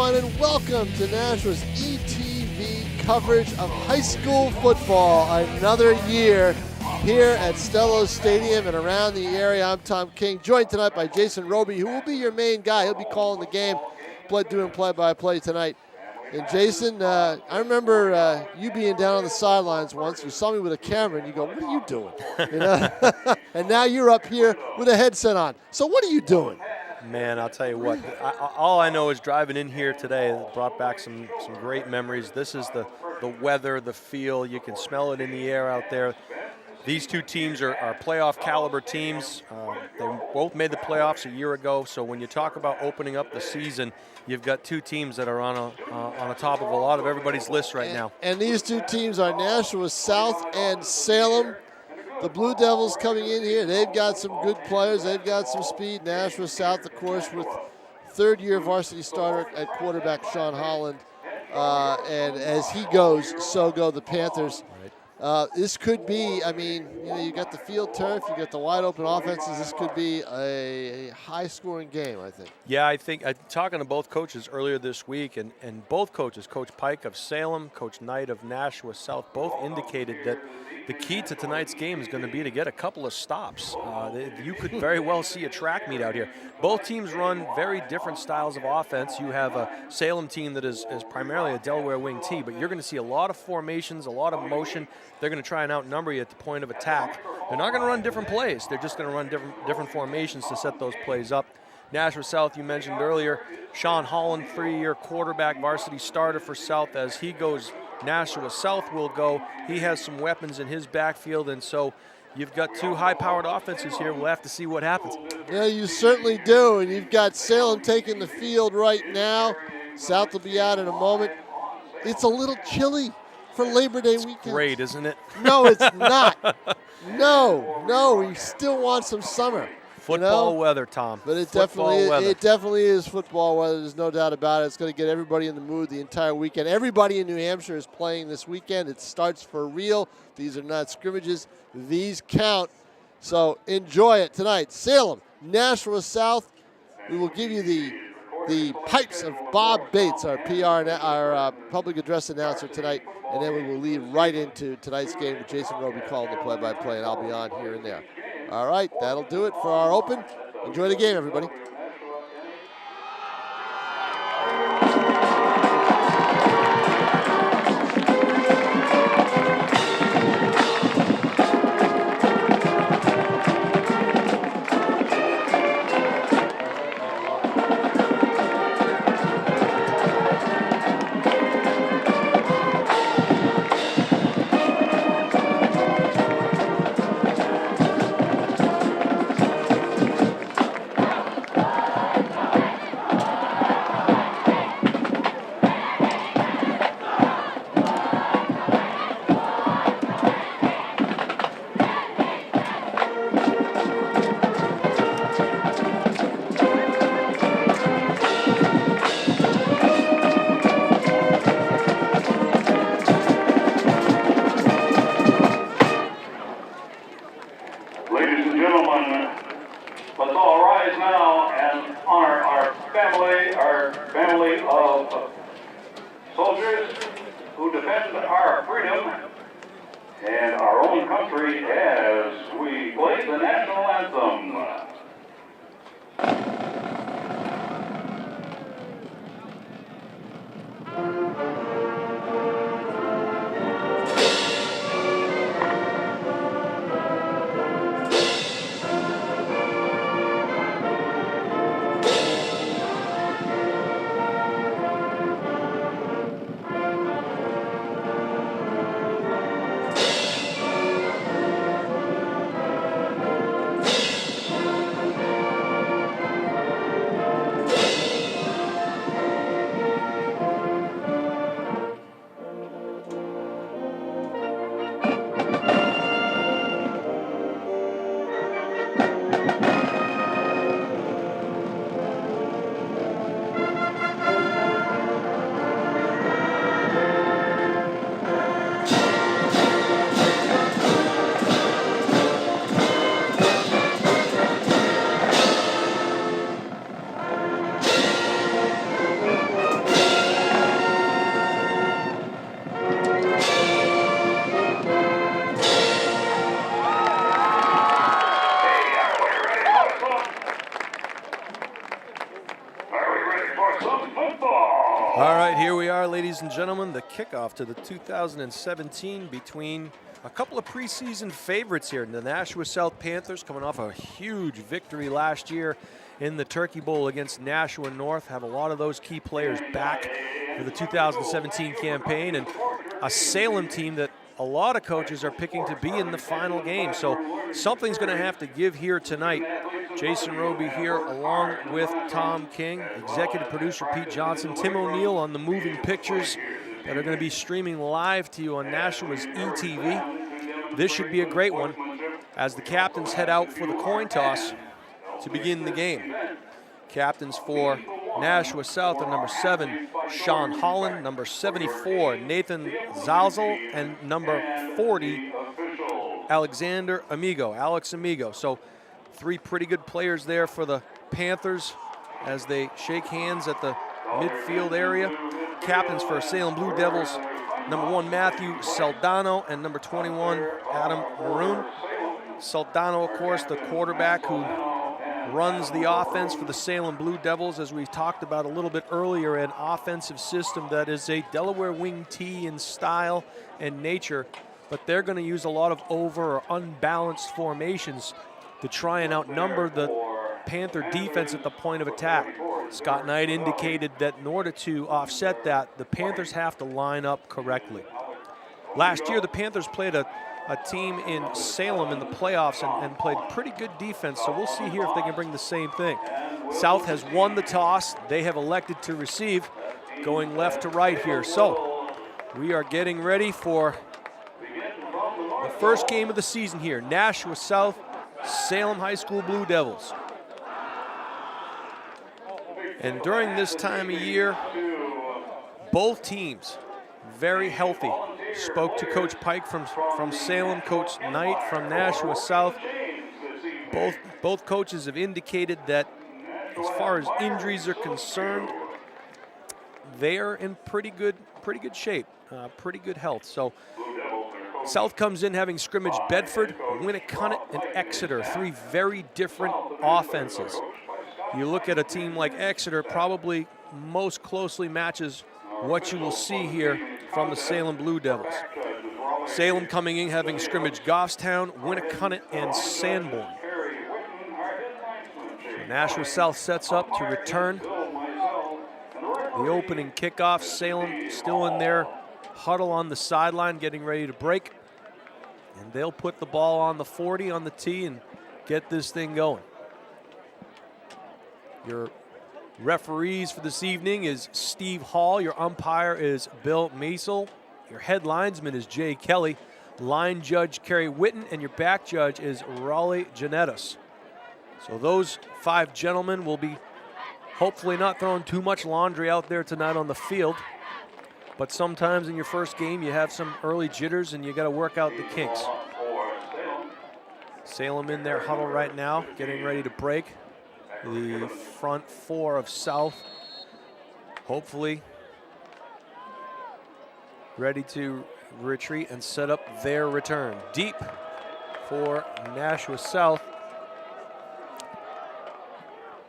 everyone, and welcome to Nashua's ETV coverage of high school football. Another year here at Stellos Stadium and around the area. I'm Tom King, joined tonight by Jason Roby, who will be your main guy. He'll be calling the game, doing play-by-play tonight. And Jason, I remember you being down on the sidelines once. You saw me with a camera, and you go, "What are you doing?" You know? And now you're up here with a headset on. So what are you doing? Man, I'll tell you what, all I know is driving in here today, it brought back some great memories. This is the weather, the feel. You can smell it in the air out there. These two teams are playoff caliber teams. They both made the playoffs a year ago, so when you talk about opening up the season, you've got two teams that are on the top of a lot of everybody's list right now. And these two teams are Nashua South and Salem. The Blue Devils coming in here, they've got some good players. They've got some speed. Nashua South, of course, with third-year varsity starter at quarterback Sean Holland. And as he goes, so go the Panthers. This could be, I mean, you got the field turf, you got the wide-open offenses. This could be a high-scoring game, I think. Yeah, I think, talking to both coaches earlier this week, and both coaches, Coach Pike of Salem, Coach Knight of Nashua South, both indicated that the key to tonight's game is going to be to get a couple of stops. You could very well see a track meet out here. Both teams run very different styles of offense. You have a Salem team that is primarily a Delaware wing T, but you're going to see a lot of formations, a lot of motion. They're going to try and outnumber you at the point of attack. They're not going to run different plays. They're just going to run different formations to set those plays up. Nashua South, you mentioned earlier, Sean Holland, 3-year quarterback, varsity starter for South. As he goes, Nashua South will go. He has some weapons in his backfield, and so you've got two high-powered offenses here. We'll have to see what happens. Yeah, you certainly do, and you've got Salem taking the field right now. South will be out in a moment. It's a little chilly for Labor Day weekend. Great, isn't it? No, it's not. No, we still want some summer. Football weather, Tom. But it definitely is football weather. There's no doubt about it. It's going to get everybody in the mood the entire weekend. Everybody in New Hampshire is playing this weekend. It starts for real. These are not scrimmages. These count. So enjoy it tonight. Salem, Nashua South. We will give you the pipes of Bob Bates, our our public address announcer tonight, and then we will lead right into tonight's game with Jason Roby calling the play-by-play, and I'll be on here and there. All right, that'll do it for our open. Enjoy the game, everybody. right, here we are, ladies and gentlemen, the kickoff to the 2017 between a couple of preseason favorites here. The Nashua South Panthers, coming off a huge victory last year in the Turkey Bowl against Nashua North, have a lot of those key players back for the 2017 campaign, and a Salem team that a lot of coaches are picking to be in the final game. So something's going to have to give here tonight. Jason Roby here along with Tom King, executive producer Pete Johnson, Tim O'Neill on the moving pictures that are going to be streaming live to you on Nashua's ETV. This should be a great one as the captains head out for the coin toss to begin the game. Captains for Nashua South are number 7, Sean Holland, number 74, Nathan Zalzel, and number 40, Alex Amigo. So 3 pretty good players there for the Panthers as they shake hands at the midfield area. Captains for Salem Blue Devils, number 1, Matthew Saldano, and number 21, Adam Maroon. Saldano, of course, the quarterback who runs the offense for the Salem Blue Devils, as we talked about a little bit earlier, an offensive system that is a Delaware wing T in style and nature, but they're going to use a lot of over or unbalanced formations to try and outnumber the Panther defense at the point of attack. Scott Knight indicated that in order to offset that, the Panthers have to line up correctly. Last year, the Panthers played a team in Salem in the playoffs and played pretty good defense, so we'll see here if they can bring the same thing. South has won the toss. They have elected to receive, going left to right here. So we are getting ready for the first game of the season here. Nashua South, Salem High School Blue Devils. And during this time of year, both teams very healthy. Spoke to Coach Pike from Salem, Coach Knight from Nashua South. Both coaches have indicated that as far as injuries are concerned, they are in pretty good shape, pretty good health. So South comes in having scrimmaged Bedford, Winnicott, and Exeter, 3 very different offenses. You look at a team like Exeter, probably most closely matches what you will see here from the Salem Blue Devils. Salem coming in having scrimmaged Goffstown, Winnicott, and Sanborn. So Nashua South sets up to return the opening kickoff. Salem still in their huddle on the sideline, getting ready to break. And they'll put the ball on the 40 on the tee and get this thing going. Your referees for this evening is Steve Hall. Your umpire is Bill Maisel. Your head linesman is Jay Kelly. Line judge Kerry Witten, and your back judge is Raleigh Janettis. So those 5 gentlemen will be hopefully not throwing too much laundry out there tonight on the field. But sometimes in your first game you have some early jitters and you got to work out the kinks. Salem in their huddle right now, getting ready to break. The front 4 of South, hopefully ready to retreat and set up their return. Deep for Nashua South.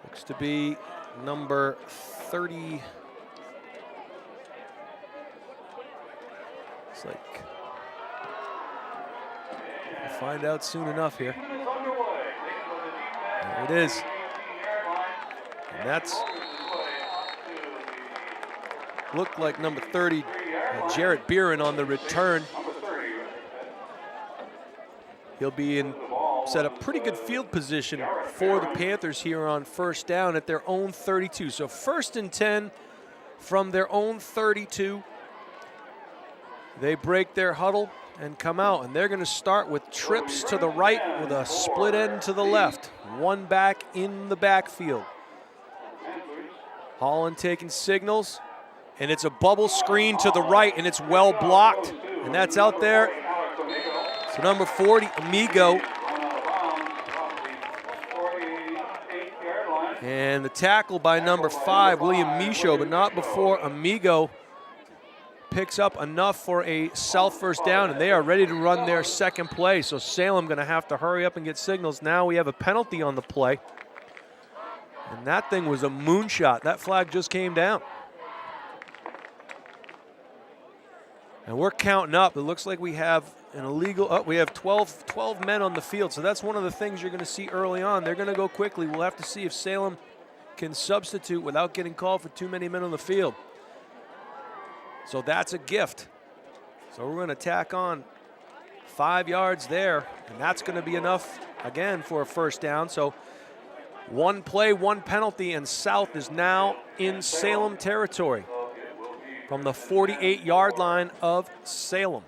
Looks to be number 30. It's like, we'll find out soon enough here. There it is. And that's looked like number 30, Jarrett Beeran on the return. He'll be in set up pretty good field position for the Panthers here on first down at their own 32. So 1st and 10 from their own 32. They break their huddle and come out, and they're going to start with trips to the right with a split end to the left. 1 back in the backfield. Holland taking signals, and it's a bubble screen to the right, and it's well blocked, and that's out there. So number 40, Amigo. And the tackle by number 5, William Michaud, but not before Amigo picks up enough for a South first down, and they are ready to run their second play. So Salem going to have to hurry up and get signals. Now we have a penalty on the play. And that thing was a moonshot. That flag just came down. And we're counting up. It looks like we have an illegal, we have 12 men on the field. So that's one of the things you're going to see early on. They're going to go quickly. We'll have to see if Salem can substitute without getting called for too many men on the field. So that's a gift. So we're going to tack on 5 yards there, and that's going to be enough, again, for a first down. So 1 play, 1 penalty, and South is now in Salem territory from the 48-yard line of Salem.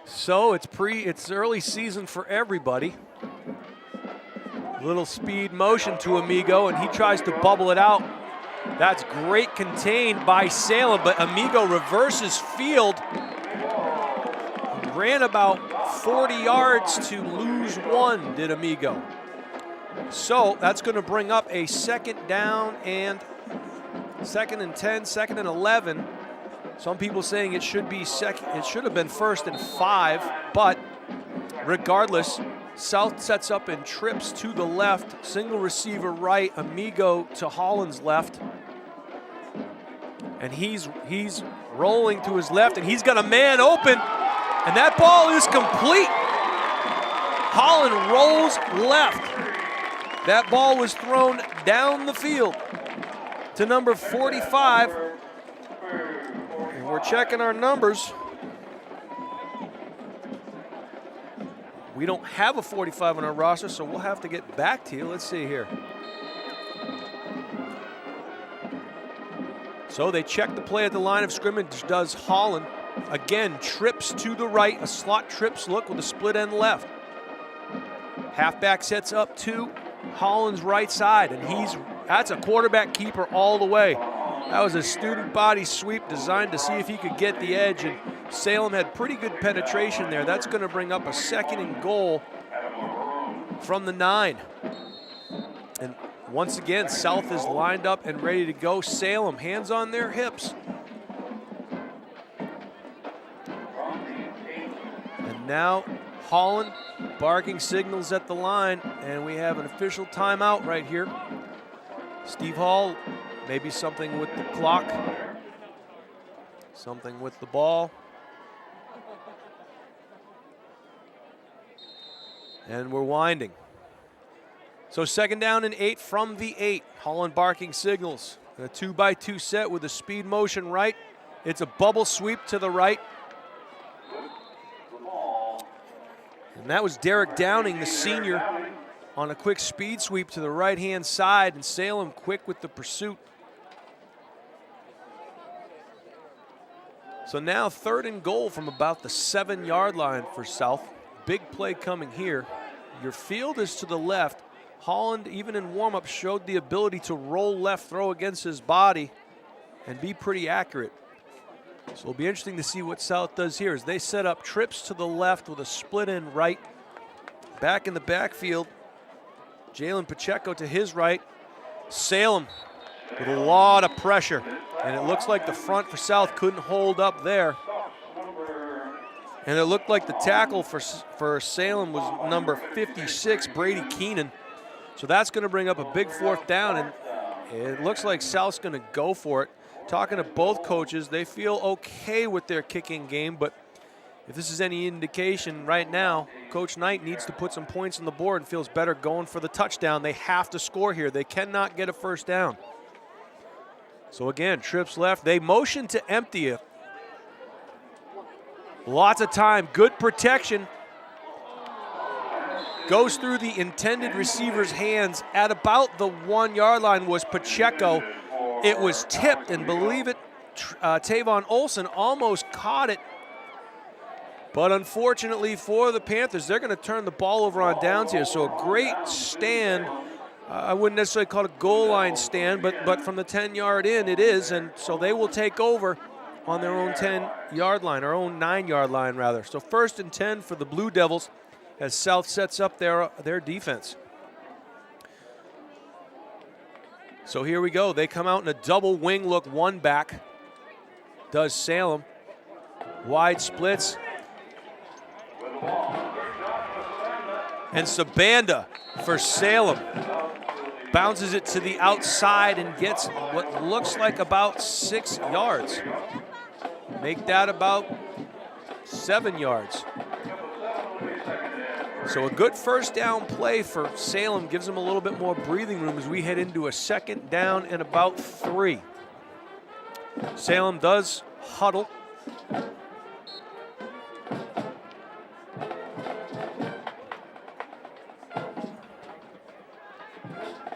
So it's early season for everybody. Little speed motion to Amigo, and he tries to bubble it out. That's great contained by Salem, but Amigo reverses field. Ran about 40 yards to lose 1, did Amigo. So that's going to bring up a 2nd down and 2nd and 10, 2nd and 11. Some people saying it should be it should have been 1st and 5, but regardless, South sets up and trips to the left, single receiver right, Amigo to Holland's left. And he's rolling to his left, and he's got a man open, and that ball is complete. Holland rolls left. That ball was thrown down the field to number 45. And we're checking our numbers. We don't have a 45 on our roster, so we'll have to get back to you. Let's see here. So they check the play at the line of scrimmage, does Holland. Again, trips to the right, a slot trips look with a split end left. Halfback sets up to Holland's right side, and that's a quarterback keeper all the way. That was a student body sweep designed to see if he could get the edge, and Salem had pretty good penetration there. That's going to bring up a 2nd and goal from the 9. And once again, South is lined up and ready to go. Salem, hands on their hips. And now Holland barking signals at the line, and we have an official timeout right here. Steve Hall, maybe something with the clock, something with the ball. And we're winding. So 2nd down and 8 from the 8. Holland barking signals. A 2-by-2 set with a speed motion right. It's a bubble sweep to the right. And that was Derek Downing, the senior, on a quick speed sweep to the right-hand side, and Salem quick with the pursuit. So now 3rd and goal from about the 7-yard line for South. Big play coming here. Your field is to the left. Holland, even in warm-up, showed the ability to roll left, throw against his body, and be pretty accurate. So it'll be interesting to see what South does here as they set up trips to the left with a split end right. Back in the backfield, Jalen Pacheco to his right. Salem with a lot of pressure, and it looks like the front for South couldn't hold up there. And it looked like the tackle for Salem was number 56, Brady Keenan. So that's going to bring up a big 4th down, and it looks like South's going to go for it. Talking to both coaches, they feel okay with their kicking game, but if this is any indication right now, Coach Knight needs to put some points on the board and feels better going for the touchdown. They have to score here. They cannot get a 1st down. So again, trips left. They motion to empty it. Lots of time, good protection. Goes through the intended receiver's hands at about the 1-yard line was Pacheco. It was tipped, and believe it, Tavon Olson almost caught it. But unfortunately for the Panthers, they're going to turn the ball over on downs here. So a great stand. I wouldn't necessarily call it a goal line stand, but from the 10-yard in, it is. And so they will take over on their own 10-yard line, or own 9-yard line, rather. So 1st and 10 for the Blue Devils as South sets up their defense. So here we go. They come out in a double wing look, 1 back. Does Salem. Wide splits. And Sabanda for Salem. bounces it to the outside and gets what looks like about 6 yards. Make that about 7 yards. So a good first down play for Salem gives them a little bit more breathing room as we head into a 2nd down and about 3. Salem does huddle.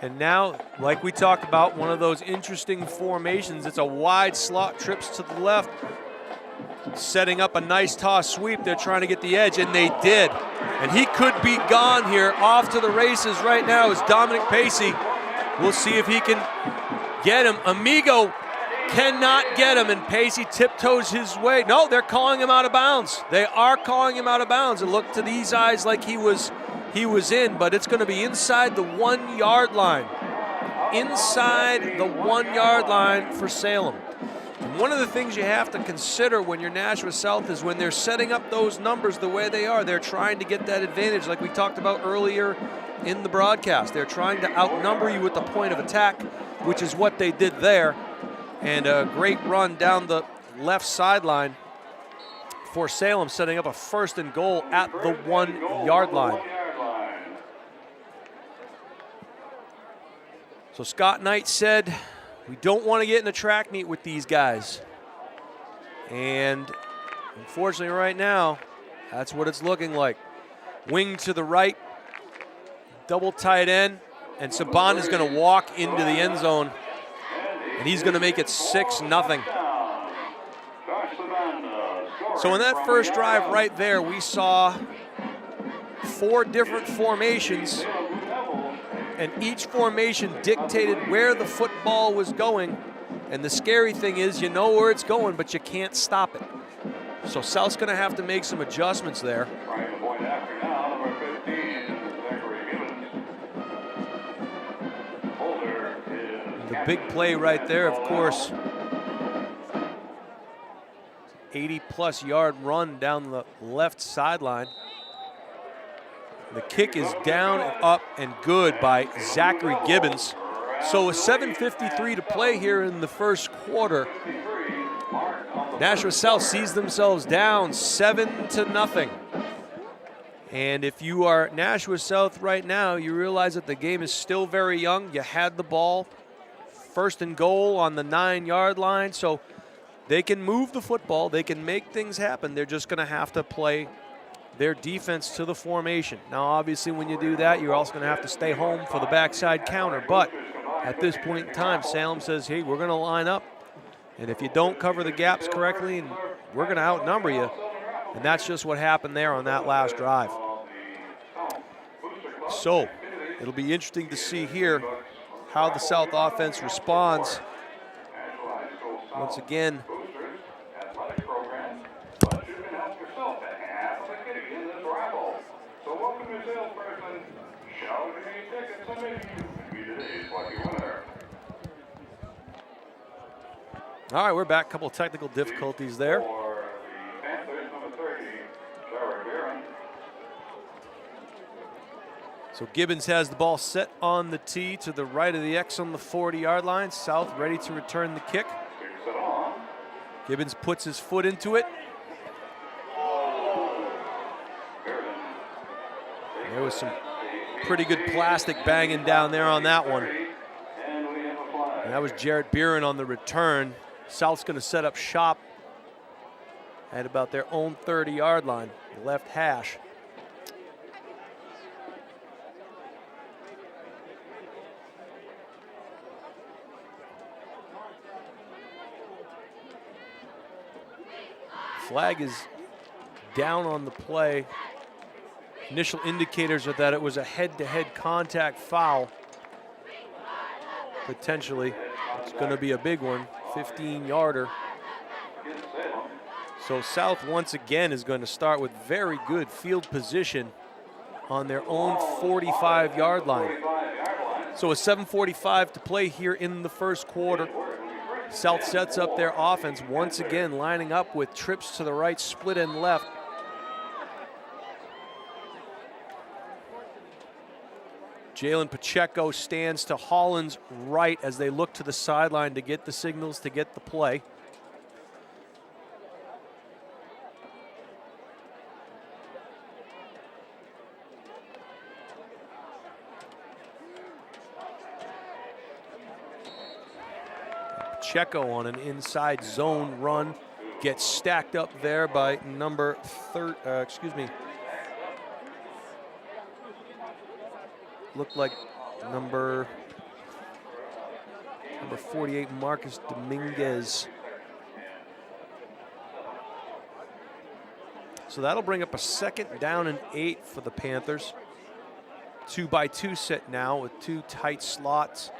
And now, like we talked about, one of those interesting formations. It's a wide slot, trips to the left, setting up a nice toss sweep. They're trying to get the edge, and they did. And he could be gone here. Off to the races right now is Dominic Pacey. We'll see if he can get him. Amigo cannot get him, and Pacey tiptoes his way. No, they're calling him out of bounds. They are calling him out of bounds. It looked to these eyes like he was in, but it's going to be inside the 1 yard line. Inside the 1 yard line for Salem. And one of the things you have to consider when you're Nashua South is when they're setting up those numbers the way they are, they're trying to get that advantage like we talked about earlier in the broadcast. They're trying to outnumber you with the point of attack, which is what they did there. And a great run down the left sideline for Salem, setting up a 1st and goal at the 1 yard line. So Scott Knight said, we don't want to get in a track meet with these guys. And unfortunately right now, that's what it's looking like. Wing to the right, double tight end, and Saban is going to walk into the end zone, and he's going to make it 6-0. So in that first drive right there, we saw 4 different formations, and each formation dictated where the football was going. And the scary thing is, you know where it's going, but you can't stop it. So South's going to have to make some adjustments there. The big play right there, of course, 80-plus yard run down the left sideline. The kick is down and up and good by Zachary Gibbons. So with 7:53 to play here in the first quarter, Nashua South sees themselves down 7-0. And if you are Nashua South right now, you realize that the game is still very young. You had the ball, 1st and goal on the 9 yard line. So they can move the football. They can make things happen. They're just going to have to play their defense to the formation. Now, obviously, when you do that, you're also going to have to stay home for the backside counter. But at this point in time, Salem says, hey, we're going to line up. And if you don't cover the gaps correctly, we're going to outnumber you. And that's just what happened there on that last drive. So it'll be interesting to see here how the South offense responds. Once again, all right, we're back. A couple of technical difficulties there. So Gibbons has the ball set on the tee to the right of the X on the 40-yard line. South ready to return the kick. Gibbons puts his foot into it. There was some pretty good plastic banging down there on that one. And that was Jarrett Beeren on the return. South's going to set up shop at about their own 30-yard line, the left hash. Flag is down on the play. Initial indicators are that it was a head-to-head contact foul. Potentially, it's going to be a big one, 15-yarder. So South once again is going to start with very good field position on their own 45-yard line. So a 7:45 to play here in the first quarter. South sets up their offense once again, lining up with trips to the right, split and left. Jalen Pacheco stands to Holland's right as they look to the sideline to get the signals to get the play. Pacheco on an inside zone run gets stacked up there by number looked like number 48, Marcus Dominguez. So that'll bring up a 2nd down and 8 for the Panthers. 2-by-2 set now with 2 tight slots.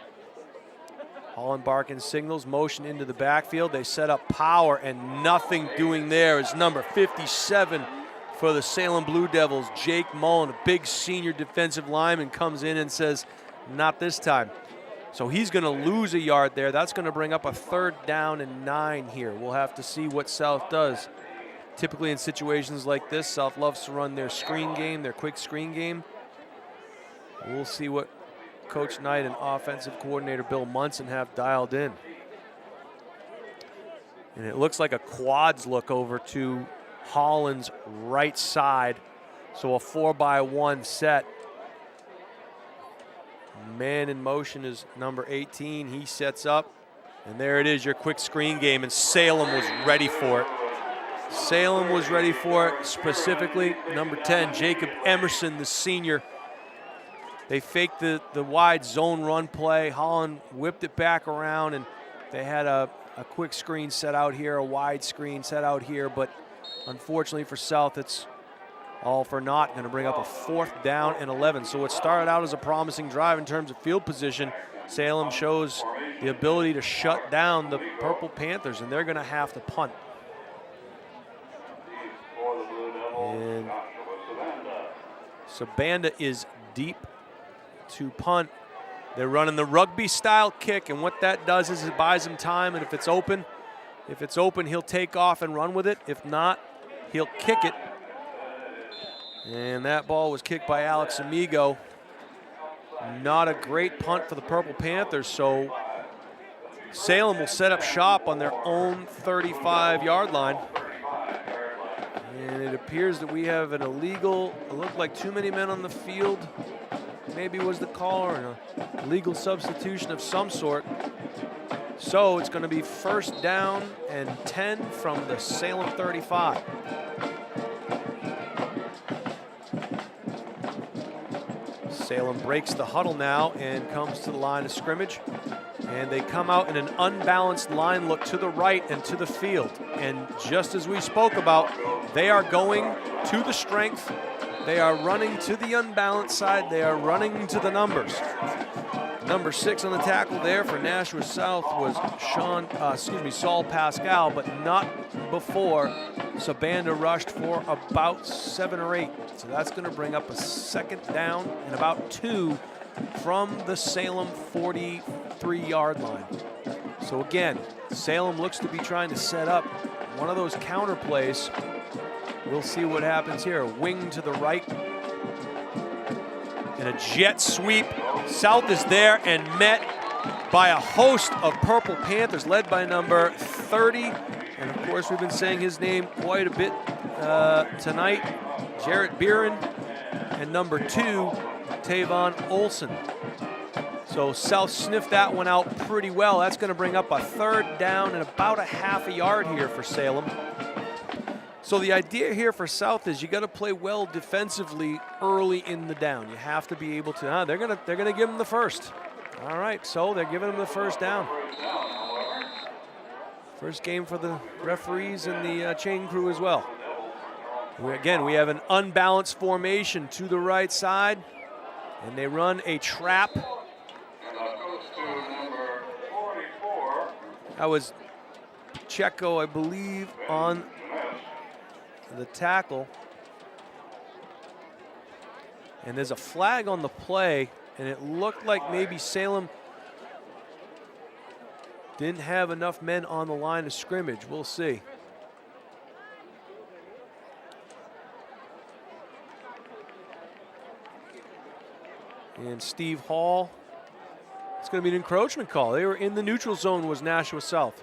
Holland barking signals, motion into the backfield. They set up power, and nothing doing there is number 57 for the Salem Blue Devils, Jake Mullen, a big senior defensive lineman, comes in and says, not this time. So he's going to lose a yard there. That's going to bring up a 3rd down and 9 here. We'll have to see what South does. Typically in situations like this, South loves to run their screen game, their quick screen game. We'll see what Coach Knight and offensive coordinator Bill Munson have dialed in. And it looks like a quads look over to Holland's right side. So a 4-by-1 set. Man in motion is number 18. He sets up, and there it is, your quick screen game, and Salem was ready for it. Salem was ready for it, specifically number 10, Jacob Emerson, the senior. They faked the wide zone run play. Holland whipped it back around, and they had a quick screen set out here, a wide screen set out here, but unfortunately for South, it's all for naught. Going to bring up a 4th down and 11. So it started out as a promising drive in terms of field position. Salem shows the ability to shut down the Purple Panthers, and they're going to have to punt. And Sabanda is deep to punt. They're running the rugby style kick, and what that does is it buys him time, and if it's open, he'll take off and run with it. If not, he'll kick it. And that ball was kicked by Alex Amigo. Not a great punt for the Purple Panthers, so Salem will set up shop on their own 35-yard line. And it appears that we have an illegal, it looked like too many men on the field. Maybe was the call, or a legal substitution of some sort. So it's going to be 1st down and 10 from the Salem 35. Salem breaks the huddle now and comes to the line of scrimmage. And they come out in an unbalanced line look to the right and to the field. And just as we spoke about, they are going to the strength. They are running to the unbalanced side. They are running to the numbers. Number 6 on the tackle there for Nashua South was Saul Pascal, but not before Sabanda rushed for about 7 or 8. So that's going to bring up a 2nd down and about 2 from the Salem 43-yard line. So again, Salem looks to be trying to set up one of those counter plays. We'll see what happens here. Wing to the right. And a jet sweep. South is there and met by a host of Purple Panthers led by number 30. And of course, we've been saying his name quite a bit tonight. Jarrett Beeren and number 2, Tavon Olson. So South sniffed that one out pretty well. That's going to bring up a 3rd down and about a half a yard here for Salem. So the idea here for South is you got to play well defensively early in the down. You have to be able to. They're gonna give them the 1st. All right, so they're giving them the 1st down. First game for the referees and the chain crew as well. Again, we have an unbalanced formation to the right side, and they run a trap. That was Pacheco, I believe, on the tackle. And there's a flag on the play, and it looked like maybe Salem didn't have enough men on the line of scrimmage. We'll see. And Steve Hall. It's going to be an encroachment call. They were in the neutral zone, was Nashua South.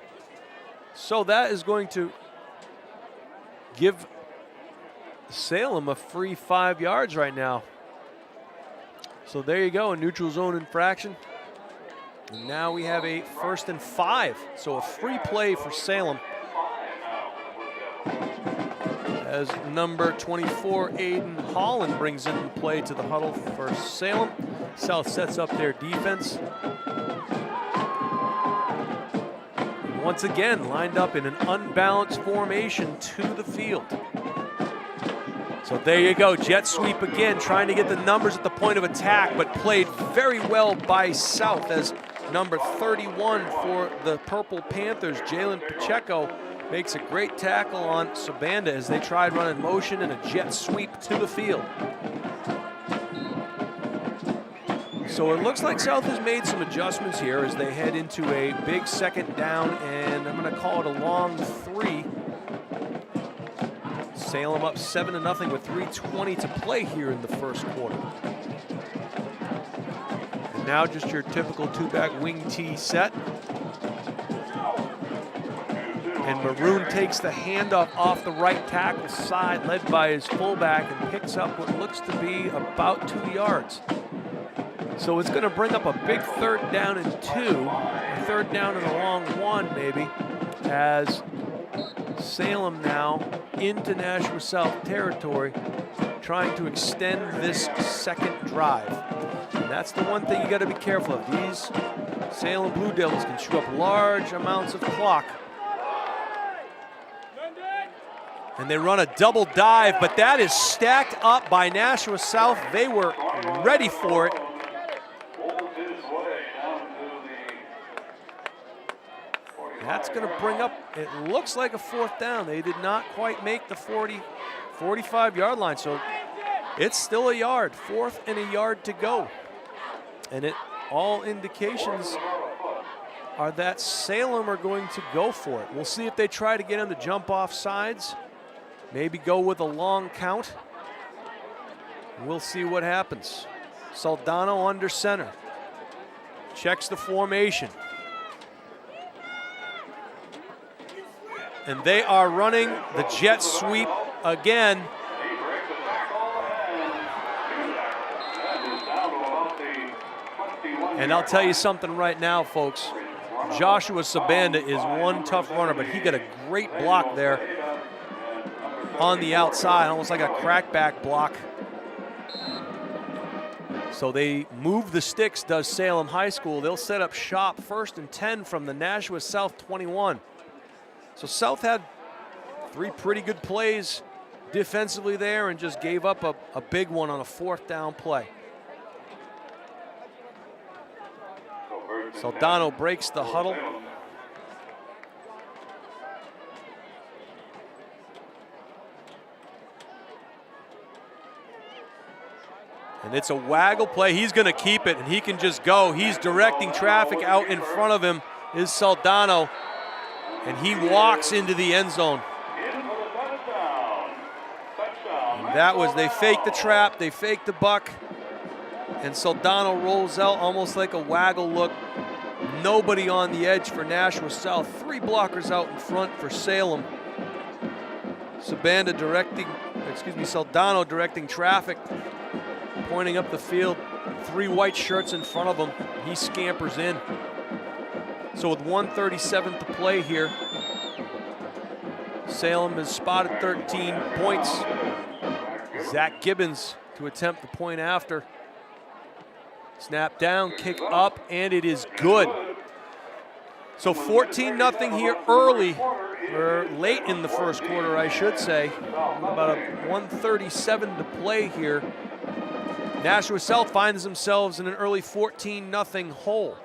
So that is going to give Salem a free 5 yards right now. So there you go, a neutral zone infraction. And now we have a 1st and 5. So a free play for Salem. As number 24, Aiden Holland, brings in the play to the huddle for Salem. South sets up their defense. Once again, lined up in an unbalanced formation to the field. So there you go, jet sweep again, trying to get the numbers at the point of attack, but played very well by South as number 31 for the Purple Panthers, Jalen Pacheco, makes a great tackle on Sabanda as they tried running motion and a jet sweep to the field. So it looks like South has made some adjustments here as they head into a big 2nd down, and I'm going to call it a long 3. Salem up 7-0 with 3:20 to play here in the 1st quarter. And now just your typical 2-back wing T set. And Maroon takes the handoff off the right tackle side, led by his fullback, and picks up what looks to be about 2 yards. So it's going to bring up a big 3rd down and 2, a 3rd down and a long 1 maybe, as Salem now into Nashua South territory, trying to extend this 2nd drive. And that's the one thing you got to be careful of. These Salem Blue Devils can chew up large amounts of clock. And they run a double dive, but that is stacked up by Nashua South. They were ready for it. That's going to bring up, it looks like a 4th down. They did not quite make the 45-yard line, so it's still a yard. 4th and a yard to go. And all indications are that Salem are going to go for it. We'll see if they try to get him to jump off sides, maybe go with a long count. We'll see what happens. Soldano under center, checks the formation. And they are running the jet sweep again. And I'll tell you something right now, folks. Joshua Sabanda is one tough runner, but he got a great block there on the outside, almost like a crackback block. So they move the sticks, does Salem High School. They'll set up shop 1st and 10 from the Nashua South 21. So South had 3 pretty good plays defensively there and just gave up a big one on a 4th down play. Soldano breaks the huddle. And it's a waggle play. He's going to keep it, and he can just go. He's directing traffic out in front of him is Soldano. And he walks into the end zone. And that was, they faked the trap, they faked the buck, and Soldano rolls out almost like a waggle look. Nobody on the edge for Nashua South. 3 blockers out in front for Salem. Soldano directing traffic, pointing up the field. 3 white shirts in front of him. He scampers in. So with 1:37 to play here, Salem has spotted 13 points. Zach Gibbons to attempt the point after. Snap down, kick up, and it is good. So 14-0 here early, or late in the 1st quarter, I should say. About a 1:37 to play here. Nashua South finds themselves in an early 14-0 hole.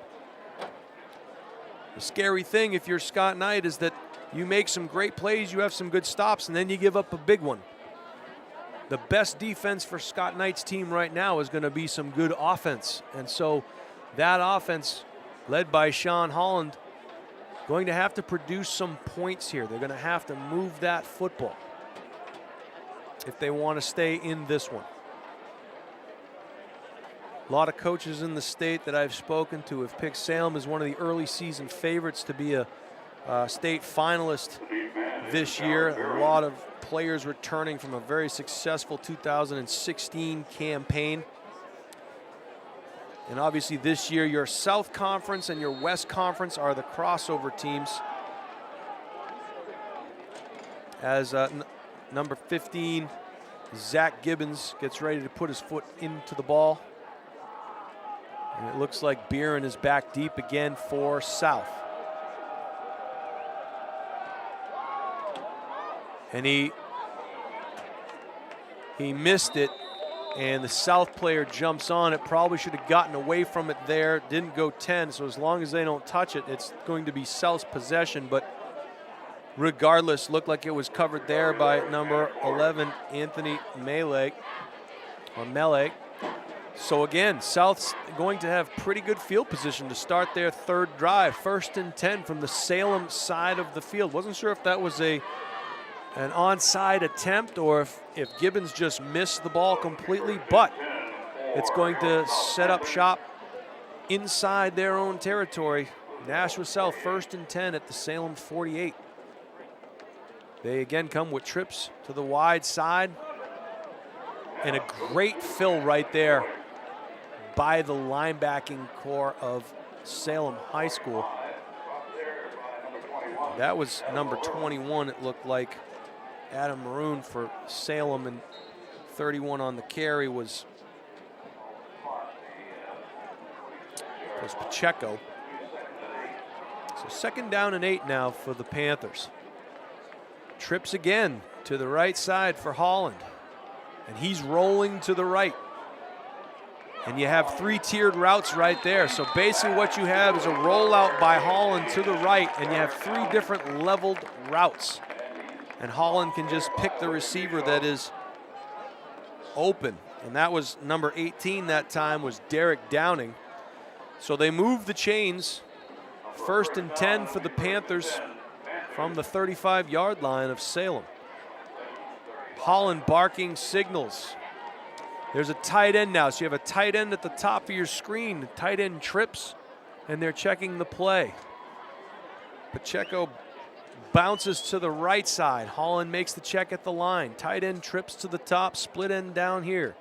The scary thing if you're Scott Knight is that you make some great plays, you have some good stops, and then you give up a big one. The best defense for Scott Knight's team right now is going to be some good offense. And so that offense, led by Sean Holland, going to have to produce some points here. They're going to have to move that football if they want to stay in this one. A lot of coaches in the state that I've spoken to have picked Salem as one of the early season favorites to be a state finalist this year. A lot of players returning from a very successful 2016 campaign. And obviously this year, your South Conference and your West Conference are the crossover teams. As number 15, Zach Gibbons, gets ready to put his foot into the ball. And it looks like Beeren is back deep again for South. And he missed it, and the South player jumps on it. Probably should have gotten away from it there. Didn't go 10, so as long as they don't touch it, it's going to be South's possession. But regardless, looked like it was covered there by number 11, Anthony Melee. So again, South's going to have pretty good field position to start their third drive. 1st and 10 from the Salem side of the field. Wasn't sure if that was an onside attempt or if Gibbons just missed the ball completely, but it's going to set up shop inside their own territory. Nashua South 1st and 10 at the Salem 48. They again come with trips to the wide side, and a great fill right there by the linebacking core of Salem High School. That was number 21, it looked like. Adam Maroon for Salem, and 31 on the carry was Pacheco. So 2nd down and 8 now for the Panthers. Trips again to the right side for Holland, and he's rolling to the right. And you have 3-tiered routes right there. So basically what you have is a rollout by Holland to the right, and you have 3 different leveled routes. And Holland can just pick the receiver that is open. And that was number 18 that time, was Derek Downing. So they move the chains. 1st and 10 for the Panthers from the 35-yard line of Salem. Holland barking signals. There's a tight end now, so you have a tight end at the top of your screen. The tight end trips, and they're checking the play. Pacheco bounces to the right side. Holland makes the check at the line. Tight end trips to the top, split end down here.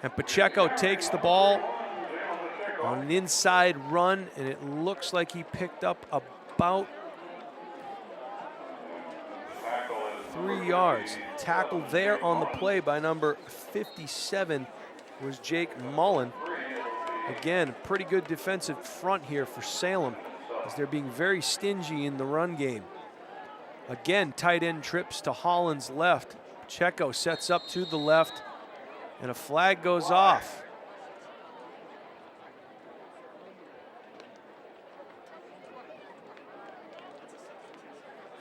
And Pacheco takes the ball on an inside run, and it looks like he picked up about 3 yards. Tackled there on the play by number 57 was Jake Mullen. Again, pretty good defensive front here for Salem, as they're being very stingy in the run game. Again, tight end trips to Holland's left. Pacheco sets up to the left, and a flag goes off.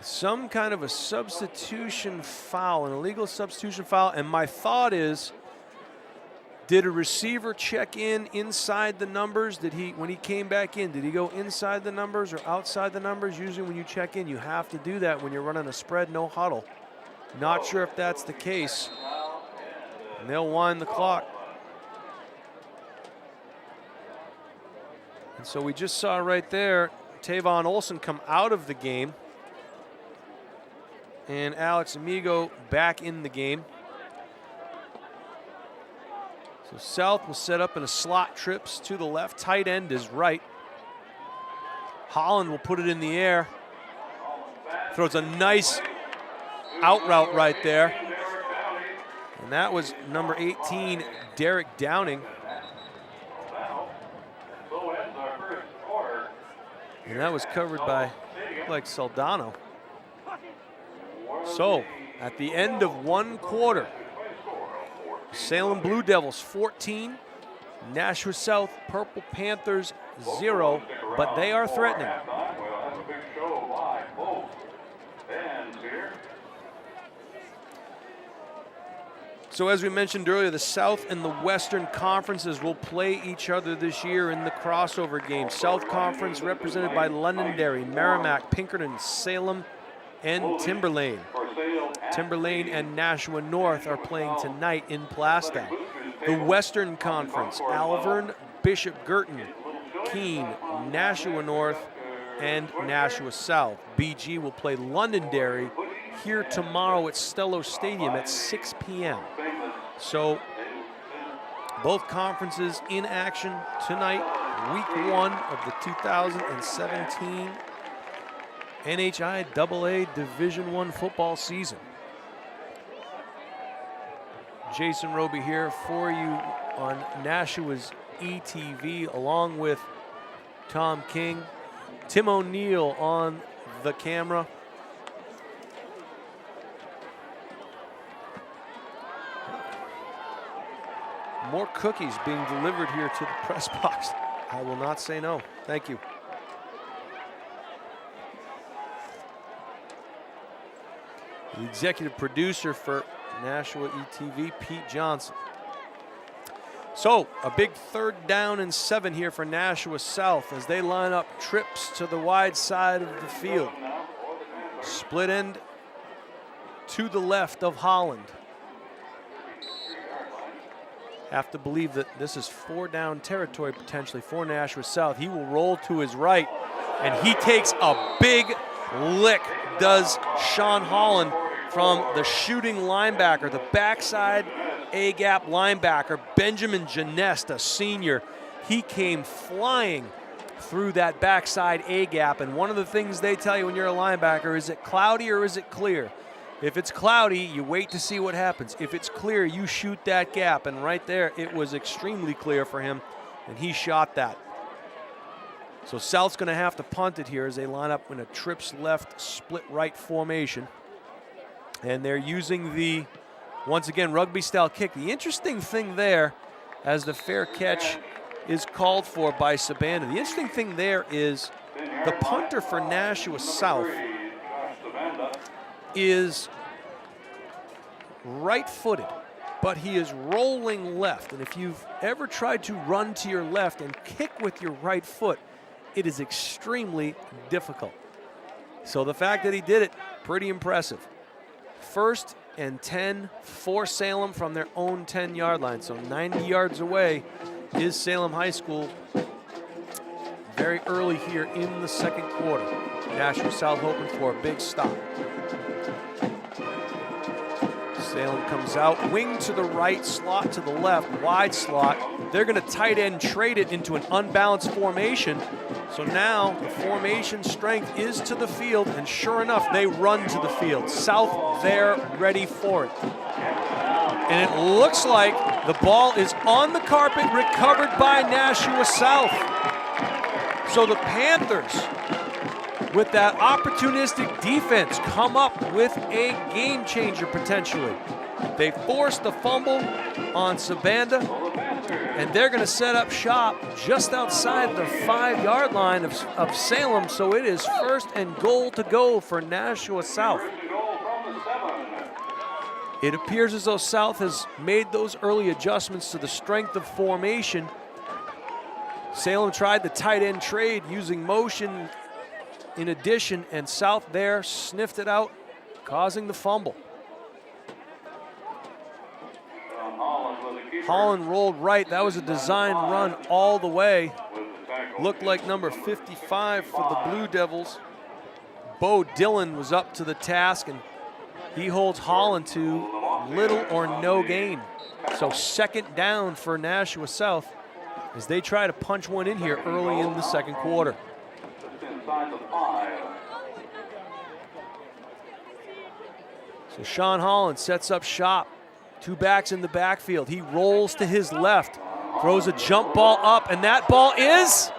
Some kind of a substitution foul, an illegal substitution foul, and my thought is, did a receiver check in inside the numbers? Did he, when he came back in, did he go inside the numbers or outside the numbers? Usually when you check in, you have to do that when you're running a spread, no huddle. Not sure if that's the case. And they'll wind the clock. And so we just saw right there, Tavon Olson come out of the game, and Alex Amigo back in the game. So South will set up in a slot, trips to the left. Tight end is right. Holland will put it in the air. Throws a nice out route right there. And that was number 18, Derek Downing. And that was covered by, like, Saldano. So, at the end of 1 quarter, Salem Blue Devils 14, Nashua South Purple Panthers 0, but they are threatening. So as we mentioned earlier, the South and the Western Conferences will play each other this year in the crossover game. South Conference represented by Londonderry, Merrimack, Pinkerton, Salem, and Timberlane. Timberlane and Nashua North are playing tonight in Plastow. The Western Conference, Alvern, Bishop Girton, Keene, Nashua North, and Nashua South. BG will play Londonderry here tomorrow at Stellos Stadium at 6 p.m. So both conferences in action tonight, week 1 of the 2017 NHIAA Division I football season. Jason Roby here for you on Nashua's ETV, along with Tom King, Tim O'Neill on the camera. More cookies being delivered here to the press box. I will not say no. Thank you. The executive producer for NashuaETV, Pete Johnson. So a big 3rd down and 7 here for Nashua South as they line up trips to the wide side of the field. Split end to the left of Holland. Have to believe that this is 4-down territory potentially for Nashua South. He will roll to his right, and he takes a big lick, does Sean Holland, from the shooting linebacker, the backside A-gap linebacker, Benjamin Janest, a senior. He came flying through that backside A-gap, and one of the things they tell you when you're a linebacker, is it cloudy or is it clear? If it's cloudy, you wait to see what happens. If it's clear, you shoot that gap, and right there, it was extremely clear for him, and he shot that. So South's gonna have to punt it here as they line up in a trips left, split right formation. And they're using the, once again, rugby-style kick. The interesting thing there, as the fair catch is called for by Sabanda, the interesting thing there is the punter for Nashua South is right-footed, but he is rolling left. And if you've ever tried to run to your left and kick with your right foot, it is extremely difficult. So the fact that he did it, pretty impressive. 1st and 10 for Salem from their own 10-yard line. So 90 yards away is Salem High School very early here in the 2nd quarter. Nashua South hoping for a big stop. Salem comes out, wing to the right, slot to the left, wide slot. They're going to tight end trade it into an unbalanced formation. So now the formation strength is to the field, and sure enough, they run to the field. South there, ready for it. And it looks like the ball is on the carpet, recovered by Nashua South. So the Panthers, with that opportunistic defense, come up with a game changer potentially. They force the fumble on Sabanda, and they're going to set up shop just outside the 5-yard line of Salem. So it is 1st and goal to go for Nashua South. It appears as though South has made those early adjustments to the strength of formation. Salem tried the tight end trade using motion in addition, and South there sniffed it out, causing the fumble. Holland rolled right. That was a design run all the way. Looked like number 55 for the Blue Devils. Bo Dillon was up to the task, and he holds Holland to little or no gain. So 2nd down for Nashua South as they try to punch one in here early in the 2nd quarter. So Sean Holland sets up shop. 2 backs in the backfield. He rolls to his left, throws a jump ball up, and that ball is...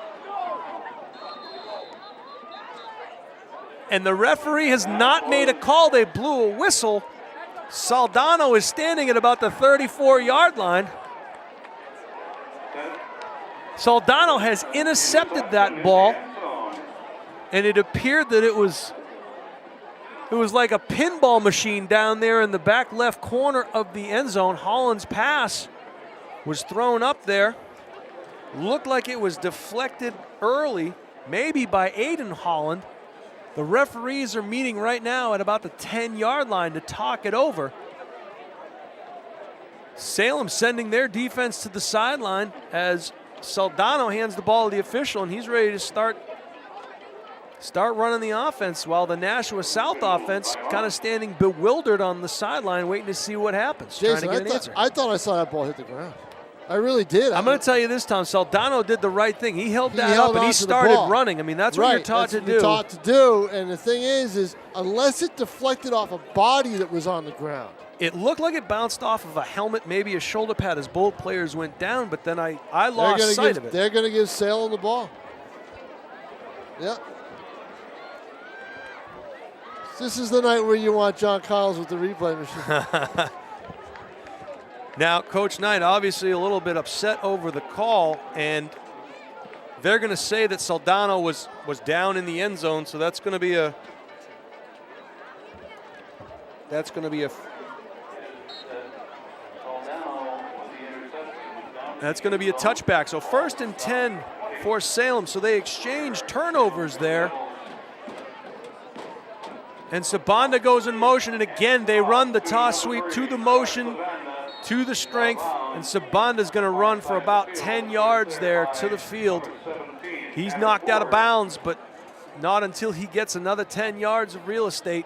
And the referee has not made a call. They blew a whistle. Saldano is standing at about the 34-yard line. Saldano has intercepted that ball, and it appeared that it was like a pinball machine down there in the back left corner of the end zone. Holland's pass was thrown up there. Looked like it was deflected early, maybe by Aiden Holland. The referees are meeting right now at about the 10-yard line to talk it over. Salem sending their defense to the sideline as Saldano hands the ball to the official, and he's ready to start running the offense, while the Nashua South offense kind of standing bewildered on the sideline waiting to see what happens. Jason, trying to get an answer. I thought I saw that ball hit the ground. I really did. I'm going to tell you this, Tom. Saldano did the right thing. He held that up and he started running. I mean, that's what you're taught to do. You're taught to do. And the thing is unless it deflected off a body that was on the ground. It looked like it bounced off of a helmet, maybe a shoulder pad as both players went down, but then I lost sight of it. They're going to give Salem the ball. Yep. This is the night where you want John Collins with the replay machine. Now, Coach Knight obviously a little bit upset over the call, and they're going to say that Saldano was down in the end zone, so that's going to be a touchback. So 1st and 10 for Salem. So they exchange turnovers there. And Sabanda goes in motion, and again they run the toss sweep to the motion, to the strength, and Sabanda's going to run for about 10 yards there to the field. He's knocked out of bounds, but not until he gets another 10 yards of real estate.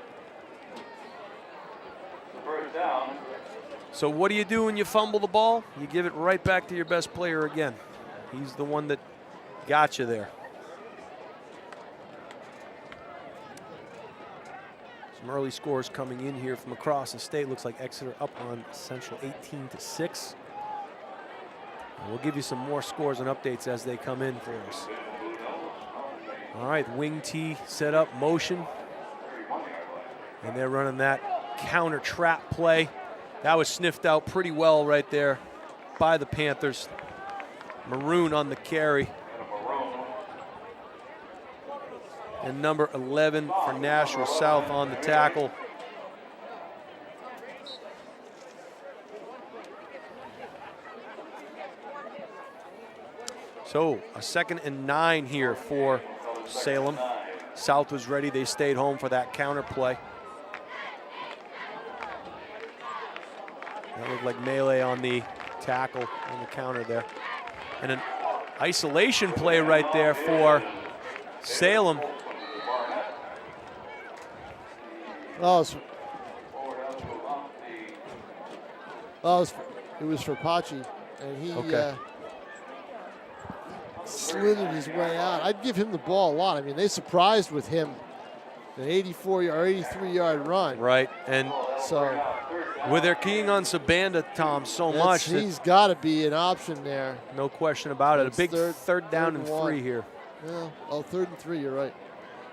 So what do you do when you fumble the ball? You give it right back to your best player again. He's the one that got you there. Some early scores coming in here from across the state. Looks like Exeter up on Central 18-6. And we'll give you some more scores and updates as they come in for us. All right, wing tee set up, motion. And they're running that counter trap play. That was sniffed out pretty well right there by the Panthers. Maroon on the carry. And number 11 for Nashua South on the tackle. So a 2nd and 9 here for Salem. South was ready. They stayed home for that counter play. That looked like melee on the tackle on the counter there. And an isolation play right there for Salem. Oh, it was for Pachi, and he slithered his way out. I'd give him the ball a lot. I mean, they surprised with him an 84 or 83-yard run. Right, and so with their keying on Sabanda, Tom, so much. He's got to be an option there. No question about it. A big third down and 3 here. Yeah, 3rd and 3, you're right.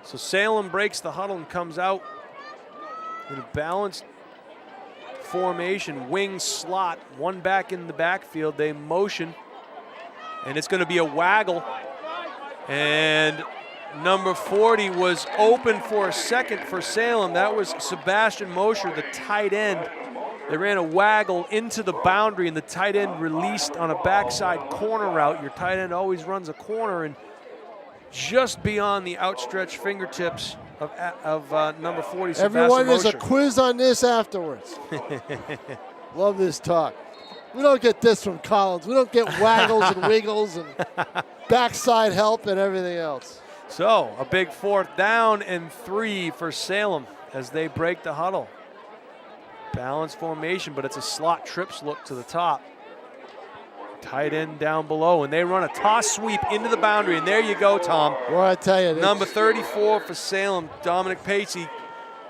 So Salem breaks the huddle and comes out in a balanced formation, wing slot, one back in the backfield. They motion, and it's going to be a waggle. And number 40 was open for a second for Salem. That was Sebastian Mosher, the tight end. They ran a waggle into the boundary, and the tight end released on a backside corner route. Your tight end always runs a corner, and just beyond the outstretched fingertips of number 40, Sebastian Everyone, there's Mosher. a quiz on this afterwards. Love this talk. We don't get this from Collins. We don't get waggles and wiggles and backside help and everything else. So a big 4th down and 3 for Salem as they break the huddle. Balanced formation, but it's a slot trips look to the top. Tight end down below, and they run a toss sweep into the boundary, and there you go, Tom. Well, I tell you, number 34 for Salem, Dominic Pacey.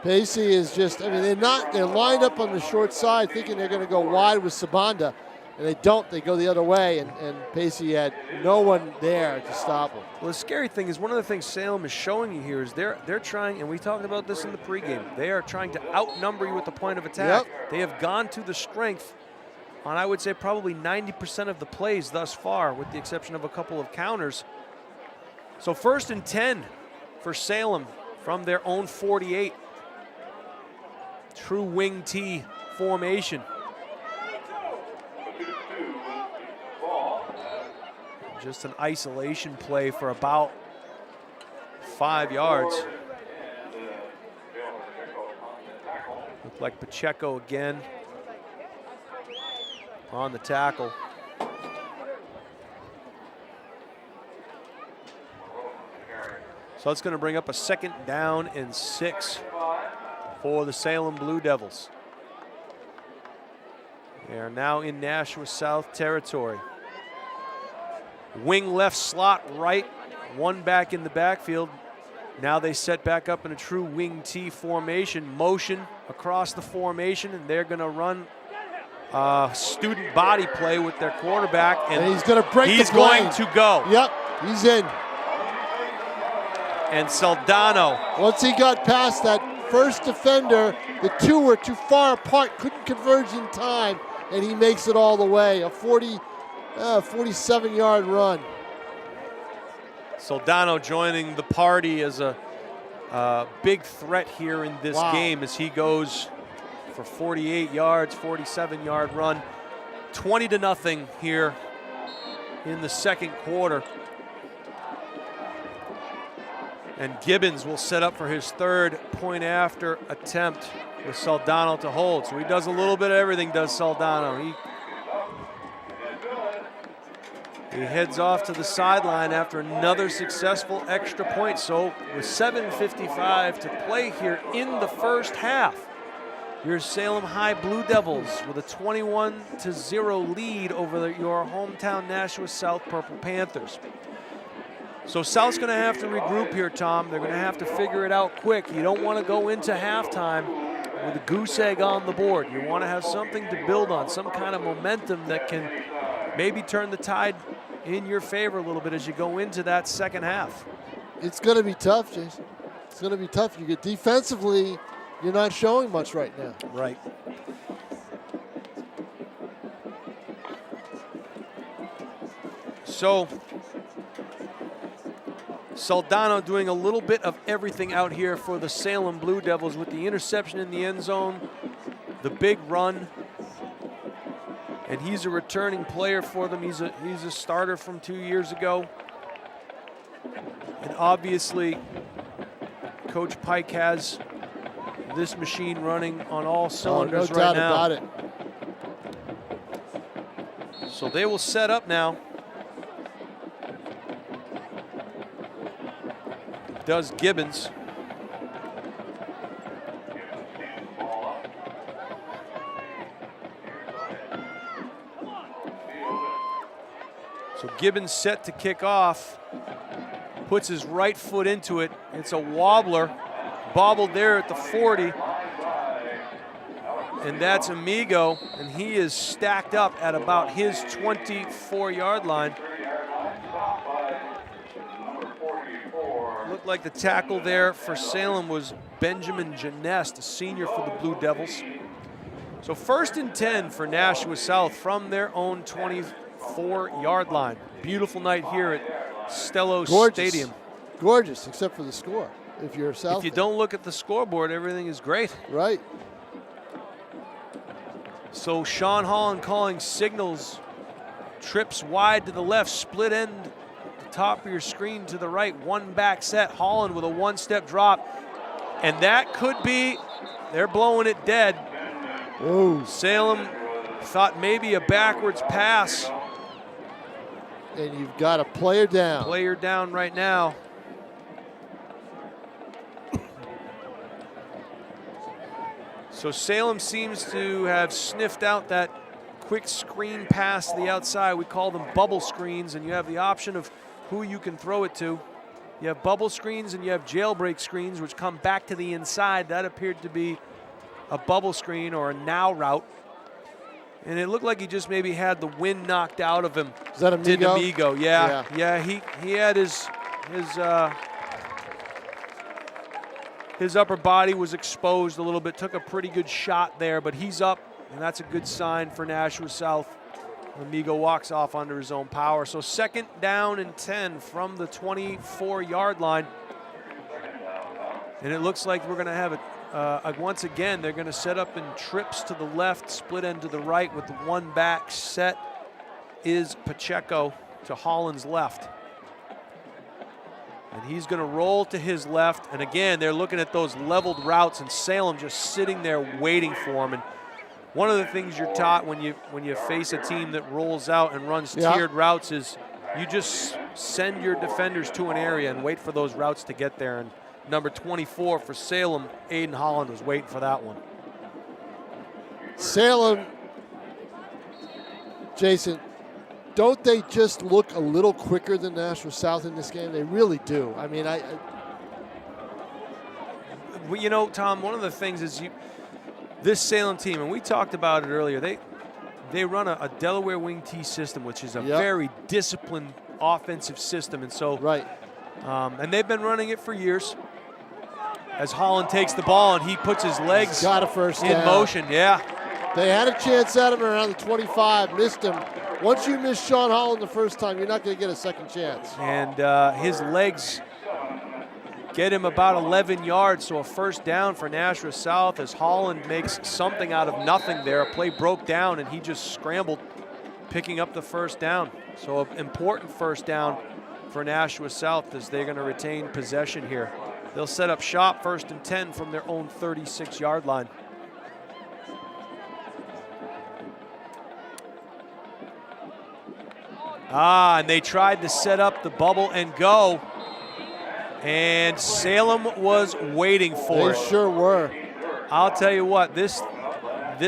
Pacey is just, I mean, they're lined up on the short side thinking they're going to go wide with Sabanda, and they don't. They go the other way, and Pacey had no one there to stop him. Well, the scary thing is one of the things Salem is showing you here is they're trying, and we talked about this in the pregame, they are trying to outnumber you at the point of attack. Yep. They have gone to the strength on, I would say, probably 90% of the plays thus far, with the exception of a couple of counters. So 1st and 10 for Salem from their own 48. True wing T formation. Just an isolation play for about 5 yards. Looked like Pacheco again. on the tackle. So it's going to bring up a 2nd down and 6 for the Salem Blue Devils. They are now in Nashua South territory. Wing left, slot right, one back in the backfield. Now they set back up in a true wing T formation, motion across the formation, and they're going to run student body play with their quarterback. And he's going to break the He's going to go. Yep, he's in. And Saldano. Once he got past that first defender, the two were too far apart, couldn't converge in time, and he makes it all the way. A 47-yard run. Saldano joining the party as a big threat here in this game as he goes for 48 yards, 47-yard run. 20-0 here in the 2nd quarter. And Gibbons will set up for his 3rd point after attempt with Saldano to hold. So he does a little bit of everything, does Saldano. He heads off to the sideline after another successful extra point. So with 7:55 to play here in the first half, your Salem High Blue Devils with a 21-0 lead over your hometown Nashua South Purple Panthers. So South's going to have to regroup here, Tom. They're going to have to figure it out quick. You don't want to go into halftime with a goose egg on the board. You want to have something to build on, some kind of momentum that can maybe turn the tide in your favor a little bit as you go into that 2nd half. It's going to be tough, Jason. It's going to be tough. You get defensively, you're not showing much right now. Right. So Saldano doing a little bit of everything out here for the Salem Blue Devils with the interception in the end zone, the big run, and he's a returning player for them. He's a starter from 2 years ago. And obviously, Coach Pike has this machine running on all cylinders no doubt right now. about it. So they will set up now. Does Gibbons. So Gibbons set to kick off, puts his right foot into it. It's a wobbler, bobbled there at the 40. And that's Amigo, and he is stacked up at about his 24-yard line. Looked like the tackle there for Salem was Benjamin Janest, a senior for the Blue Devils. So 1st and 10 for Nashua South from their own 24-yard line. Beautiful night here at Stellos Stadium. Gorgeous, except for the score. If you're South. If you don't look at the scoreboard, everything is great. Right. So Sean Holland calling signals. Trips wide to the left, split end, the top of your screen to the right, one back set. Holland with a one-step drop. And that could be, they're blowing it dead. Whoa. Salem thought maybe a backwards pass. And you've got a player down. Player down right now. So Salem seems to have sniffed out that quick screen pass to the outside. We call them bubble screens, and you have the option of who you can throw it to. You have bubble screens and you have jailbreak screens, which come back to the inside. That appeared to be a bubble screen or a now route. And it looked like he just maybe had the wind knocked out of him. Is that Amigo? Did Amigo, yeah. He had his upper body was exposed a little bit, took a pretty good shot there, but he's up, and that's a good sign for Nashua South. Amigo walks off under his own power. So 2nd down and 10 from the 24-yard line. And it looks like we're going to have it. Once again, they're going to set up in trips to the left, split end to the right with the one back set is Pacheco to Holland's left. And he's going to roll to his left. And again, they're looking at those leveled routes, and Salem just sitting there waiting for him. And one of the things you're taught when you face a team that rolls out and runs tiered routes is you just send your defenders to an area and wait for those routes to get there. And number 24 for Salem, Aiden Holland, was waiting for that one. Salem, Jason, don't they just look a little quicker than Nashua South in this game? They really do. I mean, Well, you know, Tom, one of the things is this Salem team, and we talked about it earlier, they run a Delaware wing T system, which is a very disciplined offensive system. And so, and they've been running it for years. As Holland takes the ball and he puts his legs got a first in motion, They had a chance at him around the 25, missed him. Once you miss Sean Holland the first time, you're not going to get a second chance. And his legs get him about 11 yards, so a first down for Nashua South as Holland makes something out of nothing there. A play broke down and he just scrambled, picking up the first down. So an important first down for Nashua South as they're going to retain possession here. They'll set up shop 1st and 10 from their own 36-yard line. And they tried to set up the bubble and go. And Salem was waiting for it. They sure were. I'll tell you what, this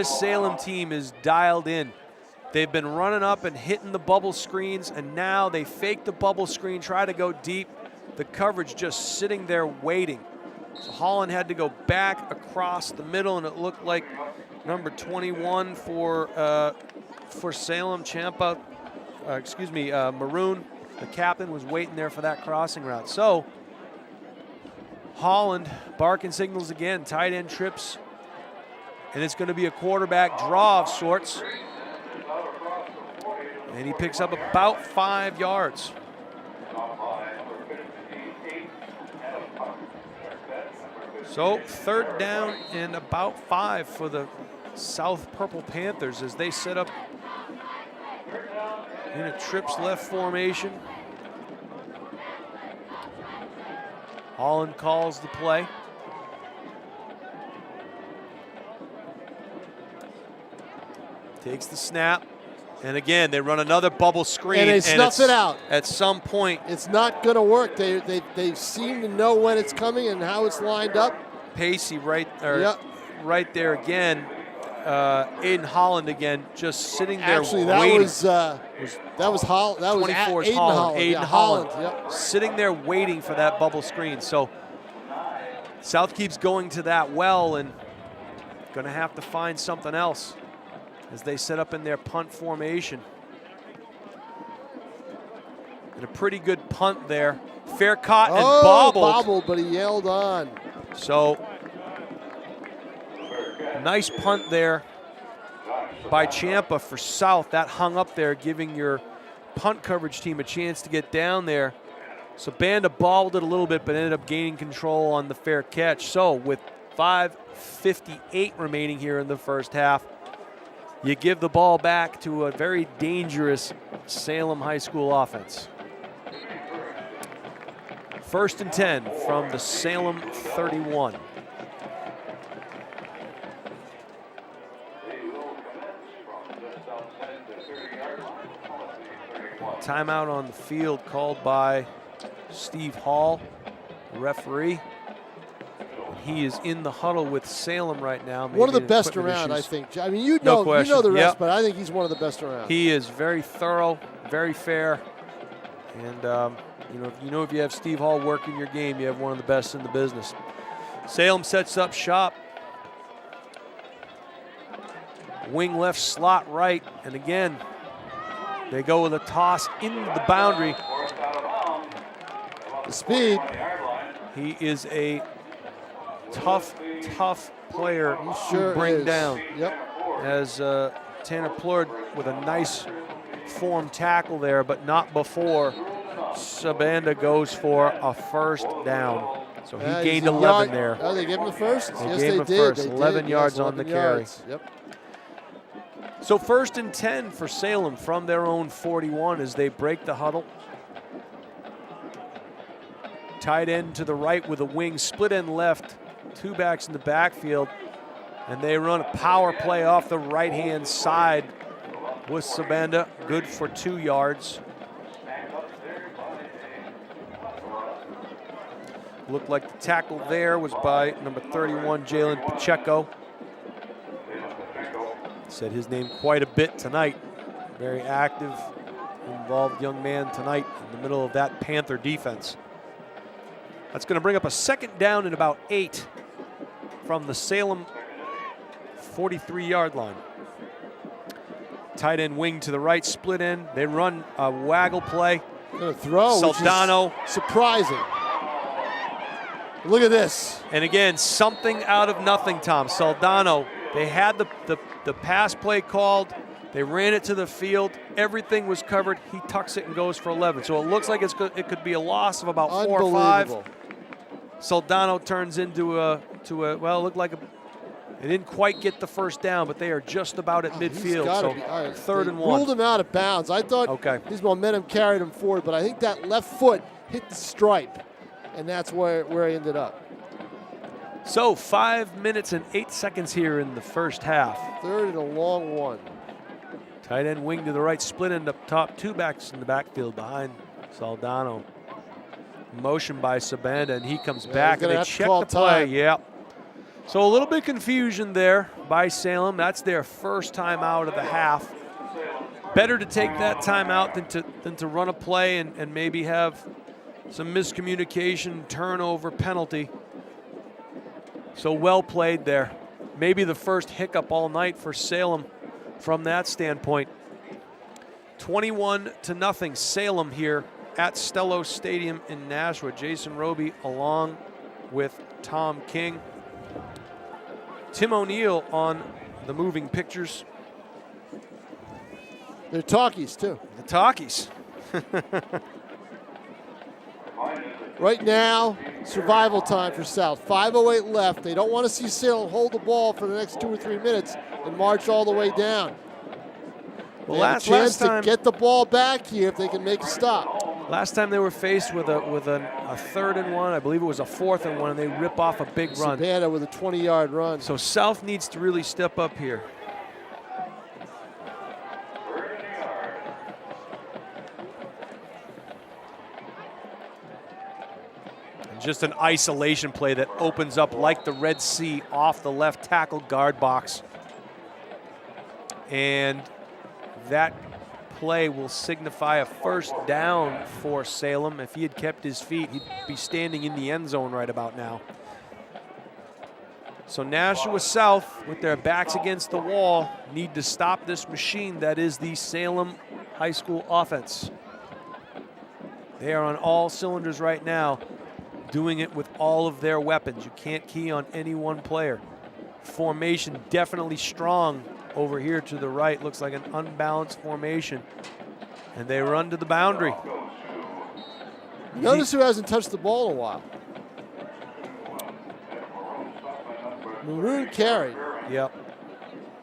Salem team is dialed in. They've been running up and hitting the bubble screens, and now they fake the bubble screen, try to go deep. The coverage just sitting there waiting. So Holland had to go back across the middle, and it looked like number 21 for Salem, Maroon, the captain, was waiting there for that crossing route. So Holland barking signals again, tight end trips, and it's going to be a quarterback draw of sorts. And he picks up about 5 yards. So 3rd down and about 5 for the South Purple Panthers as they set up in a trips left formation. Holland calls the play. Takes the snap. And again, they run another bubble screen. And they snuff it out. At some point. It's not going to work. They seem to know when it's coming and how it's lined up. Pacey right there again. Aiden Holland again, just sitting there waiting. That was Holland. That was 24's Aiden Holland. Aiden Holland. Sitting there waiting for that bubble screen. So South keeps going to that well and going to have to find something else as they set up in their punt formation. And a pretty good punt there. Fair caught and bobbled, but he yelled on. So nice punt there by Ciampa for South. That hung up there, giving your punt coverage team a chance to get down there. So Banda bobbled it a little bit, but ended up gaining control on the fair catch. So with 5:58 remaining here in the first half, you give the ball back to a very dangerous Salem High School offense. 1st and 10 from the Salem 31. Timeout on the field called by Steve Hall, the referee. He is in the huddle with Salem right now. One of the best around, I think. I mean, you know the rest, but I think he's one of the best around. He is very thorough, very fair, and if you have Steve Hall working your game, you have one of the best in the business. Salem sets up shop. Wing left, slot right, and again, they go with a toss into the boundary. The speed. He is a tough player to bring down. As Tanner Plord with a nice form tackle there, but not before Sabanda goes for a first down. So he gained 11 there. Oh, they gave him the first? Yes, they did. 11 yards on the carry. Yep. So 1st and 10 for Salem from their own 41 as they break the huddle. Tight end to the right with a wing, split end left, 2 backs in the backfield. And they run a power play off the right-hand side with Sabanda, good for 2 yards. Looked like the tackle there was by number 31, Jalen Pacheco. Said his name quite a bit tonight. Very active, involved young man tonight in the middle of that Panther defense. That's going to bring up a 2nd down and about 8 from the Salem 43-yard line. Tight end wing to the right, split end. They run a waggle play. Gonna throw, Soldano. which is surprising. Look at this. And again, something out of nothing, Tom. Soldano, they had the pass play called. They ran it to the field. Everything was covered. He tucks it and goes for 11. So it looks like it could be a loss of about 4 or 5. Soldano turns into well, it looked like they didn't quite get the 1st down, but they are just about at midfield. So right. 3rd and 1. Ruled him out of bounds. I thought his momentum carried him forward, but I think that left foot hit the stripe, and that's where he ended up. So 5 minutes and 8 seconds here in the first half. 3rd and a long one. Tight end wing to the right, split end up top, 2 backs in the backfield behind Soldano. Motion by Sabanda, and he comes back, and they check the play. Yeah. So a little bit of confusion there by Salem. That's their first time out of the half. Better to take that time out than to run a play and maybe have some miscommunication, turnover, penalty. So well played there. Maybe the first hiccup all night for Salem from that standpoint. 21-0 Salem here at Stellos Stadium in Nashua. Jason Roby along with Tom King. Tim O'Neill on the moving pictures. They're talkies too. The talkies. Right now, survival time for South. 5:08 left. They don't want to see Salem hold the ball for the next 2 or 3 minutes and march all the way down. Well, they have a chance to get the ball back here if they can make a stop. Last time they were faced with a 3rd and 1, I believe it was a 4th and 1, and they rip off a big run. Sabanda with a 20-yard run. So South needs to really step up here. And just an isolation play that opens up like the Red Sea off the left tackle guard box. And that play will signify a 1st down for Salem. If he had kept his feet, he'd be standing in the end zone right about now. So Nashua South, with their backs against the wall, need to stop this machine that is the Salem High School offense. They are on all cylinders right now, doing it with all of their weapons. You can't key on any one player. Formation definitely strong over here to the right. Looks like an unbalanced formation. And they run to the boundary. Notice who hasn't touched the ball in a while. Maroon carried. Yep.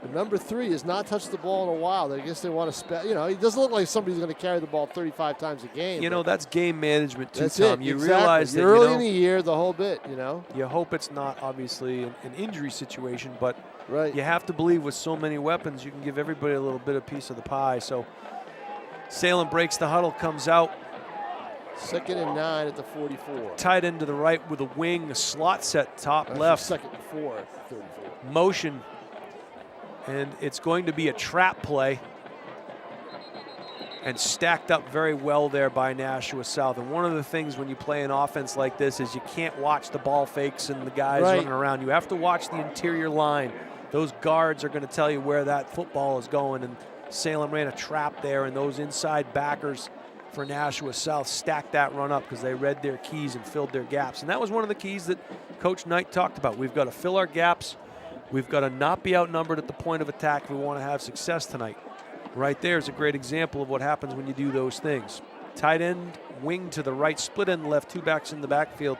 The number 3 has not touched the ball in a while. I guess they want to, he doesn't look like somebody's going to carry the ball 35 times a game. You know, that's game management too, that's Tom. It, you exactly. realize that, you're early in the year, the whole bit, You hope it's not obviously an injury situation, but right. You have to believe with so many weapons, you can give everybody a little bit of piece of the pie. So Salem breaks the huddle, comes out. 2nd and 9 at the 44. Tight end to the right with a wing, a slot set top left. 2nd and 4 at the 34. Motion. And it's going to be a trap play. And stacked up very well there by Nashua South. And one of the things when you play an offense like this is you can't watch the ball fakes and the guys running around. You have to watch the interior line. Those guards are going to tell you where that football is going. And Salem ran a trap there, and those inside backers for Nashua South stacked that run up because they read their keys and filled their gaps. And that was one of the keys that Coach Knight talked about. We've got to fill our gaps. We've got to not be outnumbered at the point of attack if we want to have success tonight. Right there is a great example of what happens when you do those things. Tight end, wing to the right, split end left, 2 backs in the backfield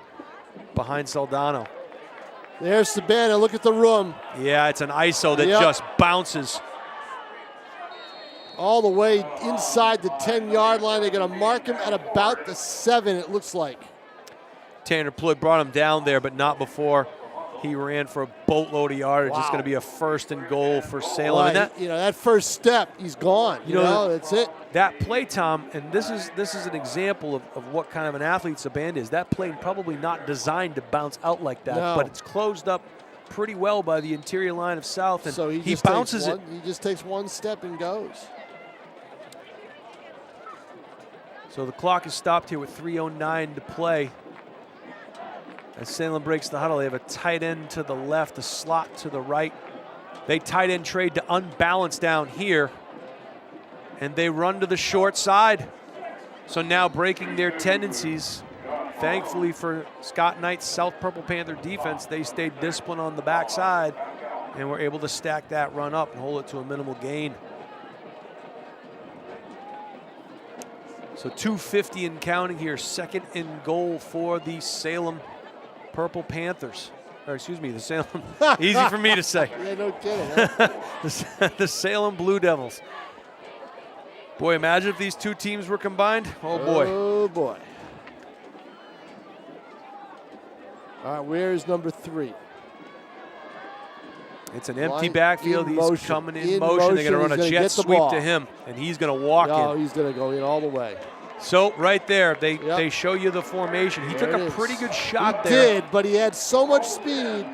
behind Soldano. There's Sabanda. Look at the room. Yeah, it's an ISO that just bounces. All the way inside the 10-yard line. They're going to mark him at about the 7, it looks like. Tanner Ploy brought him down there, but not before He ran for a boatload of yardage. Wow. It's going to be a 1st and goal for Salem. Well, And that, that first step, he's gone. You know, that's it. That play, Tom, and this is an example of what kind of an athlete Saband is. That play probably not designed to bounce out like that, but it's closed up pretty well by the interior line of South, and so he bounces it. He just takes one step and goes. So the clock is stopped here with 3:09 to play. As Salem breaks the huddle, they have a tight end to the left, a slot to the right. They tight end trade to unbalance down here, and they run to the short side. So now breaking their tendencies. Thankfully for Scott Knight's South Purple Panther defense, they stayed disciplined on the backside and were able to stack that run up and hold it to a minimal gain. So 2:50 and counting here, 2nd and goal for the Salem Purple Panthers. Or excuse me, the Salem, easy for me to say. Yeah, no kidding. Huh? the Salem Blue Devils. Boy, imagine if these two teams were combined. Oh boy. Oh boy. All right, where's number 3? It's an empty backfield. He's coming in motion. They're going to run a jet sweep ball to him, and he's going to walk in. No, he's going to go in all the way. So right there, they show you the formation. He took a pretty good shot there. He did, but he had so much speed,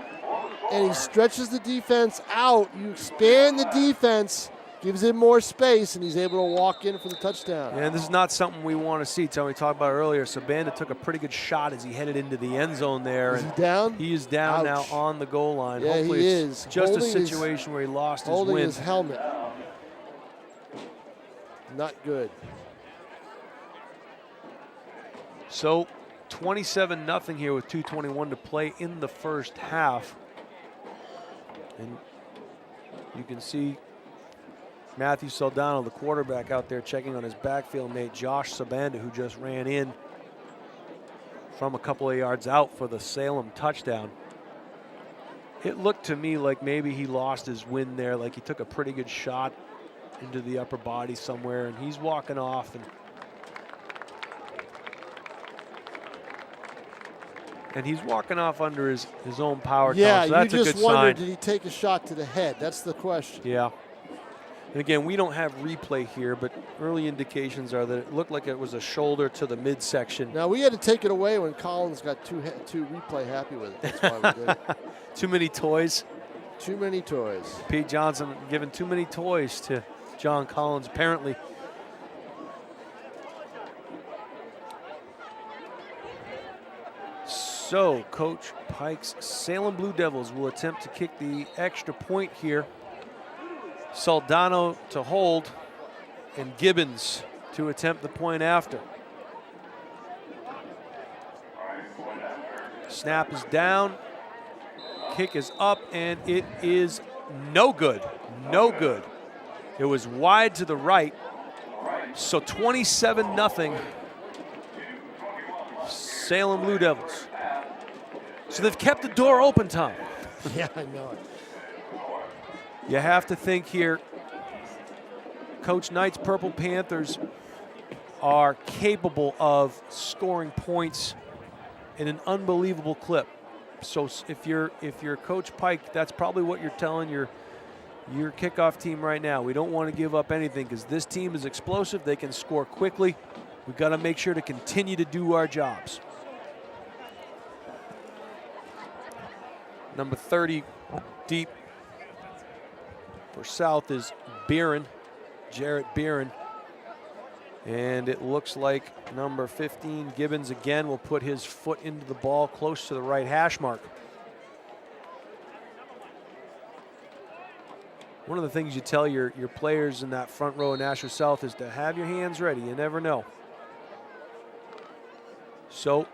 and he stretches the defense out. You expand the defense, gives him more space, and he's able to walk in for the touchdown. And this is not something we want to see. Tell me, talked about earlier. Sabanda took a pretty good shot as he headed into the end zone there. Is he down? He is down now on the goal line. Yeah, hopefully he it's is. just a situation where he lost his wind. Holding his helmet. Not good. So 27-0 here with 2:21 to play in the first half. And you can see Matthew Saldano, the quarterback, out there checking on his backfield mate, Josh Sabanda, who just ran in from a couple of yards out for the Salem touchdown. It looked to me like maybe he lost his wind there, like he took a pretty good shot into the upper body somewhere, and he's walking off. And he's walking off under his own power. Yeah, so that's you just a good wondered, sign. did he take a shot to the head? That's the question. Yeah. And again, we don't have replay here, but early indications are that it looked like it was a shoulder to the midsection. Now, we had to take it away when Collins got too replay happy with it. That's why we did it. Too many toys. Too many toys. Pete Johnson giving too many toys to John Collins, apparently. So, Coach Pike's Salem Blue Devils will attempt to kick the extra point here. Saldano to hold, and Gibbons to attempt the point after. Snap is down, kick is up, and it is no good. No good. It was wide to the right. So 27-0. Salem Blue Devils. So they've kept the door open, Tom. Yeah, I know it. You have to think here, Coach Knight's Purple Panthers are capable of scoring points in an unbelievable clip. So if you're Coach Pike, that's probably what you're telling your kickoff team right now. We don't want to give up anything because this team is explosive. They can score quickly. We've got to make sure to continue to do our jobs. Number 30 deep for South is Beeren, Jarrett Beeren. And it looks like number 15, Gibbons, again will put his foot into the ball close to the right hash mark. One of the things you tell your players in that front row of Nashua South is to have your hands ready. You never know. So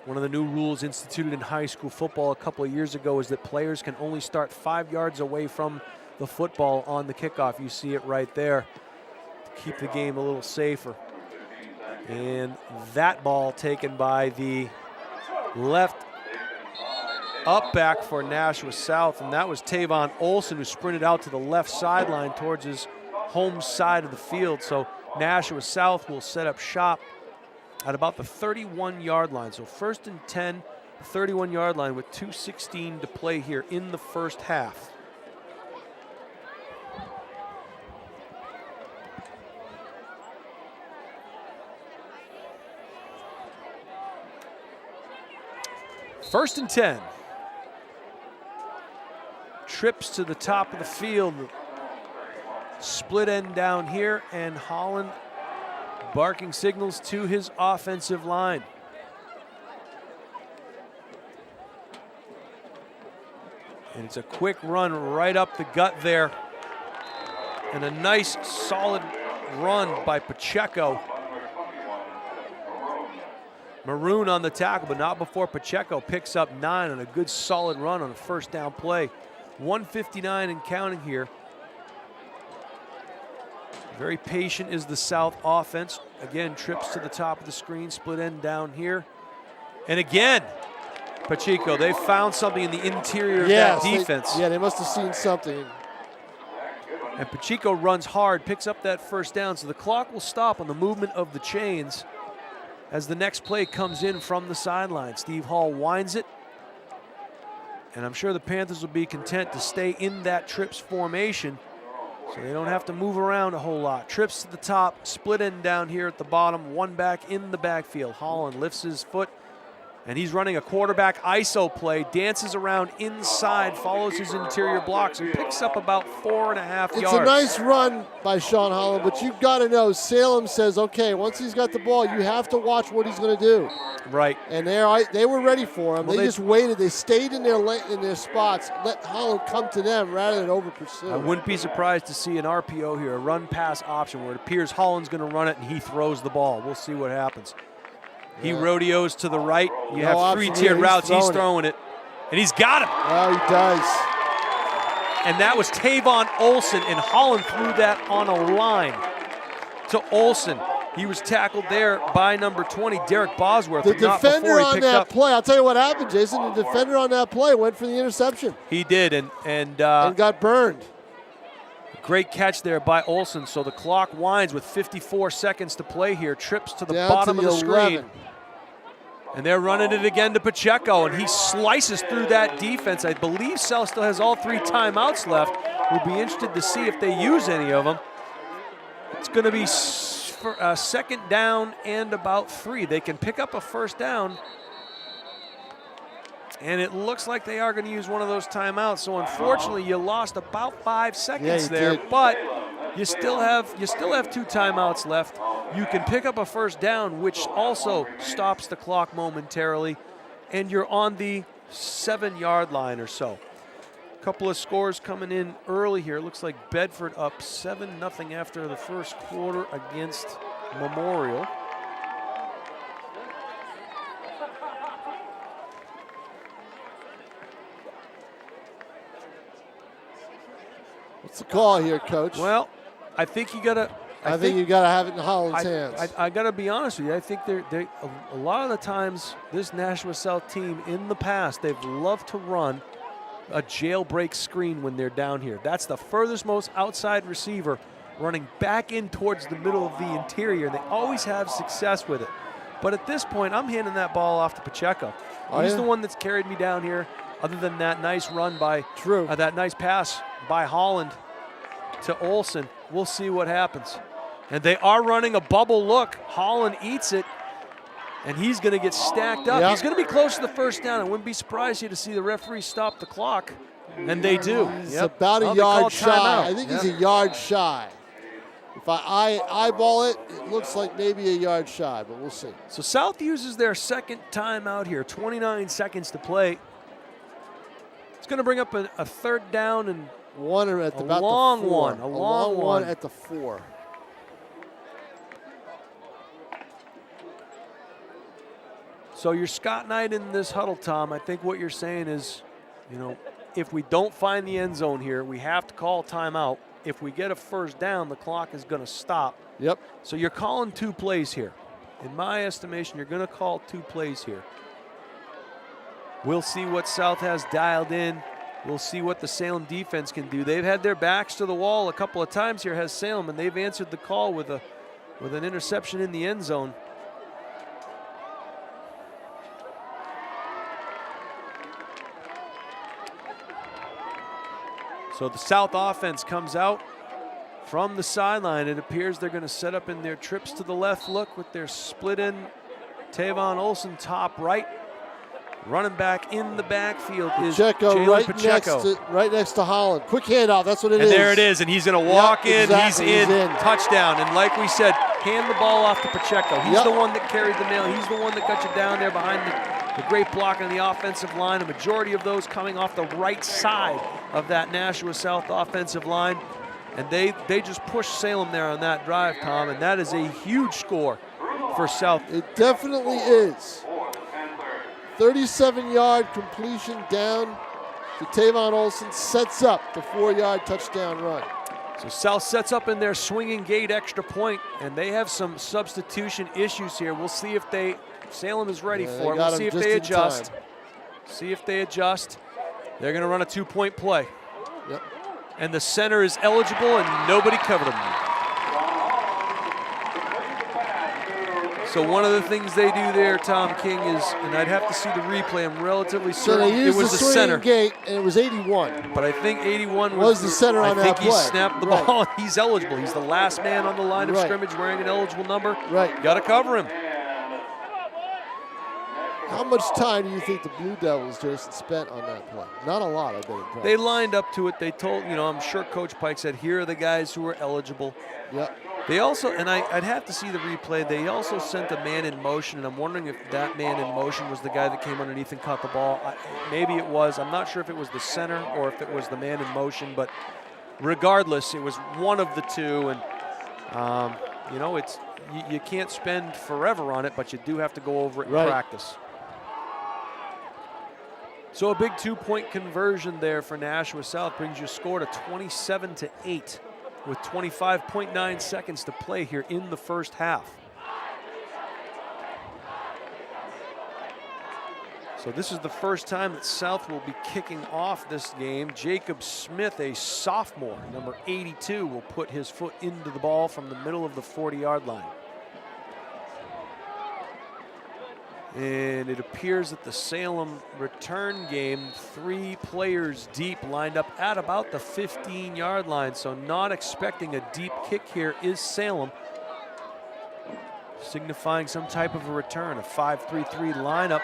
one of the new rules instituted in high school football a couple of years ago is that players can only start 5 yards away from the football on the kickoff. You see it right there to keep the game a little safer. And that ball taken by the left up back for Nashua South, and that was Tavon Olson, who sprinted out to the left sideline towards his home side of the field. So Nashua South will set up shop at about the 31-yard line. So 1st and 10, 31-yard line with 2:16 to play here in the first half. First and 10. Trips to the top of the field. Split end down here, and Holland barking signals to his offensive line. And it's a quick run right up the gut there. And a nice solid run by Pacheco. Maroon on the tackle, but not before Pacheco picks up 9 on a good solid run on a first down play. 1:59 and counting here. Very patient is the South offense. Again, trips to the top of the screen, split end down here. And again, Pacheco, they found something in the interior of that defense. They must have seen something. And Pacheco runs hard, picks up that first down, so the clock will stop on the movement of the chains as the next play comes in from the sideline. Steve Hall winds it, and I'm sure the Panthers will be content to stay in that trips formation so they don't have to move around a whole lot. Trips to the top, split end down here at the bottom, one back in the backfield. Holland lifts his foot, and he's running a quarterback ISO play, dances around inside, follows his interior blocks, and picks up about 4.5 yards. It's a nice run by Sean Holland, but you've got to know, Salem says, okay, once he's got the ball, you have to watch what he's going to do. Right. And they were ready for him. Well, they just waited. They stayed in their spots, let Holland come to them rather than over pursue. I wouldn't be surprised to see an RPO here, a run-pass option, where it appears Holland's going to run it and he throws the ball. We'll see what happens. He rodeos to the right. You have three-tiered routes. He's throwing it. And he's got him. Oh, he does. And that was Tavon Olson, and Holland threw that on a line to Olson. He was tackled there by number 20, Derek Bosworth. The defender on that play, I'll tell you what happened, Jason. The defender on that play went for the interception. He did, and got burned. Great catch there by Olson. So the clock winds with 54 seconds to play here. Trips to the bottom of the screen. And they're running it again to Pacheco, and he slices through that defense. I believe Sal still has all 3 timeouts left. We'll be interested to see if they use any of them. It's going to be a second down and about 3. They can pick up a first down. And it looks like they are going to use one of those timeouts. So unfortunately, you lost about 5 seconds there, but you still have 2 timeouts left. You can pick up a first down, which also stops the clock momentarily, and you're on the 7-yard line or so. A couple of scores coming in early here. Looks like Bedford up 7-0 after the first quarter against Memorial. What's the call here, Coach? Well, I think you got to. I think you got to have it in Holland's hands. I got to be honest with you. I think a lot of the times this Nashua South team in the past, they've loved to run a jailbreak screen when they're down here. That's the furthest most outside receiver running back in towards the middle of the interior. They always have success with it. But at this point, I'm handing that ball off to Pacheco. He's the one that's carried me down here. Other than that nice run by that nice pass by Holland to Olson, we'll see what happens. And they are running a bubble look. Holland eats it, and he's going to get stacked up. He's going to be close to the first down. I wouldn't be surprised here to see the referee stop the clock, and they do. He's about a yard shy. I think he's a yard shy. If I eyeball it, it looks like maybe a yard shy, but we'll see. So South uses their second timeout here, 29 seconds to play. It's going to bring up a third down and a long one at the 4. So you're Scott Knight in this huddle, Tom. I think what you're saying is, if we don't find the end zone here, we have to call timeout. If we get a first down, the clock is going to stop. Yep. So you're calling 2 plays here. In my estimation, you're going to call 2 plays here. We'll see what South has dialed in. We'll see what the Salem defense can do. They've had their backs to the wall a couple of times here, has Salem, and they've answered the call with an interception in the end zone. So the South offense comes out from the sideline. It appears they're going to set up in their trips to the left look with their split in. Tavon Olson, top right. Running back in the backfield is Jalen Pacheco. Right next to Holland. Quick handoff, that's what it is. And there it is, and he's going to walk in. Exactly. He's in. Touchdown. And like we said, hand the ball off to Pacheco. He's the one that carried the nail. He's the one that got you down there behind the great block on the offensive line. A majority of those coming off the right side of that Nashua South offensive line. And they just pushed Salem there on that drive, Tom, and that is a huge score for South. It definitely is. 37-yard completion down to Tavon Olson, sets up the 4-yard touchdown run. So South sets up in their swinging gate extra point, and they have some substitution issues here. We'll see if Salem is ready for it. We'll see if they adjust. See if they adjust. They're going to run a 2-point play. Yep. And the center is eligible, and nobody covered him. So one of the things they do there, Tom King, is, and I'd have to see the replay, I'm relatively certain it was the center. Gate, and it was 81. But I think 81 was the center on that play. I think he snapped the ball, and he's eligible. He's the last man on the line of scrimmage wearing an eligible number. Right. Got to cover him. How much time do you think the Blue Devils, Jason, spent on that play? Not a lot, I bet. They lined up to it. They told, I'm sure Coach Pike said, here are the guys who are eligible. Yep. They also, and I'd have to see the replay, they also sent a man in motion, and I'm wondering if that man in motion was the guy that came underneath and caught the ball. Maybe it was. I'm not sure if it was the center or if it was the man in motion, but regardless, it was one of the two. And, it's you can't spend forever on it, but you do have to go over it in practice. So a big 2-point conversion there for Nashua South brings your score to 27-8 with 25.9 seconds to play here in the first half. So this is the first time that South will be kicking off this game. Jacob Smith, a sophomore, number 82, will put his foot into the ball from the middle of the 40-yard line. And it appears that the Salem return game, 3 players deep, lined up at about the 15-yard line. So not expecting a deep kick here is Salem, signifying some type of a return, a 5-3-3 lineup.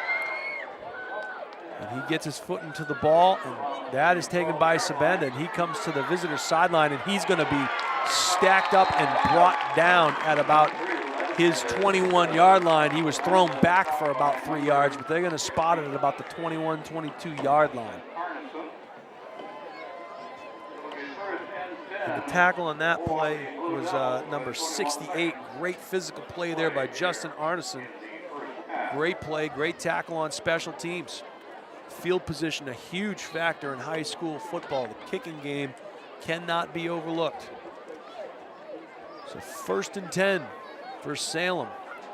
And he gets his foot into the ball, and that is taken by Sabenda, and he comes to the visitor sideline, and he's going to be stacked up and brought down at about his 21-yard line. He was thrown back for about 3 yards, but they're going to spot it at about the 21, 22-yard line. And the tackle on that play was number 68. Great physical play there by Justin Arneson. Great play, great tackle on special teams. Field position, a huge factor in high school football. The kicking game cannot be overlooked. So 1st and 10 for Salem.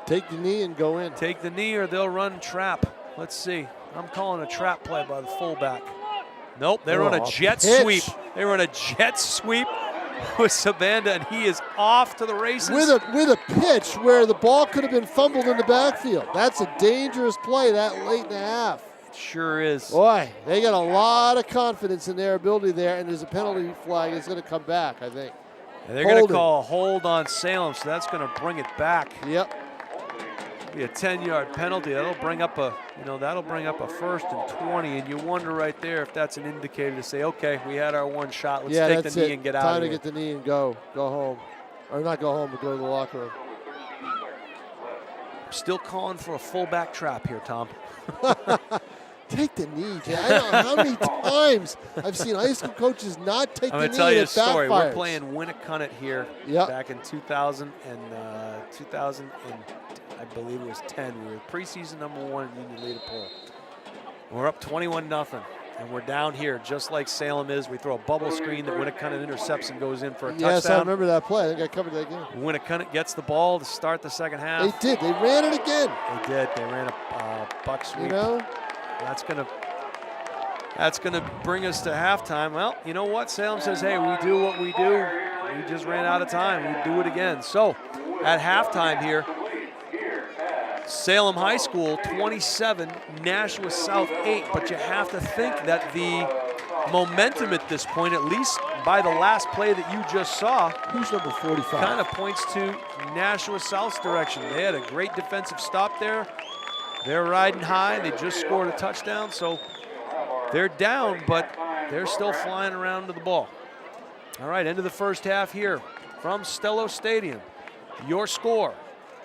Take the knee and go in. Take the knee or they'll run trap. Let's see. I'm calling a trap play by the fullback. Nope, they run a jet sweep. They run a jet sweep with Sabanda, and he is off to the races. With a pitch where the ball could have been fumbled in the backfield. That's a dangerous play that late in the half. It sure is. Boy, they got a lot of confidence in their ability there, and there's a penalty flag that's going to come back, I think. And they're going to call a hold on Salem, so that's going to bring it back. Yep. Be a 10-yard penalty. That'll bring up a 1st and 20, and you wonder right there if that's an indicator to say, okay, we had our one shot. Let's take the knee and get out of here. Time to get the knee and go home, or not go home, but go to the locker room. Still calling for a fullback trap here, Tom. Take the knee, Jay. I don't know how many times I've seen high school coaches not take the knee. I'm going to tell you a story. Backfires. We're playing Winnicott here back in 2000 and I believe it was 10. We were preseason #1 in Union Leader Poll. We're up 21-0, and we're down here just like Salem is. We throw a bubble screen that Winnicott intercepts and goes in for a touchdown. Yes, I remember that play. I think I covered that game. Winnicott gets the ball to start the second half. They did. They ran it again. They did. They ran a buck sweep. You know? That's gonna bring us to halftime. Well, you know what? Salem says, hey, we do what we do. We just ran out of time. We do it again. So at halftime here, Salem High School 27, Nashua South 8. But you have to think that the momentum at this point, at least by the last play that you just saw. Who's number 45? Kind of points to Nashua South's direction. They had a great defensive stop there. They're riding high. They just scored a touchdown, so they're down, but they're still flying around to the ball. All right, end of the first half here from Stellos Stadium. Your score,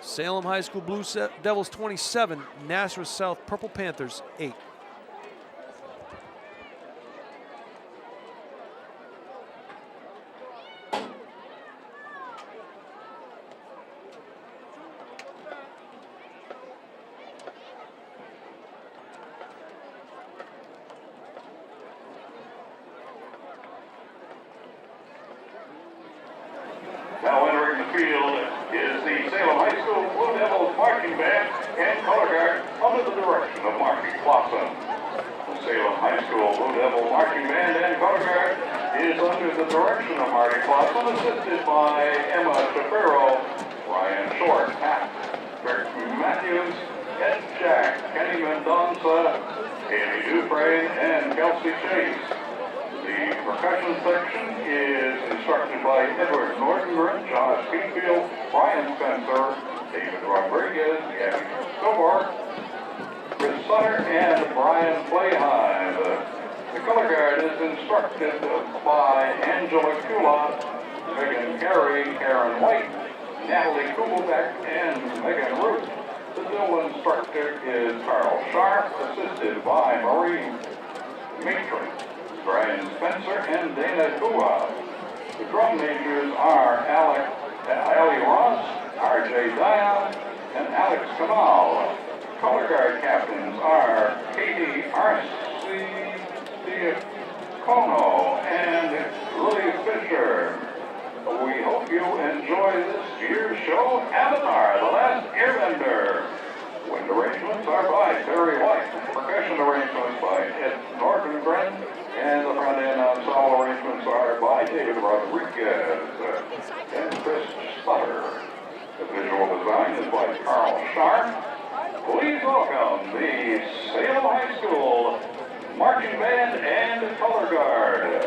Salem High School Blue Devils 27, Nashua South Purple Panthers 8. Now entering the field is the Salem High School Blue Devils marching band and color guard under the direction of Marky Clausen. The Salem High School Blue Devil marching band and color guard is under the direction of Marty Clausen, assisted by Emma Shapiro, Ryan Short, Pat, Rick Matthews, Ed Jack, Kenny Mendonça, Amy Dufresne, and Kelsey Chase. The percussion section is instructed by Edward Nordengren, Josh Kingfield, Brian Spencer, David Rodriguez, Gabby Stobar, Chris Sutter, and Brian Playhive. The color guard is instructed by Angela Kula, Megan Carey, Karen White, Natalie Kugelbeck, and Megan Root. The drill instructor is Carl Sharp, assisted by Maureen Matron, Brian Spencer, and Dana Kua. The drum majors are Ali Ross, R.J. Dion, and Alex Kamal. Color guard captains are Katie Arcidiacono and Lily Fisher. We hope you enjoy this year's show, Avatar, The Last Airbender. Wind arrangements are by Terry White. Percussion arrangements by Ed Nordengren. And the front end ensemble arrangements are by David Rodriguez and Chris Sutter. The visual design is by Carl Sharp. Please welcome the Salem High School marching band and color guard.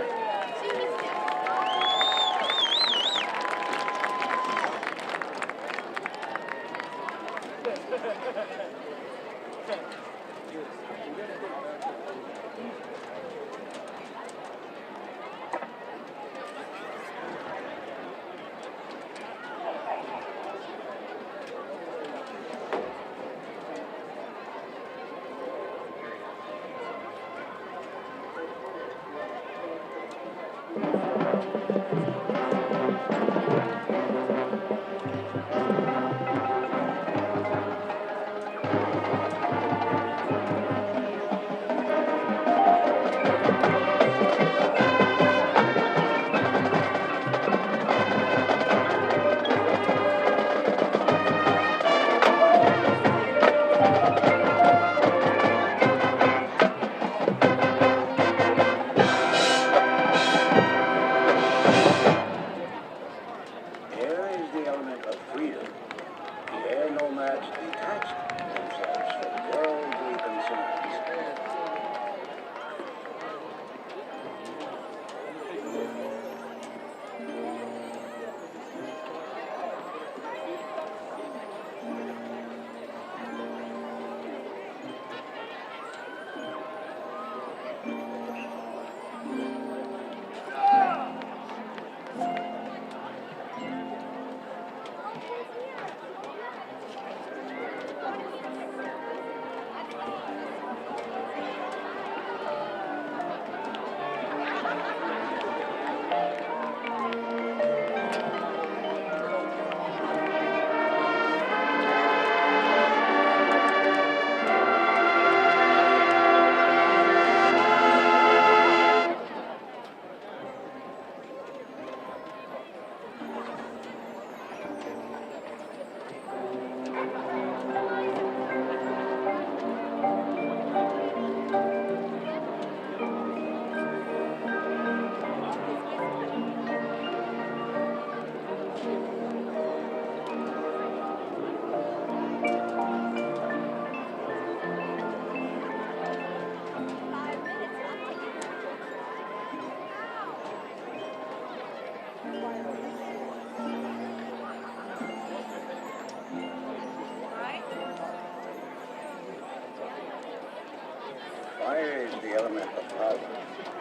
power.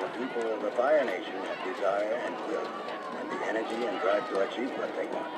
The people of the Fire Nation have desire and will, and the energy and drive to achieve what they want.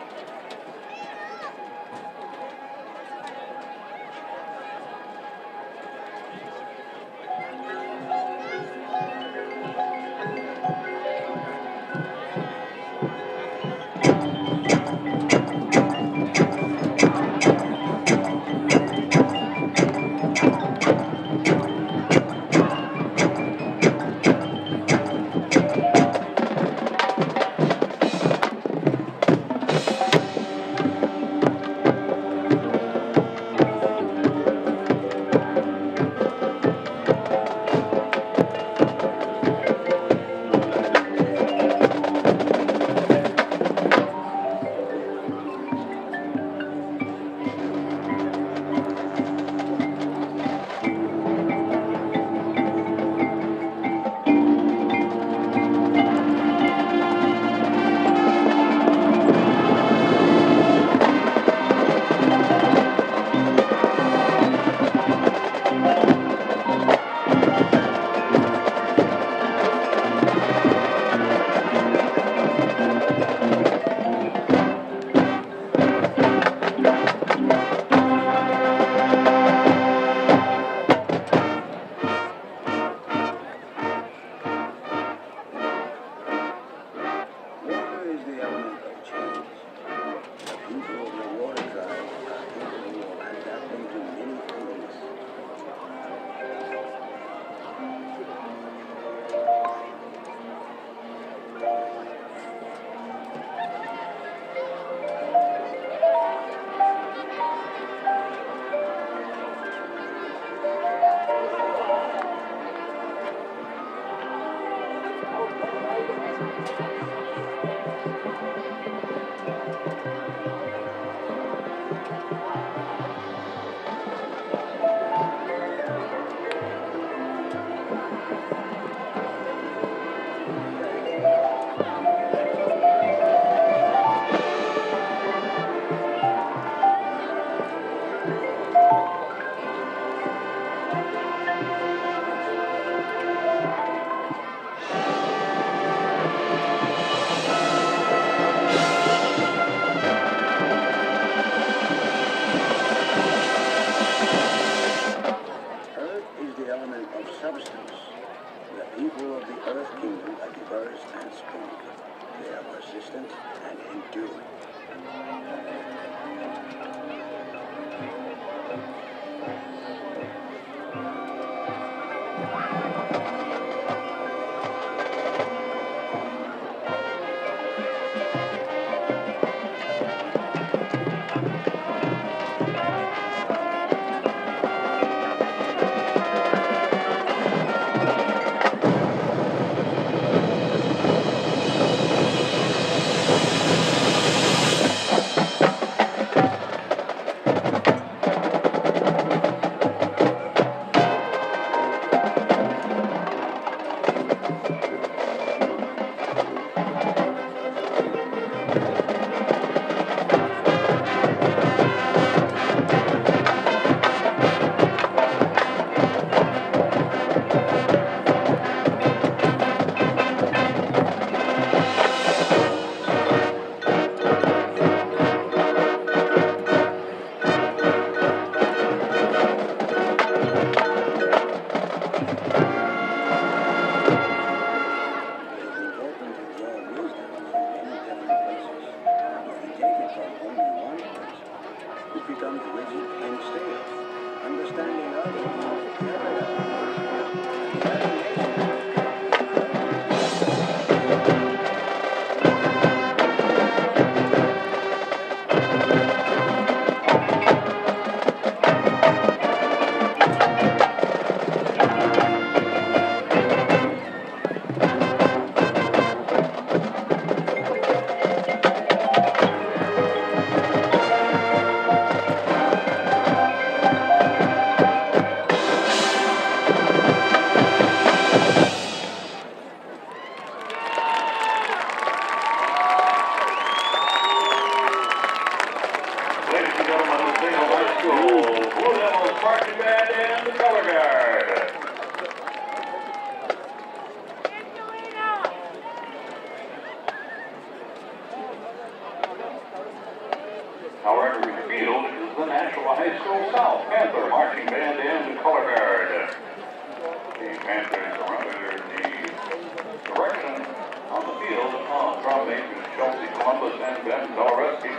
and Ben Doloreski.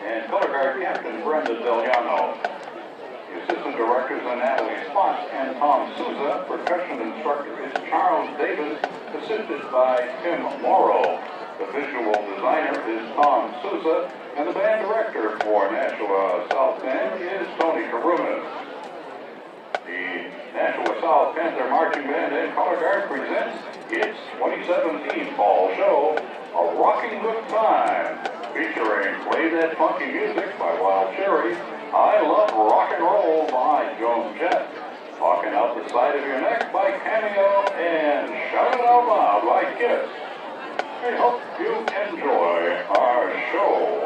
And color guard captain Brenda Deliano. The assistant directors are Natalie Spot and Tom Souza. Percussion instructor is Charles Davis, assisted by Tim Morrow. The visual designer is Tom Souza, and the band director for Nashua South Band is Tony Karunas. The Nashua South Panther Marching Band and Color Guard presents its 2017 fall show, A Rocking Good Time, featuring Play That Funky Music by Wild Cherry, I Love Rock and Roll by Joan Jett, Talking Out the Side of Your Neck by Cameo, and Shout It Out Loud by Kiss. We hope you enjoy our show.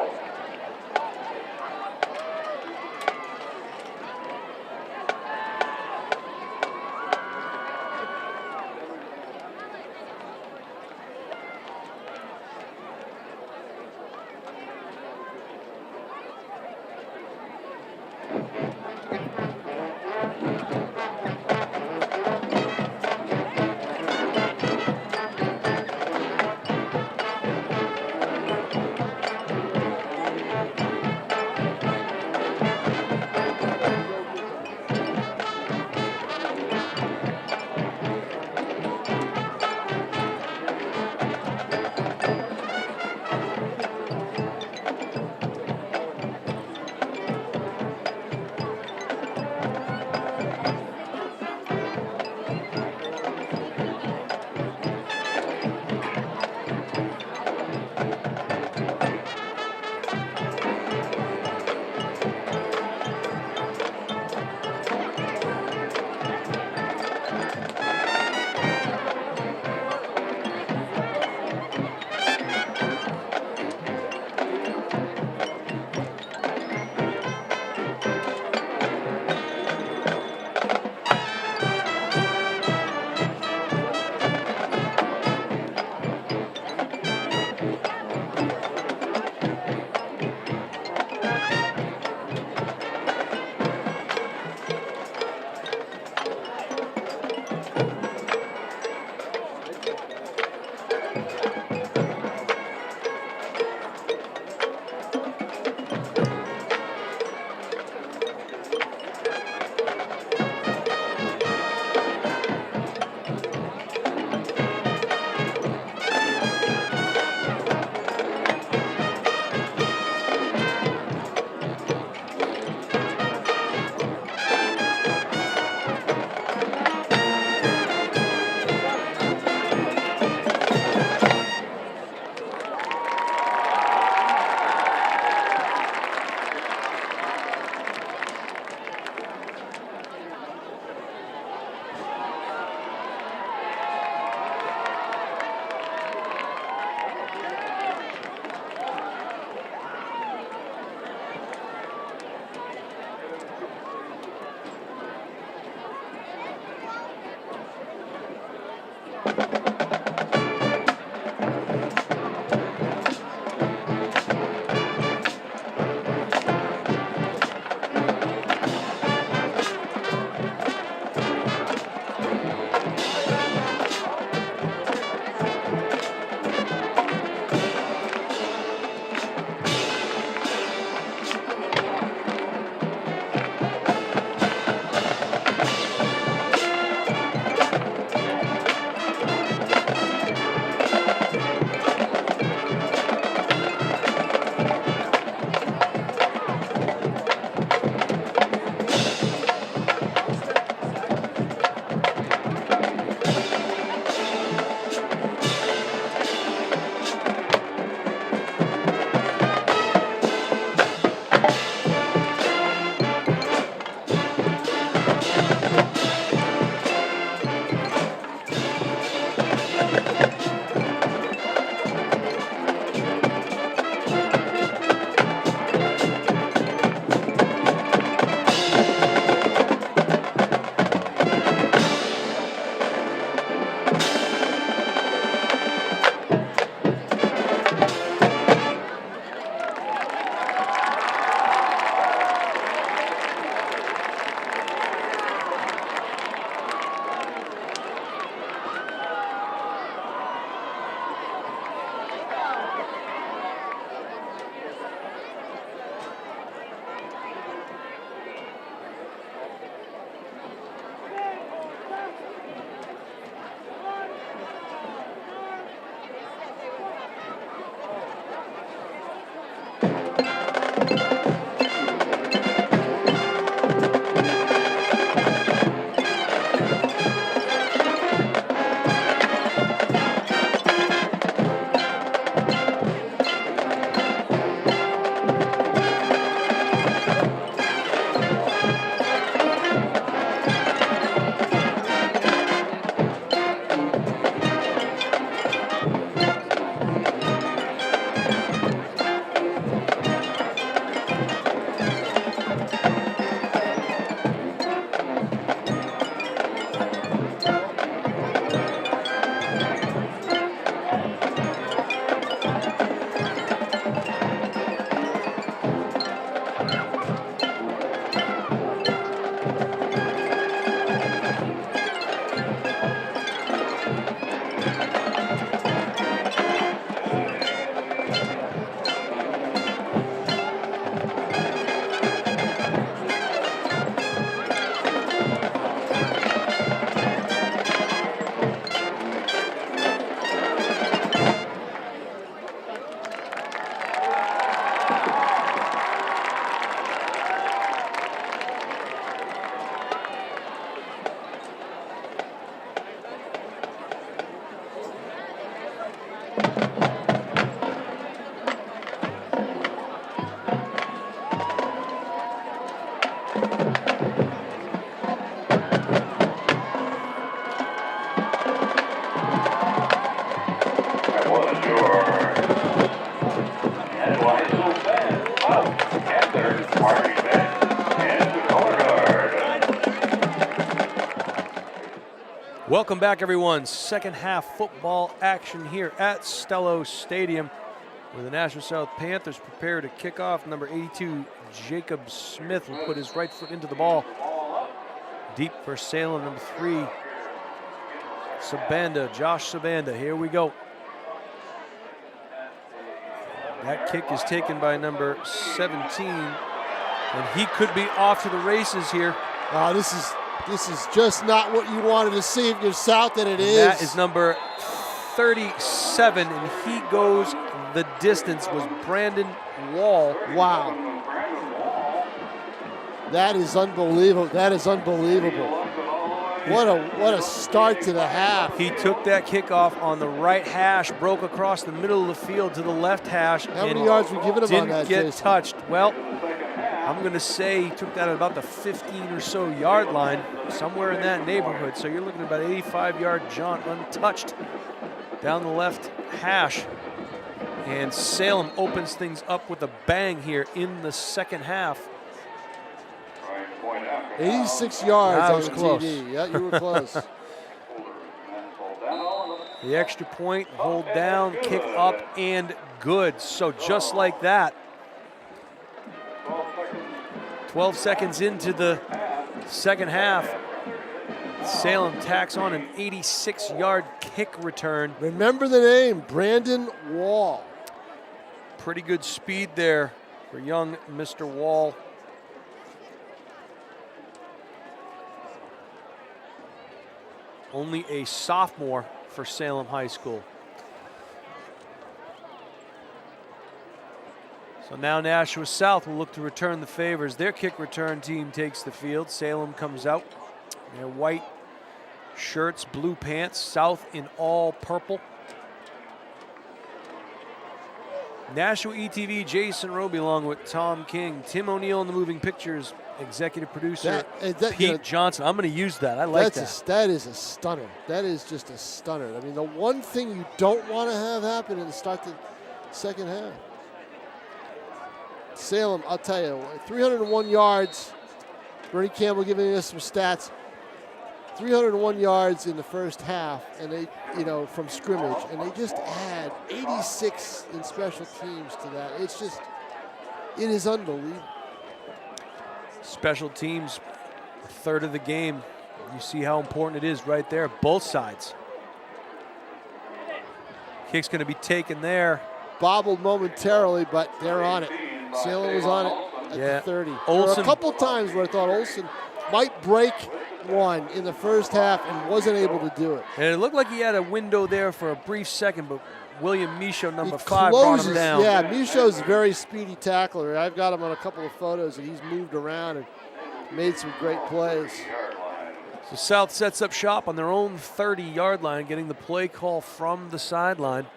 Welcome back, everyone. Second half football action here at Stellos Stadium, where the Nashua South Panthers prepare to kick off. Number 82, Jacob Smith, will put his right foot into the ball. Deep for Salem, number 3, Sabanda, Josh Sabanda. Here we go. That kick is taken by number 17, and he could be off to the races here. This is just not what you wanted to see if you're South, and it is. That is number 37, and he goes the distance, was Brandon Wall. Wow. That is unbelievable. That is unbelievable. What a start to the half. He took that kickoff on the right hash, broke across the middle of the field to the left hash. How many yards were given him on that, didn't get Jason? touched. Well, I'm going to say he took that at about the 15 or so yard line, somewhere in that neighborhood. So you're looking at about 85-yard jaunt untouched down the left hash. And Salem opens things up with a bang here in the second half. 86 yards That on was the close. TV. Yeah, you were close. The extra point, hold down, kick up, and good. So just like that, 12 seconds into the second half, Salem tacks on an 86-yard kick return. Remember the name, Brandon Wall. Pretty good speed there for young Mr. Wall. Only a sophomore for Salem High School. So now Nashua South will look to return the favors. Their kick return team takes the field. Salem comes out. Their white shirts, blue pants. South in all purple. NashuaETV, Jason Roby, along with Tom King, Tim O'Neill in the moving pictures, executive producer Pete Johnson. I'm going to use that. I like that. That is a stunner. That is just a stunner. I mean, the one thing you don't want to have happen in the start the second half. Salem, I'll tell you, 301 yards. Bernie Campbell giving us some stats. 301 yards in the first half, and they, from scrimmage, and they just add 86 in special teams to that. It's just, it is unbelievable. Special teams, a third of the game. You see how important it is right there, both sides. Kick's going to be taken there. Bobbled momentarily, but they're on it. Salem was on it at the 30. There were a couple times where I thought Olsen might break one in the first half and wasn't able to do it. And it looked like he had a window there for a brief second, but William Michaud, number 5, brought him down. Yeah, Michaud's a very speedy tackler. I've got him on a couple of photos, and he's moved around and made some great plays. So South sets up shop on their own 30-yard line, getting the play call from the sideline.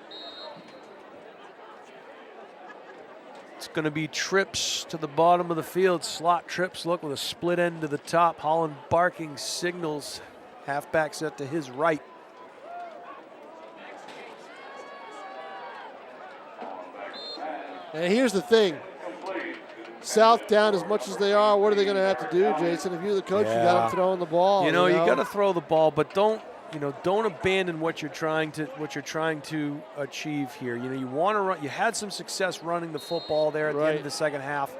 It's going to be trips to the bottom of the field, slot trips, look, with a split end to the top. Holland barking signals, halfback set to his right. And here's the thing. South down as much as they are, what are they going to have to do, Jason? If you're the coach, you got them throwing the ball. You got to throw the ball, but don't abandon what you're trying to achieve here. You want to run. You had some success running the football there at the end of the second half.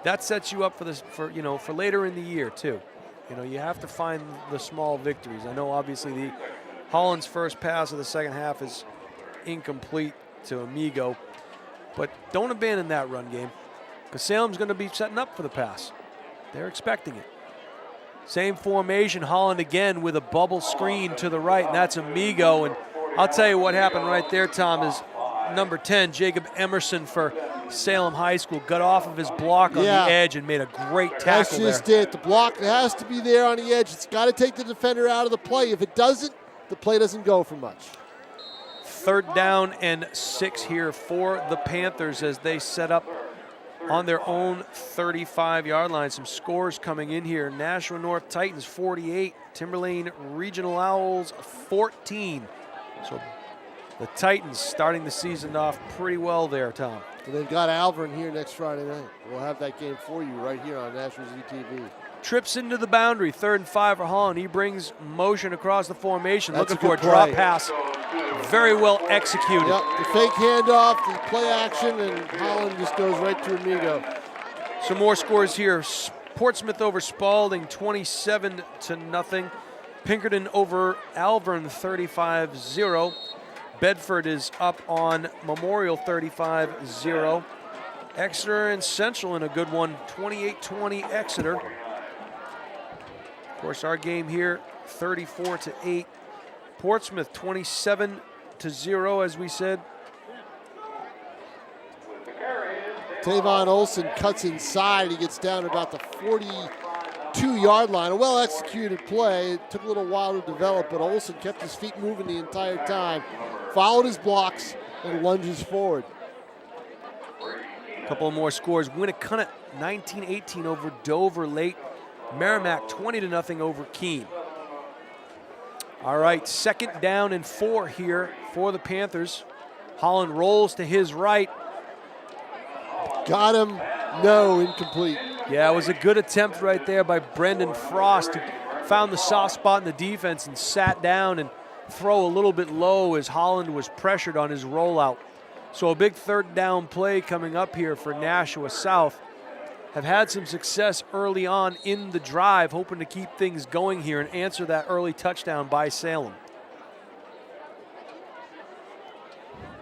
That sets you up for later in the year too. You have to find the small victories. I know obviously the Holland's first pass of the second half is incomplete to Amigo, but don't abandon that run game, because Salem's going to be setting up for the pass. They're expecting it. Same formation, Holland again with a bubble screen to the right, and that's Amigo. And I'll tell you what happened right there, Tom, is number 10, Jacob Emerson for Salem High School, got off of his block on the edge and made a great tackle there. That's just it. The block has to be there on the edge. It's got to take the defender out of the play. If it doesn't, the play doesn't go for much. 3rd down and 6 here for the Panthers as they set up on their own 35-yard line. Some scores coming in here. Nashua North Titans 48, Timberlane Regional Owls 14. So the Titans starting the season off pretty well there, Tom. And they've got Alvern here next Friday night. We'll have that game for you right here on NashuaETV. Trips into the boundary, 3rd and 5 for Holland. He brings motion across the formation, That's looking for a good drop play. pass. Very well executed. Yep, the fake handoff, the play action, and Holland just goes right to Amigo. Some more scores here. Portsmouth over Spalding, 27-0. Pinkerton over Alvern, 35-0. Bedford is up on Memorial, 35-0. Exeter and Central in a good one, 28-20 Exeter. Of course, our game here, 34-8. Portsmouth, 27-0, as we said. Tavon Olson cuts inside. He gets down about the 42-yard line. A well-executed play. It took a little while to develop, but Olson kept his feet moving the entire time, followed his blocks, and lunges forward. A couple more scores. Winnicott, 19-18 over Dover late. Merrimack, 20-0 over Keene. All right, 2nd down and 4 here for the Panthers. Holland rolls to his right. Got him. No, incomplete. Yeah, it was a good attempt right there by Brendan Frost, who found the soft spot in the defense and sat down and throw a little bit low as Holland was pressured on his rollout. So a big 3rd down play coming up here for Nashua South. Have had some success early on in the drive, hoping to keep things going here and answer that early touchdown by Salem.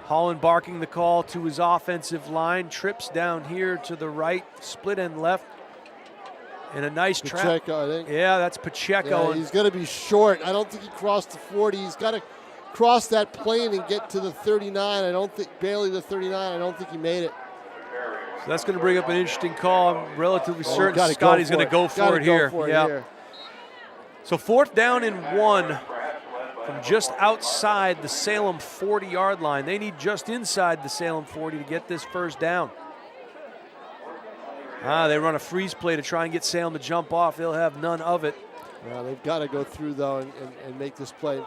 Holland barking the call to his offensive line. Trips down here to the right, split end left. And a nice trap. Pacheco, I think. Yeah, that's Pacheco. Yeah, he's going to be short. I don't think he crossed the 40. He's got to cross that plane and get to the 39. I don't think, barely the 39. I don't think he made it. So that's going to bring up an interesting call. I'm relatively certain gotta Scotty's go going to go for it here. Here. So 4th down and 1 from just outside the Salem 40-yard line. They need just inside the Salem 40 to get this 1st down. They run a freeze play to try and get Salem to jump off. They'll have none of it. Well, they've got to go through, though, and make this play.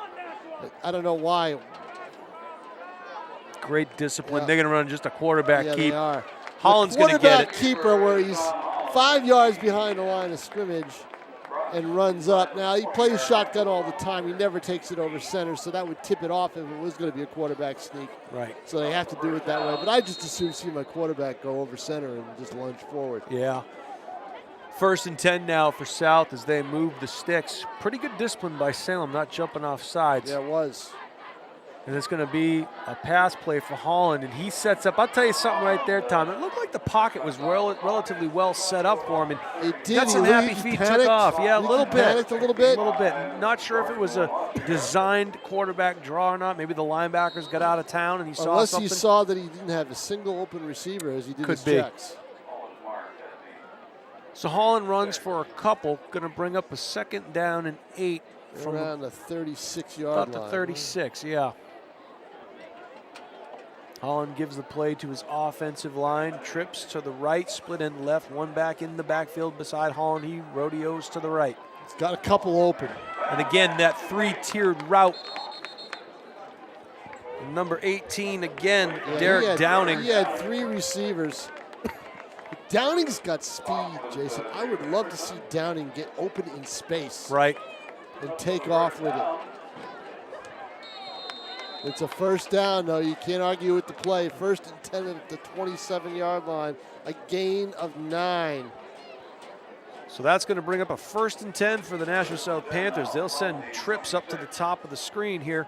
I don't know why. Great discipline. Yeah. They're going to run just a quarterback Yeah, keep. they are. Holland's going to get it. Keeper where he's 5 yards behind the line of scrimmage and runs up. Now, he plays shotgun all the time. He never takes it over center, so that would tip it off if it was going to be a quarterback sneak. Right. So they have to do it that way. But I just as soon see my quarterback go over center and just lunge forward. Yeah. 1st and 10 now for South as they move the sticks. Pretty good discipline by Salem, not jumping off sides. Yeah, it was. And it's going to be a pass play for Holland, and he sets up. I'll tell you something right there, Tom. It looked like the pocket was relatively well set up for him, and it did. got some happy feet, took off. Yeah, a little bit. Panicked a little bit. A little bit. Not sure if it was a designed quarterback draw or not. Maybe the linebackers got out of town and he saw Unless something. he saw that he didn't have a single open receiver as he did his checks. So Holland runs for a couple. Going to bring up a 2nd down and 8 from around the 36-yard line. About the 36, yeah. Holland gives the play to his offensive line, trips to the right, split end left, one back in the backfield beside Holland. He rodeos to the right. He's got a couple open. And again, that 3-tiered route. Number 18 again, Derek Downing. He had 3 receivers. Downing's got speed, Jason. I would love to see Downing get open in space. Right. And take off with it. It's a 1st down, though. You can't argue with the play. 1st and 10 at the 27-yard line. A gain of 9. So that's going to bring up a 1st and 10 for the Nashua South Panthers. They'll send Trips up to the top of the screen here.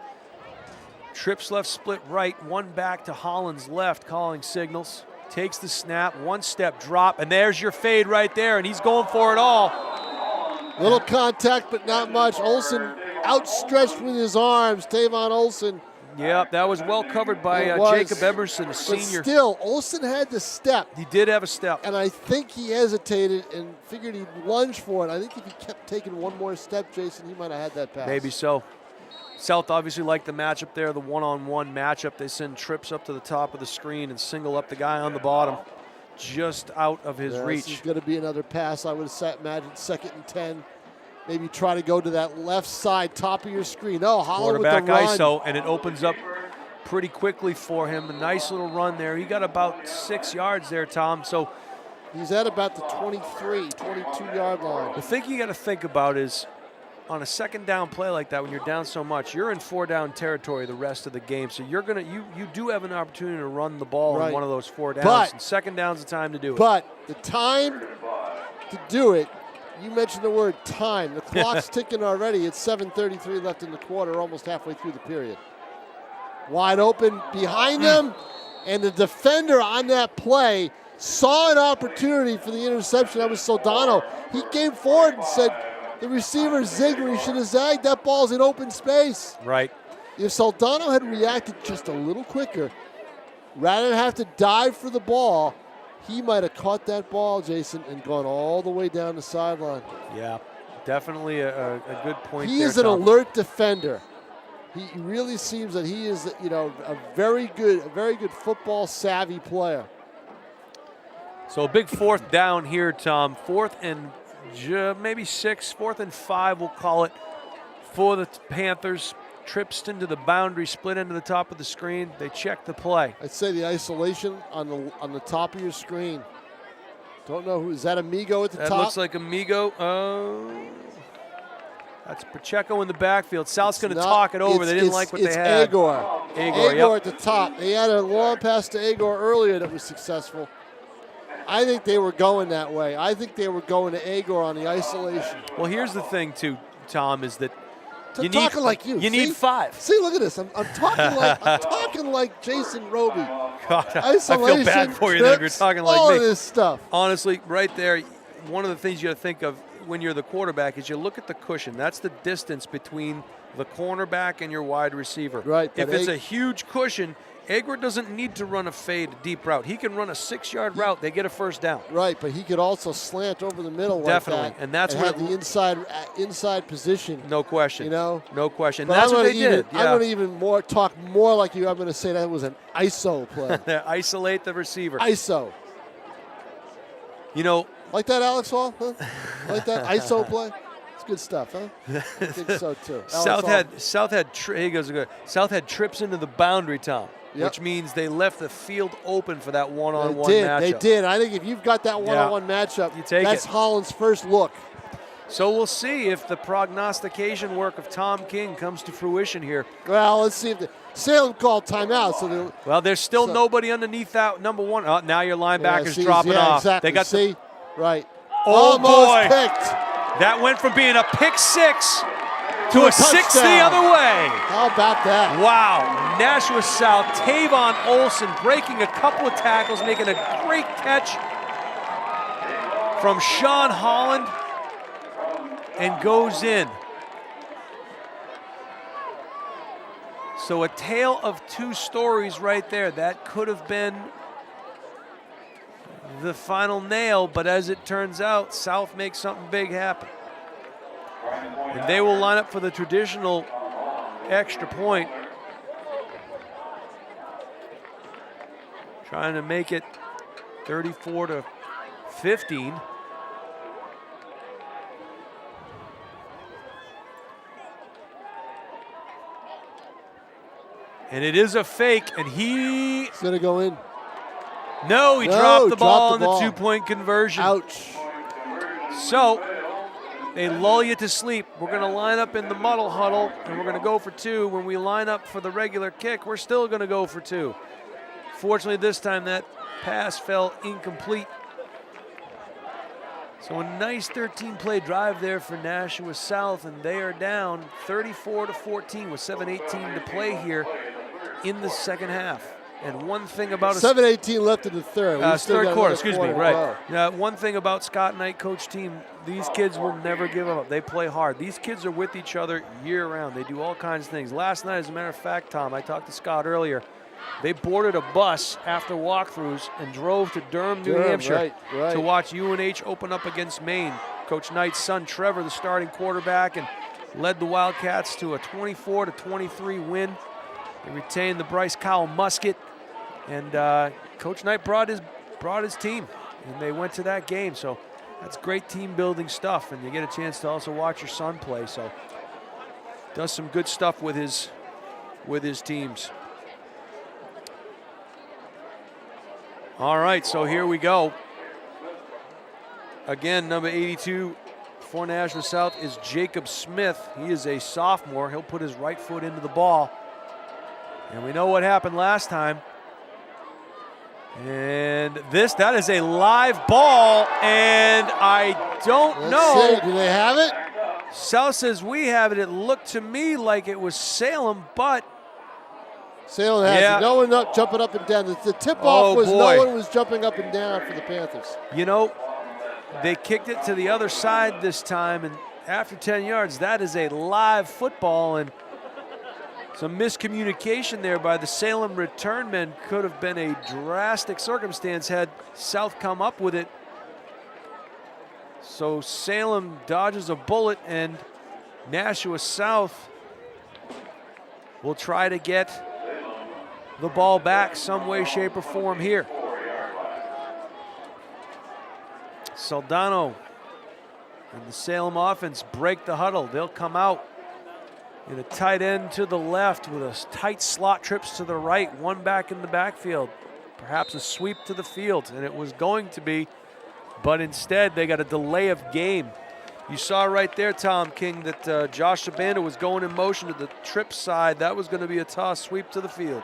Trips left, split right, one back to Holland's left, calling signals. Takes the snap, 1-step drop, and there's your fade right there, and he's going for it all. Little contact, but not much. Olson outstretched with his arms. Tavon Olson. Yep, that was well covered by Jacob Emerson, a senior. But still, Olson had the step. He did have a step. And I think he hesitated and figured he'd lunge for it. I think if he kept taking one more step, Jason, he might have had that pass. Maybe so. South obviously liked the matchup there, the one-on-one matchup. They send Trips up to the top of the screen and single up the guy on the bottom, just out of his reach. This is going to be another pass. I would have imagined 2nd and 10. Maybe try to go to that left side, top of your screen. Oh, Hollow with the run. Quarterback ISO, and it opens up pretty quickly for him. A nice little run there. He got about 6 yards there, Tom. So He's at about the 23, 22-yard line. The thing you got to think about is on a second down play like that, when you're down so much, you're in 4-down territory the rest of the game. So you're gonna you do have an opportunity to run the ball in one of those 4 downs. And second down's the time to do it. But the time to do it, you mentioned the word time. The clock's ticking already. It's 7:33 left in the quarter, almost halfway through the period. Wide open behind them, and the defender on that play saw an opportunity for the interception. That was Soldano. He came forward and said, the receiver zigged where he should have zagged. That ball's in open space. Right. If Soldano had reacted just a little quicker, rather than have to dive for the ball, he might have caught that ball, Jason, and gone all the way down the sideline. Yeah, definitely a good point. He is an alert defender. He really seems that he is, a very good football savvy player. So a big 4th down here, Tom. 4th and maybe 6, 4th and 5, we'll call it, for the Panthers. Trips into the boundary, split into the top of the screen. They check the play. I'd say the isolation on the top of your screen. Don't know who is that. Amigo at the top. That looks like Amigo. That's Pacheco in the backfield. South's going to talk it over. They didn't like what they had. It's Agor. Agor at the top. They had a long pass to Agor earlier that was successful. I think they were going that way. I think they were going to Agor on the isolation. Well, here's the thing, too, Tom, is that I'm talking like you. You need 5. See, look at this. I'm talking like Jason Roby. God, I feel bad for you there. You're talking like all me. Of this stuff. Honestly, right there, one of the things you got to think of when you're the quarterback is you look at the cushion. That's the distance between the cornerback and your wide receiver. Right. If it's a huge cushion, Agor doesn't need to run a fade deep route. He can run a 6-yard route. They get a 1st down. Right, but he could also slant over the middle Definitely. like that. And that's have the inside position. No question. No question. But that's what they did. I'm going to even talk more like you. I'm going to say that was an ISO play. Isolate the receiver. ISO. Like that, Alex Hall? Huh? Like that ISO play? It's good stuff, huh? I think so too. South had trips into the boundary, Tom. Yep. Which means they left the field open for that one-on-one matchup. They did. I think if you've got that one-on-one matchup, that's Holland's first look. So we'll see if the prognostication work of Tom King comes to fruition here. Well, let's see if Salem called timeout. So there's still nobody underneath that number 1. Oh, now your linebacker's dropping off. Exactly. They got right. Oh, almost boy. Picked. That went from being a pick 6 to a 6 the other way. How about that? Wow. Nashua South, Tavon Olson breaking a couple of tackles, making a great catch from Sean Holland, and goes in. So a tale of 2 stories right there. That could have been the final nail, but as it turns out, South makes something big happen. And they will line up for the traditional extra point. Trying to make it 34-15. And it is a fake, and he's going to go in. No, he dropped the ball on the 2-point conversion. Ouch. So they lull you to sleep. We're going to line up in the muddle huddle, and we're going to go for 2. When we line up for the regular kick, we're still going to go for 2. Fortunately, this time that pass fell incomplete. So a nice 13-play drive there for Nashua South, and they are down 34-14 with 7:18 to play here in the second half. And one thing about 7:18 left in the third. Third quarter, excuse me, right. One thing about Scott Knight coach team, these kids will never give up. They play hard. These kids are with each other year-round. They do all kinds of things. Last night, as a matter of fact, Tom, I talked to Scott earlier, they boarded a bus after walkthroughs and drove to Durham, New Hampshire to watch UNH open up against Maine. Coach Knight's son, Trevor, the starting quarterback, and led the Wildcats to a 24-23 win. They retained the Bryce Cowell musket, and Coach Knight brought his team, and they went to that game. So that's great team building stuff, and you get a chance to also watch your son play. So does some good stuff with his teams. All right, so here we go. again, number 82 for Nashua South is Jacob Smith. He is a sophomore. He'll put his right foot into the ball. And we know what happened last time. And that is a live ball, and I don't know. See. Do they have it? South says we have it. It looked to me like it was Salem, but Salem has it. No one jumping up and down. The tip-off was no one was jumping up and down for the Panthers. You know, they kicked it to the other side this time, and after 10 yards, that is a live football, and some miscommunication there by the Salem return men could have been a drastic circumstance had South come up with it. So Salem dodges a bullet, and Nashua South will try to get the ball back some way, shape, or form here. Saldano and the Salem offense break the huddle. They'll come out in a tight end to the left with a tight slot trips to the right, one back in the backfield. Perhaps a sweep to the field, and it was going to be, but instead they got a delay of game. You saw right there, Tom King, that Josh Shabanda was going in motion to the trip side. That was going to be a toss sweep to the field.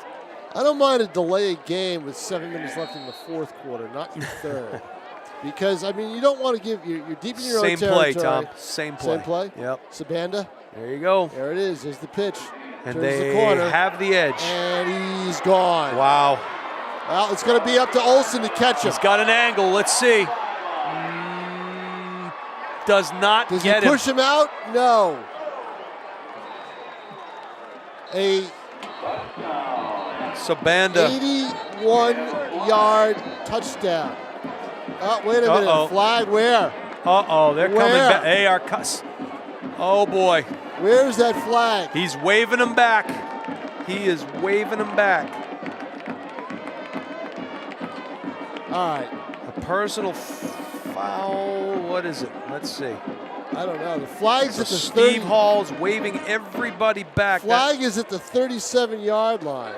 I don't mind a delay of game with 7 minutes left in the fourth quarter, not in the third. Because, I mean, you don't want to give, you're deep in your own territory. Same play, Tom. Same play. Same play? Yep. Sabanda. There you go. There it is. There's the pitch. And turns they the corner, have the edge. And he's gone. Wow. Well, it's going to be up to Olsen to catch him. He's got an angle. Let's see. Does not Does get he push him out? No. A Sabanda. 81-yard touchdown. Oh, wait a minute. Flag where? They're coming back. They are cuss. Oh, boy. Where's that flag? He's waving him back. He is waving him back. All right. A personal foul. What is it? Let's see. I don't know. The flag's at the Steve Hall's waving everybody back. Flag is at the 37-yard line.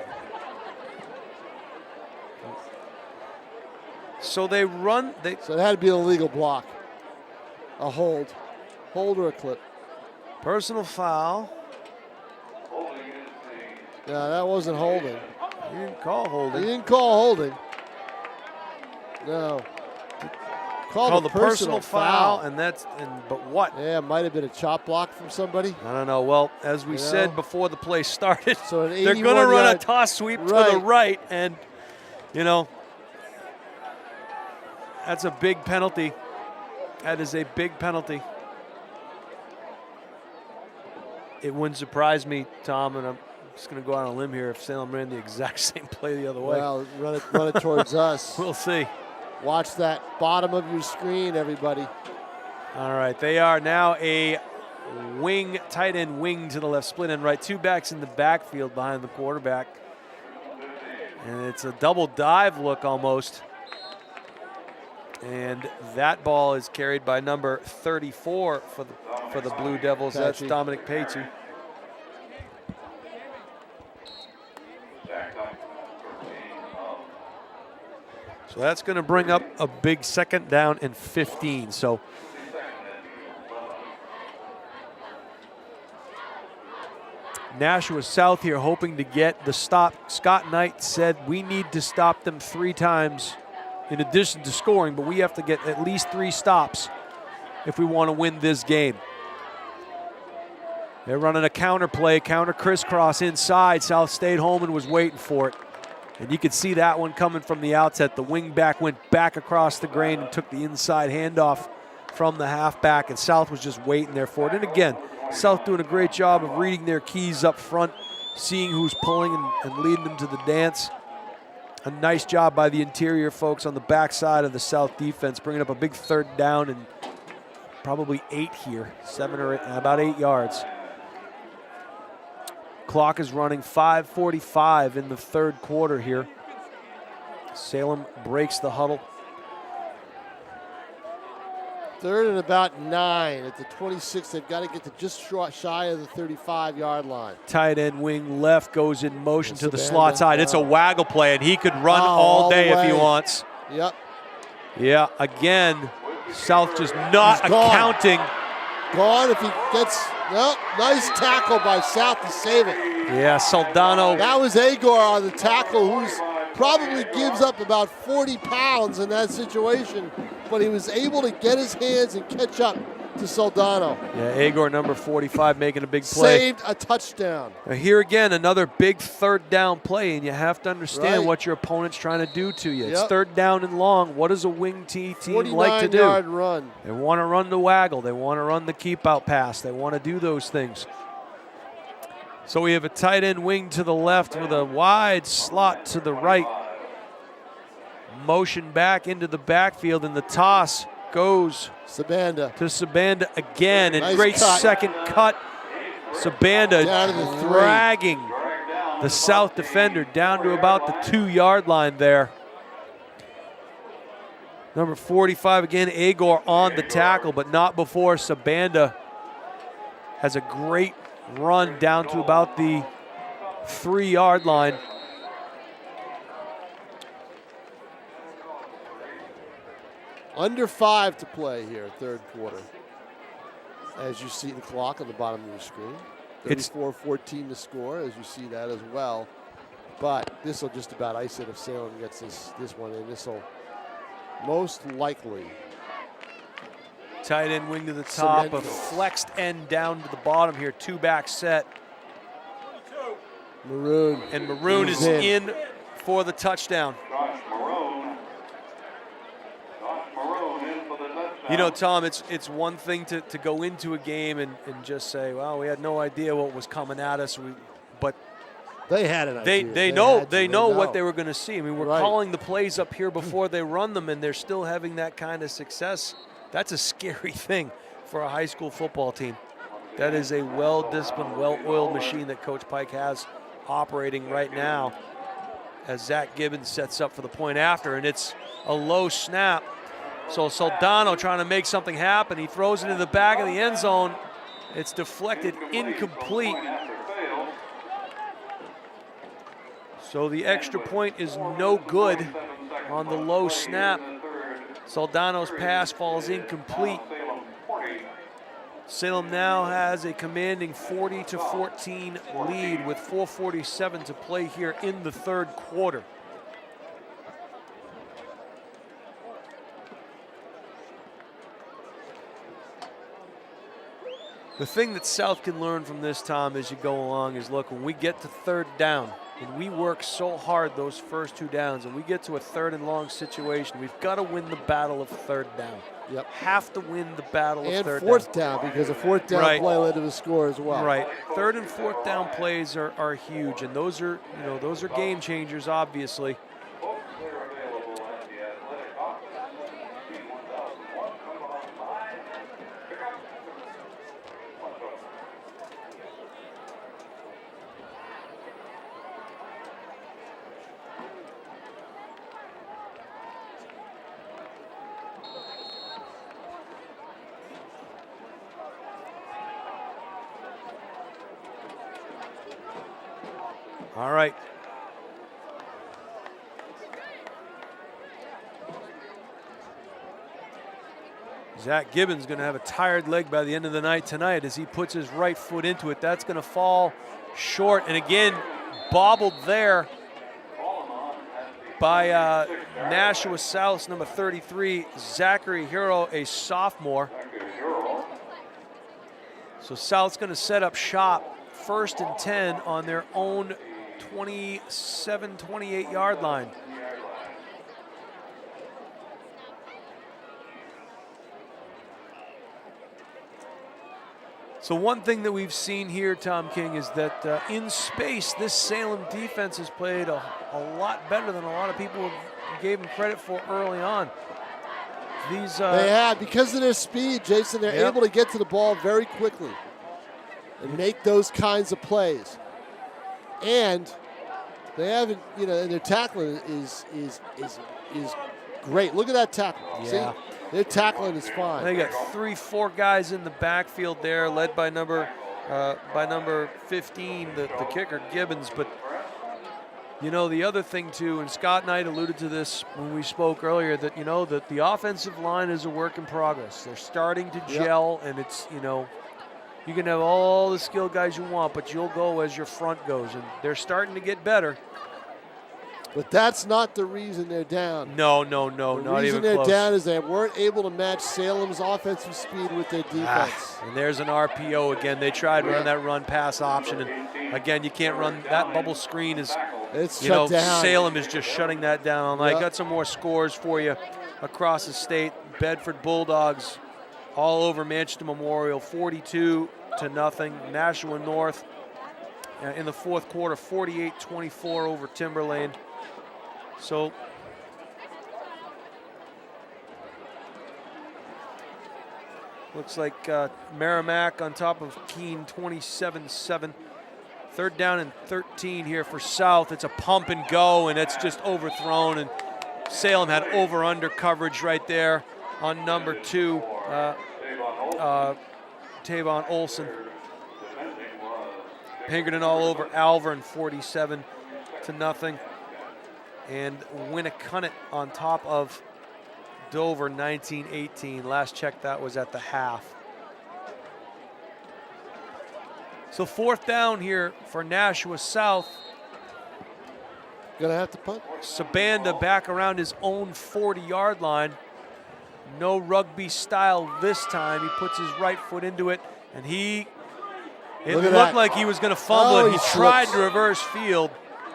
So they run. So it had to be an illegal block. A hold. Hold or a clip. Personal foul. Yeah, that wasn't holding. He didn't call holding. He didn't call holding. No. Called the personal foul, but what? Yeah, it might have been a chop block from somebody. I don't know. Well, as we said before the play started, so they're going to run a toss sweep to the right, and that's a big penalty. That is a big penalty. It wouldn't surprise me, Tom, and I'm just going to go out on a limb here if Salem ran the exact same play the other way. Well, run it towards us. We'll see. Watch that bottom of your screen, everybody. All right, they are now a wing, tight end wing to the left, split end right. Two backs in the backfield behind the quarterback. And it's a double dive look almost. And that ball is carried by number 34 for the Blue Devils. That's Dominic Paitu. So that's going to bring up a big 2nd down and 15. So Nashua South here hoping to get the stop. Scott Knight said we need to stop them 3 times in addition to scoring, but we have to get at least 3 stops if we want to win this game. They're running a counter play, counter crisscross inside. South stayed home and was waiting for it. And you could see that one coming from the outset. The wing back went back across the grain and took the inside handoff from the halfback, and South was just waiting there for it. And again, South doing a great job of reading their keys up front, seeing who's pulling and leading them to the dance. A nice job by the interior folks on the backside of the South defense, bringing up a big 3rd down and probably 8 here, 7 or 8, about 8 yards. Clock is running, 5:45 in the 3rd quarter here. Salem breaks the huddle. 3rd and about 9 at the 26. They've got to get to just shy of the 35-yard line. Tight end wing left goes in motion to the slot side. It's a waggle play, and he could run all day if he wants. Yep. Yeah, again, South just not accounting. Gone if he gets, no, nice tackle by South to save it. Yeah, Soldano. That was Agor on the tackle, who's probably gives up about 40 pounds in that situation, but he was able to get his hands and catch up to Soldano. Yeah, Agor, number 45, making a big play. Saved a touchdown. Now here again, another big third down play, and you have to understand what your opponent's trying to do to you. It's third down and long. What does a wing team like to do? 49-yard run. They want to run the waggle. They want to run the keep-out pass. They want to do those things. So we have a tight end wing to the left with a wide slot to the right. Motion back into the backfield, and the toss goes Sabanda to Sabanda again, and nice great cut. second cut. Sabanda Down to the 3. dragging the South defender down to about the 2-yard line there. Number 45 again, Agor on the tackle, but not before Sabanda has a great run down to about the 3-yard line. Under 5 to play here, third quarter. As you see the clock on the bottom of your screen. 34-14 to score, as you see that as well. But this will just about ice it if Salem gets this one in. This will most likely. Tight end wing to the top, a flexed end down to the bottom here, 2-back set. Maroon. And Maroon is in for the touchdown. You know, Tom, it's one thing to go into a game and just say, well, we had no idea what was coming at us. But they had an idea. They know what they were going to see. I mean, we're calling the plays up here before they run them, and they're still having that kind of success. That's a scary thing for a high school football team. That is a well-disciplined, well-oiled machine that Coach Pike has operating right now as Zach Gibbons sets up for the point after, and it's a low snap. So Soldano trying to make something happen. He throws it into the back of the end zone. It's deflected, incomplete. So the extra point is no good on the low snap. Soldano's pass falls incomplete. Salem now has a commanding 40-14 lead with 4:47 to play here in the third quarter. The thing that South can learn from this, Tom, as you go along is, look, when we get to third down, and we work so hard those first 2 downs, and we get to a third and long situation, we've got to win the battle of third down. Yep. Have to win the battle of third down. And fourth down, because a fourth down play led to the score as well. Right. Third and fourth down plays are huge, and those are game changers, obviously. All right. Zach Gibbons going to have a tired leg by the end of the night tonight as he puts his right foot into it. That's going to fall short. And again, bobbled there by Nashua South's number 33, Zachary Hero, a sophomore. So South's going to set up shop, 1st and 10 on their own 27, 28-yard line. So one thing that we've seen here, Tom King, is that in space, this Salem defense has played a lot better than a lot of people gave them credit for early on. These they have, because of their speed, Jason, they're able to get to the ball very quickly and make those kinds of plays. And they haven't, and their tackling is great. Look at that tackle. Yeah. See? Their tackling is fine. They got 3-4 guys in the backfield there, led by number 15, the kicker Gibbons. But You know, the other thing too, and Scott Knight alluded to this when we spoke earlier, that, you know, that the offensive line is a work in progress. They're starting to gel, and it's, you know, you can have all the skill guys you want, but you'll go as your front goes, and they're starting to get better. But that's not the reason they're down. No, The not even close. reason they're down is they weren't able to match Salem's offensive speed with their defense. And there's an RPO again. They tried to run that run-pass option, and again, you can't run that bubble screen. It's you know, shut down. Salem is just shutting that down. I got some more scores for you across the state. Bedford Bulldogs all over Manchester Memorial, 42-0. Nashua North in the fourth quarter, 48-24 over Timberlane. So looks like Merrimack on top of Keene, 27-7. Third down and 13 here for South. It's a pump and go, and it's just overthrown. And Salem had over-under coverage right there on number 2, Tavon Olson. Pinkerton all over Alvern, 47-0. And Winnicunnet on top of Dover, 19-18. Last check, that was at the half. So fourth down here for Nashua South. Gonna have to punt. Sabanda back around his own 40-yard line. No rugby style this time. He puts his right foot into it, and it looked like he was going to fumble it. He tried to reverse field.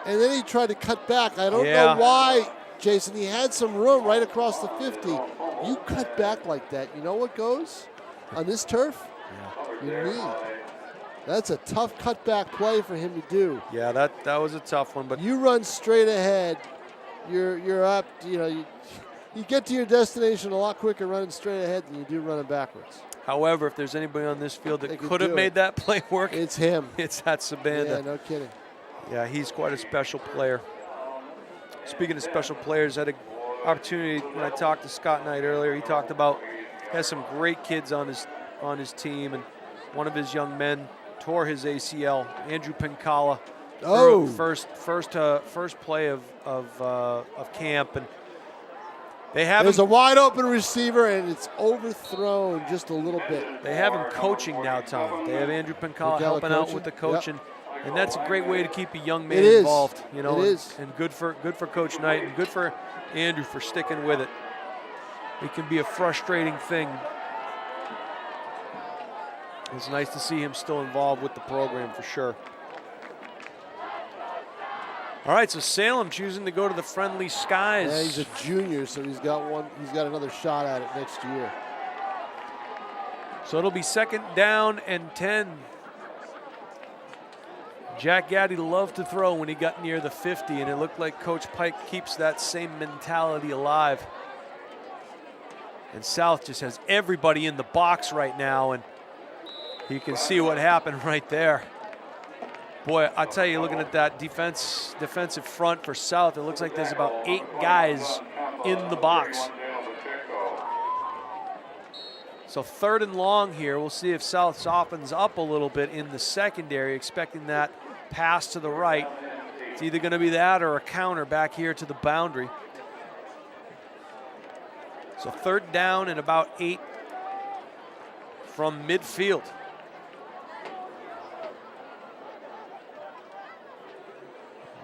And then he tried to cut back. I don't know why, Jason. He had some room right across the 50. You cut back like that, you know what goes on this turf? Your knee. That's a tough cutback play for him to do. Yeah, that was a tough one. But you run straight ahead, you're up. You know, you get to your destination a lot quicker running straight ahead than you do running backwards. However, if there's anybody on this field that could have made that play work, it's him. It's that Sabanda. Yeah, no kidding. Yeah, he's quite a special player. Speaking of special players, I had an opportunity when I talked to Scott Knight earlier. He talked about has some great kids on his team, and one of his young men tore his ACL. Andrew Pincala. Oh, first play of camp, and they have there's a wide open receiver, and it's overthrown just a little bit. They have him coaching now, Tom. They have Andrew Pincala helping out with the coaching. And that's a great way to keep a young man involved, you know. It is. And good for Coach Knight, and good for Andrew for sticking with it. It can be a frustrating thing. It's nice to see him still involved with the program for sure. All right, so Salem choosing to go to the Friendly Skies. Yeah, he's a junior, so he's got another shot at it next year. So it'll be 2nd down and 10. Jack Gaddy loved to throw when he got near the 50, and it looked like Coach Pike keeps that same mentality alive. And South just has everybody in the box right now, and you can see what happened right there. Boy, I tell you, looking at that defensive front for South, it looks like there's about 8 guys in the box. So 3rd and long here. We'll see if South softens up a little bit in the secondary, expecting that pass to the right. It's either going to be that or a counter back here to the boundary. So 3rd down and about 8 from midfield.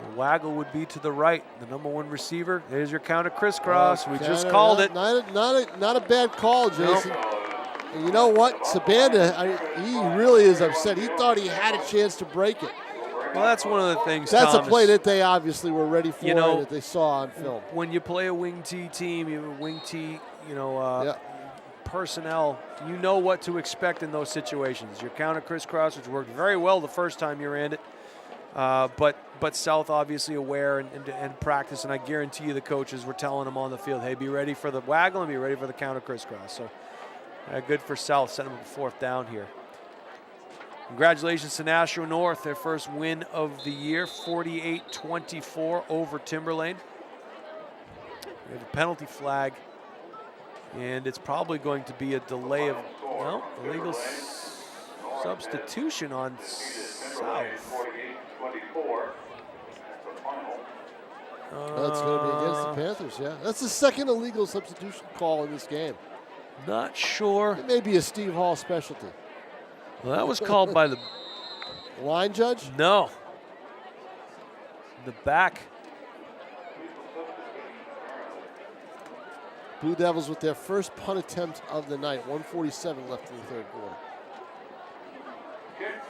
The waggle would be to the right. The number 1 receiver. There's your counter crisscross. We just called it. Not a bad call, Jason. Nope. And you know what? Sabanda, he really is upset. He thought he had a chance to break it. Well, that's one of the things, That's Thomas, a play that they obviously were ready for, that they saw on film. When you play a wing T team, you have a wing T, personnel, you know what to expect in those situations. Your counter crisscross, which worked very well the first time you ran it, but South obviously aware and practice, and I guarantee you the coaches were telling them on the field, hey, be ready for the waggle and be ready for the counter crisscross. So good for South, setting them up 4th down here. Congratulations to Nashua North, their first win of the year, 48-24 over Timberlane. We have a penalty flag, and it's probably going to be a delay of, illegal substitution on South. That's going to be against the Panthers, yeah. That's the second illegal substitution call in this game. Not sure. It may be a Steve Hall specialty. Well, that was called by the line judge? No. The back. Blue Devils with their first punt attempt of the night. 1:47 left in the third quarter.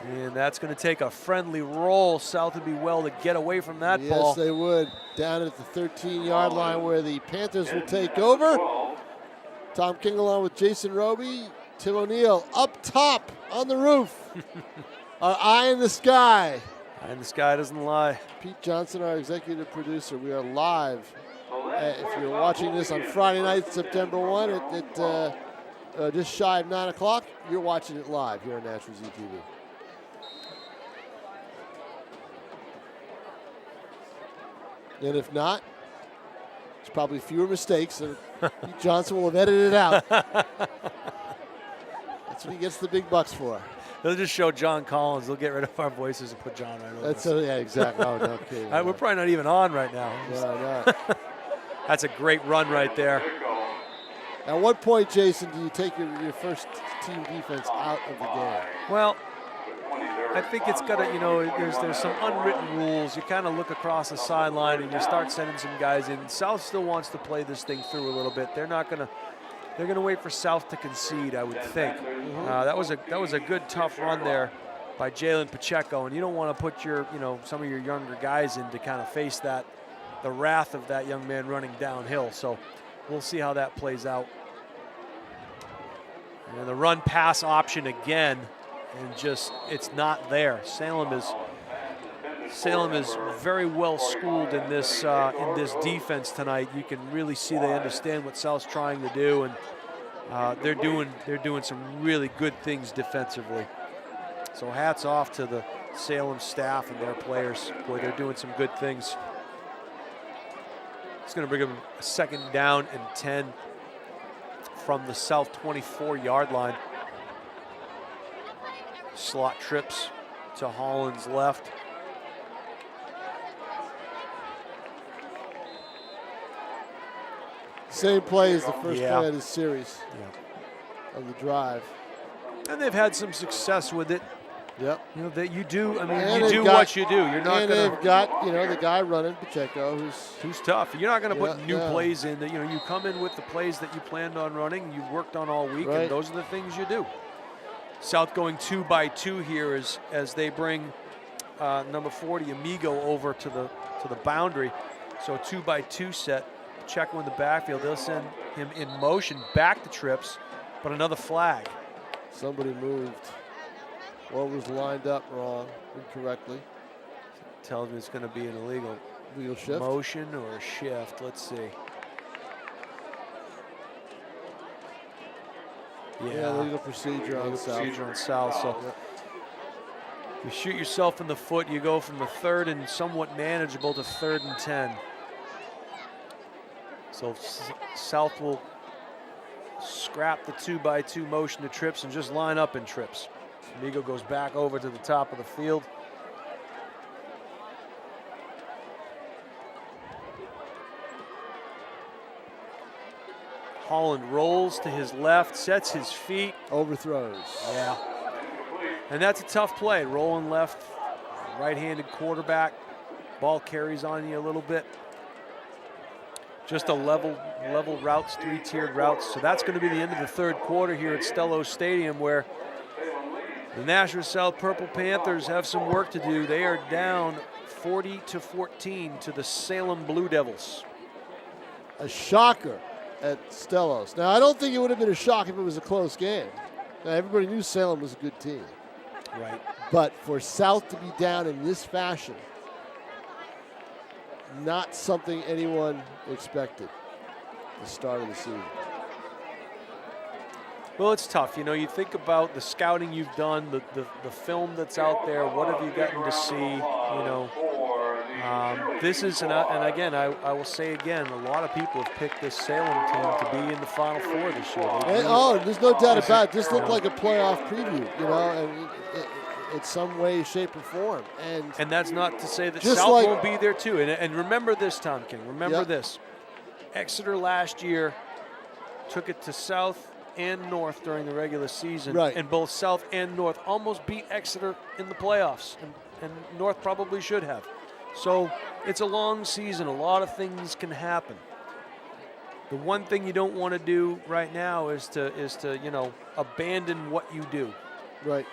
And that's going to take a friendly roll. South would be well to get away from that ball. Yes, they would. Down at the 13-yard line where the Panthers will take over. Tom King along with Jason Roby. Tim O'Neill up top on the roof. Our eye in the sky. Eye in the sky doesn't lie. Pete Johnson, our executive producer. We are live. If you're watching this on Friday night, September 1 at just shy of 9 o'clock, you're watching it live here on NashuaETV. And if not, there's probably fewer mistakes, and Pete Johnson will have edited it out. That's what he gets the big bucks for. They'll just show John Collins. They'll get rid of our voices and put John right over. That's yeah, exactly. Oh, no kidding. We're probably not even on right now. No. That's a great run right there. At what point, Jason, do you take your first team defense out of the game? Well, I think it's got to, there's some unwritten rules. You kind of look across the sideline and you start sending some guys in. South still wants to play this thing through a little bit. They're going to wait for South to concede, I would think. That was a good tough run there by Jalen Pacheco, and you don't want to put your some of your younger guys in to kind of face the wrath of that young man running downhill. So we'll see how that plays out. And the run pass option again, and just it's not there. Salem is very well schooled in this defense tonight. You can really see they understand what South's trying to do, and they're doing some really good things defensively. So hats off to the Salem staff and their players. Boy, they're doing some good things. It's going to bring them a 2nd down and 10 from the South 24-yard line. Slot trips to Holland's left. Same play as the first play of this series of the drive. And they've had some success with it. Yep. That you do. I mean, you do what you do. You're not going to. They've got the guy running Pacheco, who's tough. You're not going to put new plays in. That you come in with the plays that you planned on running. You've worked on all week, and those are the things you do. South going 2-by-2 here as they bring number 40 Amigo over to the boundary. So 2-by-2 set. Pacheco in the backfield. They'll send him in motion back to trips, but another flag. Somebody moved. Or was lined up wrong, incorrectly. Tells me it's going to be an illegal shift? Motion or a shift. Let's see. Yeah, illegal procedure on South. So you shoot yourself in the foot. You go from a 3rd and somewhat manageable to 3rd and 10. So South will scrap the 2-by-2 motion to trips and just line up in trips. Amigo goes back over to the top of the field. Holland rolls to his left, sets his feet. Overthrows. Yeah. And that's a tough play. Rolling left, right-handed quarterback. Ball carries on you a little bit. Just a level routes, 3-tiered routes. So that's going to be the end of the 3rd quarter here at Stellos Stadium, where the Nashua South Purple Panthers have some work to do. They are down 40-14 to the Salem Blue Devils. A shocker at Stellos. Now, I don't think it would have been a shock if it was a close game. Now, everybody knew Salem was a good team. Right. But for South to be down in this fashion, not something anyone expected at the start of the season. Well, it's tough. You think about the scouting you've done, the film that's out there. What have you gotten to see? This is, and again, I will say again, a lot of people have picked this Salem team to be in the Final Four this year. There's no doubt about it. This looked like a playoff preview, and in some way, shape, or form. And that's not to say that just South like, won't be there too. And remember this, Tom King. Remember yep. this. Exeter last year took it to South and North during the regular season. Right. And both South and North almost beat Exeter in the playoffs. And North probably should have. So it's a long season. A lot of things can happen. The one thing you don't want to do right now is to abandon what you do. Right.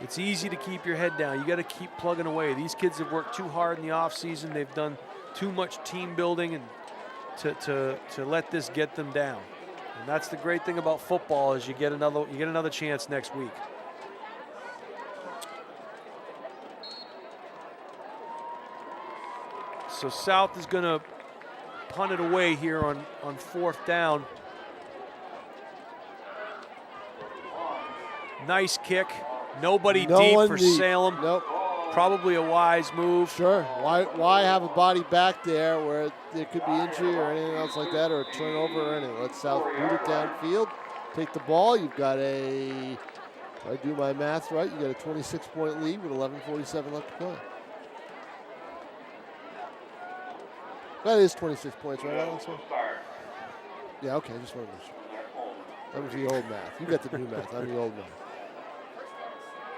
It's easy to keep your head down. You got to keep plugging away. These kids have worked too hard in the off season. They've done too much team building and to let this get them down. And that's the great thing about football is you get another chance next week. So South is going to punt it away here on 4th down. Nice kick. Nobody deep for Salem. Nope. Probably a wise move. Sure. Why have a body back there where there could be injury or anything else like that, or a turnover or anything? Let South boot it downfield, take the ball. You've got if I do my math right, you got a 26-point lead with 11:47 left to play. That is 26 points, right, Alan? Yeah, okay, I just wanted to make sure. That was the old math. You got the new math. I'm the old math.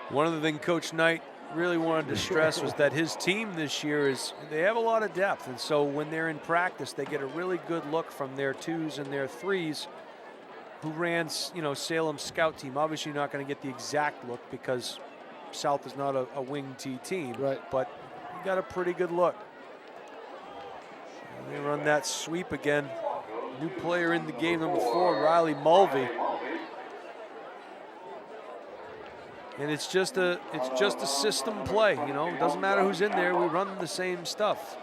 One of the things Coach Knight really wanted to stress was that his team this year they have a lot of depth, and so when they're in practice, they get a really good look from their 2s and their 3s who ran, Salem's scout team. Obviously, you're not going to get the exact look because South is not a wing T team, right? But you got a pretty good look. They run that sweep again. New player in the game, number 4, Riley Mulvey. And it's just a system play, It doesn't matter who's in there. We run the same stuff.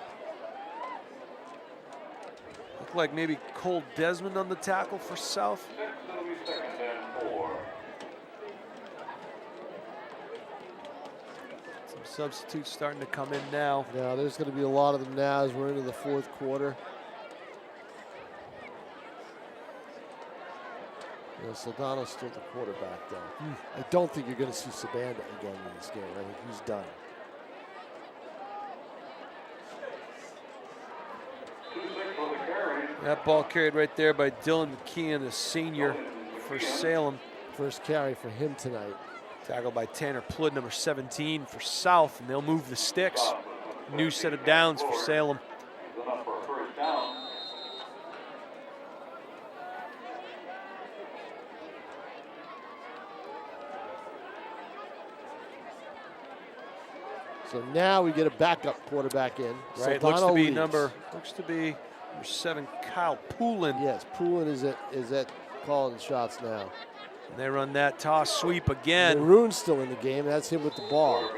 Look like maybe Cole Desmond on the tackle for South. Some substitutes starting to come in now. Yeah, there's going to be a lot of them now as we're into the 4th quarter. Soldano's still the quarterback, though. I don't think you're going to see Sabanda again in this game. I think he's done. That ball carried right there by Dylan McKeon, a senior for Salem. First carry for him tonight. Tackled by Tanner Plood, number 17 for South, and they'll move the sticks. New set of downs for Salem. So now we get a backup quarterback in. Right, looks to be number 7, Kyle Poulin. Yes, Poulin is at calling shots now. And they run that toss sweep again. Maroon's still in the game. That's him with the ball.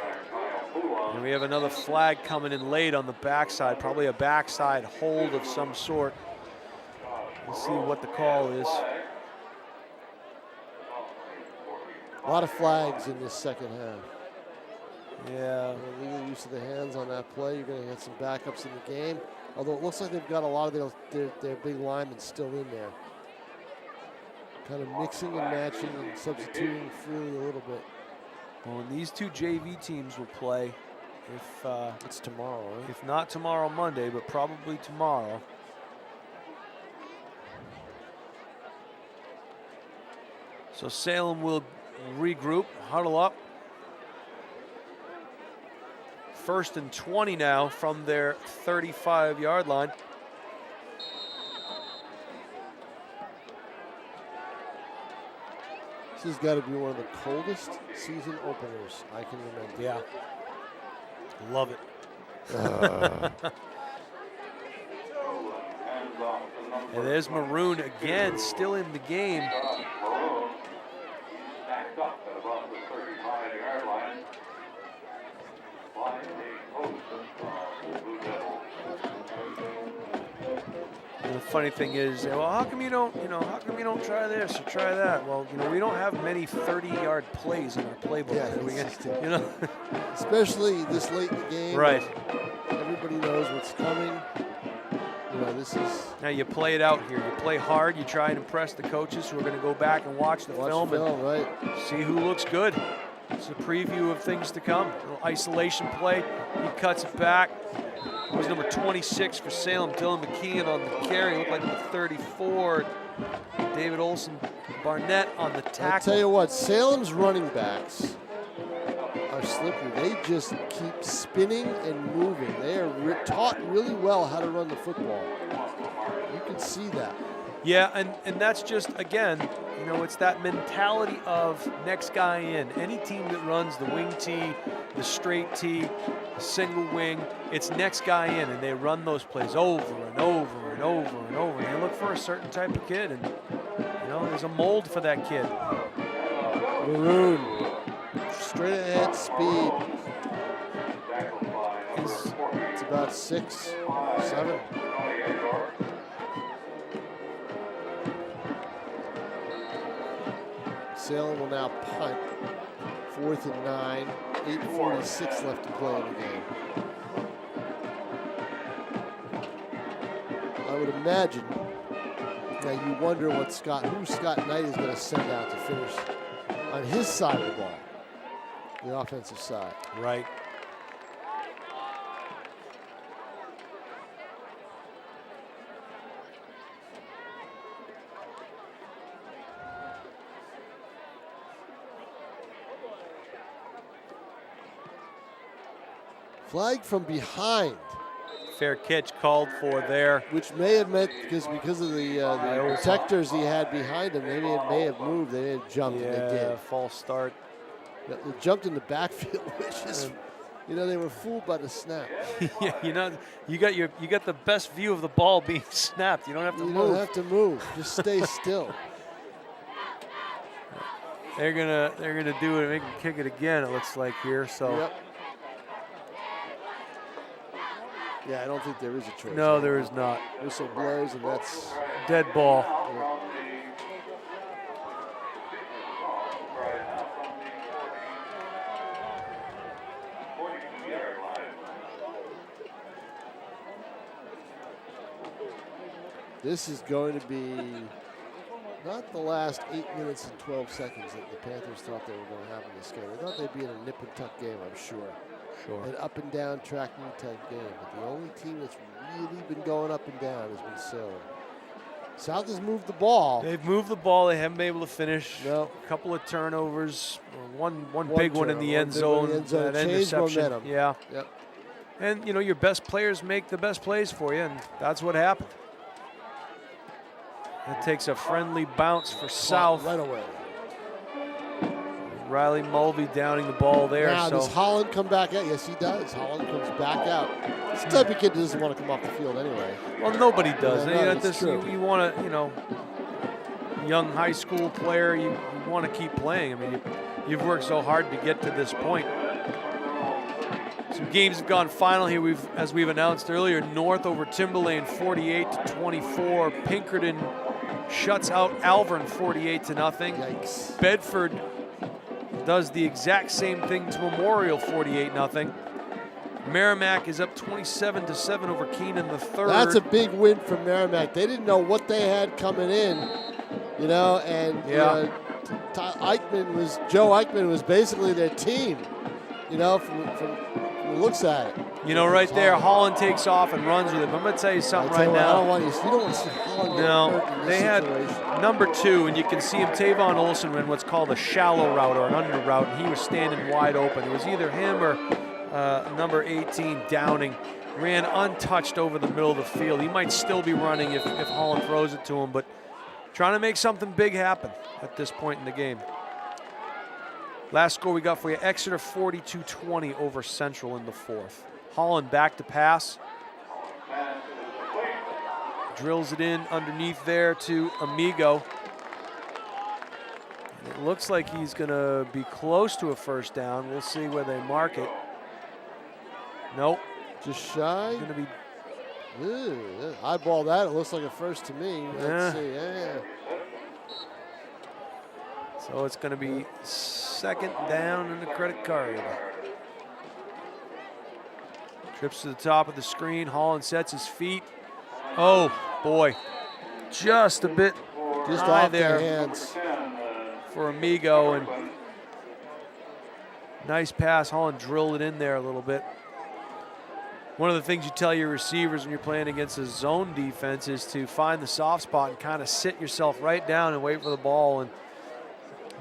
And we have another flag coming in late on the backside, probably a backside hold of some sort. We'll see what the call is. A lot of flags in this second half. Yeah. Legal use of the hands on that play. You're going to get some backups in the game. Although it looks like they've got a lot of their big linemen still in there. Kind of mixing and matching and substituting freely a little bit. Well, and these 2 JV teams will play if it's tomorrow, right? If not tomorrow, Monday, but probably tomorrow. So Salem will regroup, huddle up. 1st and 20 now from their 35-yard line. This has got to be one of the coldest season openers I can remember. Yeah. Love it. And there's Maroon again, still in the game. And the funny thing is, well, how come you don't try this or try that? Well, we don't have many 30-yard plays in our playbook. Yeah, especially this late in the game. Right. Everybody knows what's coming. This is. Now you play it out here. You play hard. You try and impress the coaches who are going to go back and watch the film and right. see who looks good. It's a preview of things to come. A little isolation play. He cuts it back. It was number 26 for Salem, Dylan McKeon on the carry. Looked like number 34, David Olson Barnett on the tackle. I tell you what, Salem's running backs are slippery. They just keep spinning and moving. They are taught really well how to run the football. You can see that. Yeah, and that's just, again, you know, it's that mentality of next guy in. Any team that runs the wing tee, the straight tee, the single wing, it's next guy in, and they run those plays over and over and over and over. And they look for a certain type of kid, and, you know, there's a mold for that kid. Maroon, straight ahead speed. It's about 6, 7. Salem will now punt. 4th and 9. 8:46 left to play in the game. I would imagine that you wonder who Scott Knight is going to send out to finish on his side of the ball, the offensive side. Right. Flag from behind. Fair catch called for there. Which may have meant, because of the protectors he had behind him, maybe it may have moved. They may have jumped, and they did. False start. They jumped in the backfield, which is, you know, they were fooled by the snap. Yeah, you know, you got the best view of the ball being snapped. You don't have to move. You don't have to move. Just stay still. They're gonna do it and make him kick it again. It looks like here. So. Yep. Yeah, I don't think there is a choice. No, there is not. Whistle blows, and that's dead ball. Yeah. This is going to be not the last 8 minutes and 12 seconds that the Panthers thought they were going to have in this game. They thought they'd be in a nip and tuck game, I'm sure. An up and down track meet type game. But the only team that's really been going up and down has been Salem. South has moved the ball. They've moved the ball. They haven't been able to finish. No. A couple of turnovers. One big one in the end zone. That Changed interception. momentum. Yeah. Yep. And, you know, your best players make the best plays for you, and that's what happened. It takes a friendly bounce for South. Right away. Riley Mulvey downing the ball there. Now, does Holland come back out? Yes, he does. Holland comes back out. This type of kid doesn't want to come off the field anyway. Well, nobody does. Yeah, You want to, you know, young high school player, you want to keep playing. I mean, you've worked so hard to get to this point. Some games have gone final here. As we've announced earlier, North over Timberlane 48-24. Pinkerton shuts out Alvern 48-0. Yikes. Bedford does the exact same thing to Memorial 48-0. Merrimack is up 27-7 over Keenan the third. That's a big win for Merrimack. They didn't know what they had coming in, you know, and Joe Eichmann was basically their team, you know, from who looks at it. You know, right there, Holland takes off and runs with it. But I'm going to tell you something right now. You don't want to see Holland get hurt in this situation. Had number 2, and you can see him, Tavon Olson, ran what's called a shallow route or an under route, and he was standing wide open. It was either him or number 18, Downing, ran untouched over the middle of the field. He might still be running if Holland throws it to him, but trying to make something big happen at this point in the game. Last score we got for you, Exeter 42-20 over Central in the 4th. Holland back to pass. Drills it in underneath there to Amigo. It looks like he's going to be close to a first down. We'll see where they mark it. Nope. Just shy. Going to be. Ew, eyeball that. It looks like a first to me. Let's see. Yeah. So it's going to be second down in the credit card. Trips to the top of the screen. Holland sets his feet. Oh, boy. Just a bit just high off there their hands for Amigo. And Nice pass. Holland drilled it in there a little bit. One of the things you tell your receivers when you're playing against a zone defense is to find the soft spot and kind of sit yourself right down and wait for the ball. And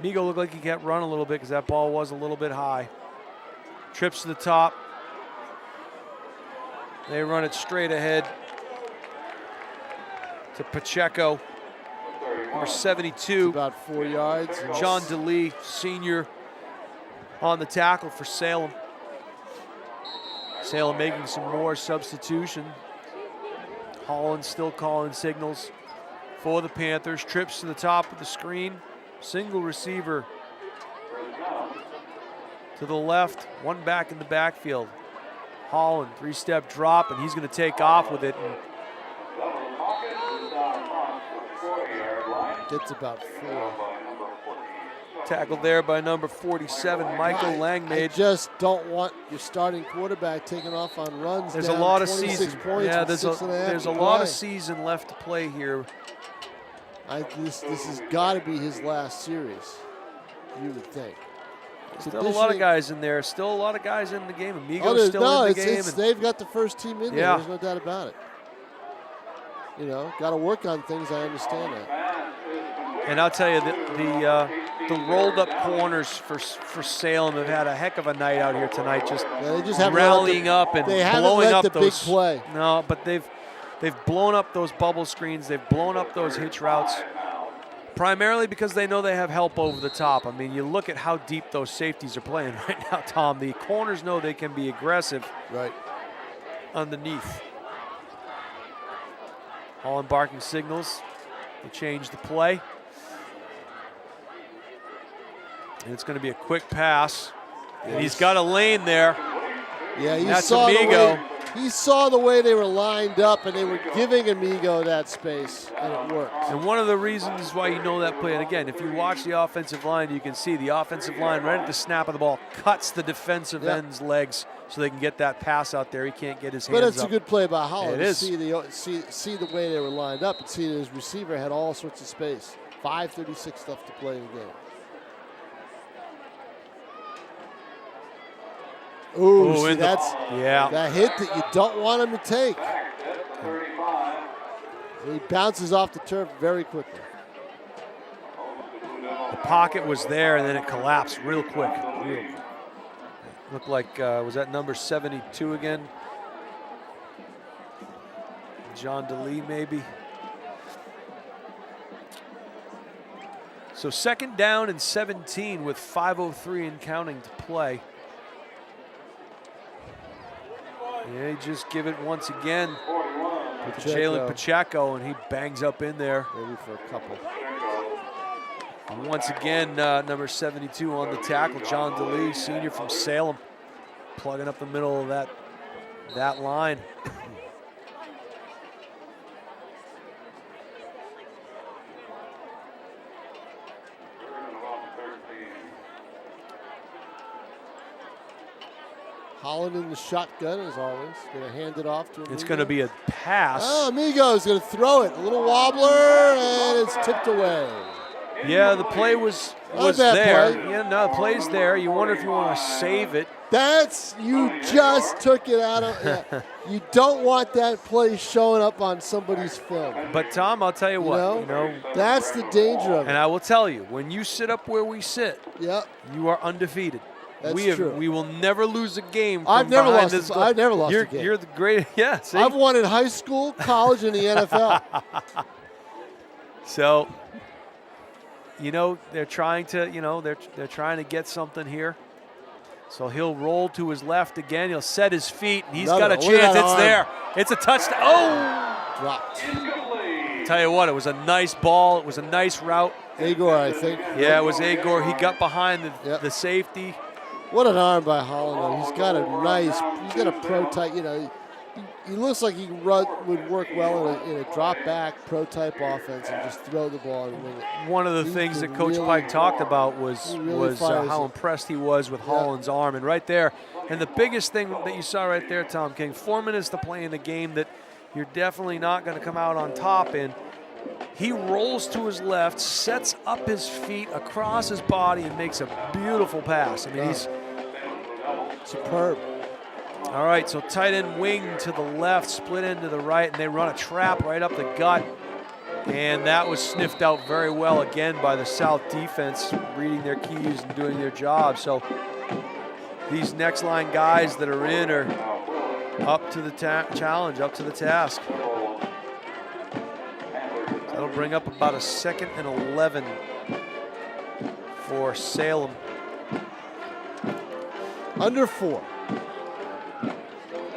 Migo looked like he kept running a little bit because that ball was a little bit high. Trips to the top. They run it straight ahead to Pacheco, number 72. It's about 4 yards. John DeLee, senior, on the tackle for Salem. Salem making some more substitution. Holland still calling signals for the Panthers. Trips to the top of the screen. Single receiver to the left, one back in the backfield. Holland, three-step drop, and he's going to take off with it. And gets about 4. tackled there by number 47, Michael Langmaid. I just don't want your starting quarterback taking off on runs. There's down a lot of 26 season. points Yeah, with there's a lot of season left to play here. This has got to be his last series, you would think. Still a lot of guys in there. Still a lot of guys in the game. Amigo's still in the game. They've got the first team in there. Yeah. There's no doubt about it. You know, got to work on things. I understand that. And I'll tell you, the rolled up corners for Salem have had a heck of a night out here tonight. Just rallying up and blowing up those. Big play. No, but they've blown up those bubble screens. They've blown up those hitch routes. Primarily because they know they have help over the top. I mean, you look at how deep those safeties are playing right now, Tom. The corners know they can be aggressive underneath. Holland barking signals to change the play. And it's going to be a quick pass. And he's got a lane there. Yeah, that's Amigo. He saw the way they were lined up, and they were giving Amigo that space, and it worked. And one of the reasons why you know that play, and again, if you watch the offensive line, you can see the offensive line right at the snap of the ball cuts the defensive end's legs so they can get that pass out there. He can't get his hands up. But it's a good play by Holland to see the way they were lined up and see that his receiver had all sorts of space. 5:36 left to play in the game. Ooh, see, that's that hit that you don't want him to take. He bounces off the turf very quickly. The pocket was there, and then it collapsed real quick. Looked like, was that number 72 again? John DeLee, maybe. So 2nd down and 17 with 5:03 and counting to play. Yeah, he just give it once again to Jalen Pacheco, and he bangs up in there. Maybe for a couple. And once again, number 72 on the tackle, John DeLee, senior from Salem, plugging up the middle of that line. Holland in the shotgun, as always. Going to hand it off to Amigo. It's going to be a pass. Oh, Amigo's going to throw it. A little wobbler, and it's tipped away. Yeah, the play was there. Yeah, no, the play's there. You wonder if you want to save it. You just took it out of. You don't want that play showing up on somebody's film. But Tom, I'll tell you what. That's the danger of it. And I will tell you, when you sit up where we sit, you are undefeated. That's true. We will never lose a game. I've never lost a game. You're the great. Yeah, see? I've won in high school, college, and the NFL. So, they're trying to, they're trying to get something here. So he'll roll to his left again. He'll set his feet. And he's got a chance. It's there. It's a touchdown. Oh! Dropped. I'll tell you what, it was a nice ball. It was a nice route. Agor, I think. Yeah, it was Agor. He got behind the safety. What an arm by Holland, though. He's got a pro-type, he looks like he would work well in a drop-back, pro-type offense and just throw the ball and wing it. One of the things that Coach Pike talked about was how impressed he was with Holland's arm. And right there, and the biggest thing that you saw right there, Tom King, 4 minutes to play in the game that you're definitely not going to come out on top in. He rolls to his left, sets up his feet across his body, and makes a beautiful pass. I mean, Superb. All right, so tight end wing to the left, split end to the right, and they run a trap right up the gut. And that was sniffed out very well again by the South defense, reading their keys and doing their job. So these next line guys that are in are up to the challenge, up to the task. That'll bring up about a 2nd and 11 for Salem. Under 4.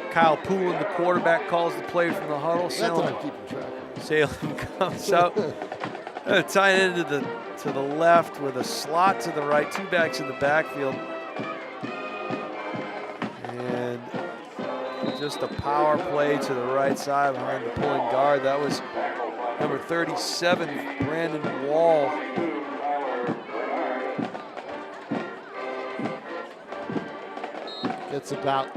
Kyle Poulin, the quarterback, calls the play from the huddle. I'm keeping track. Salem comes out. A tight end to the left with a slot to the right, 2 backs in the backfield. And just a power play to the right side behind the pulling guard. That was number 37, Brandon Wall. Gets about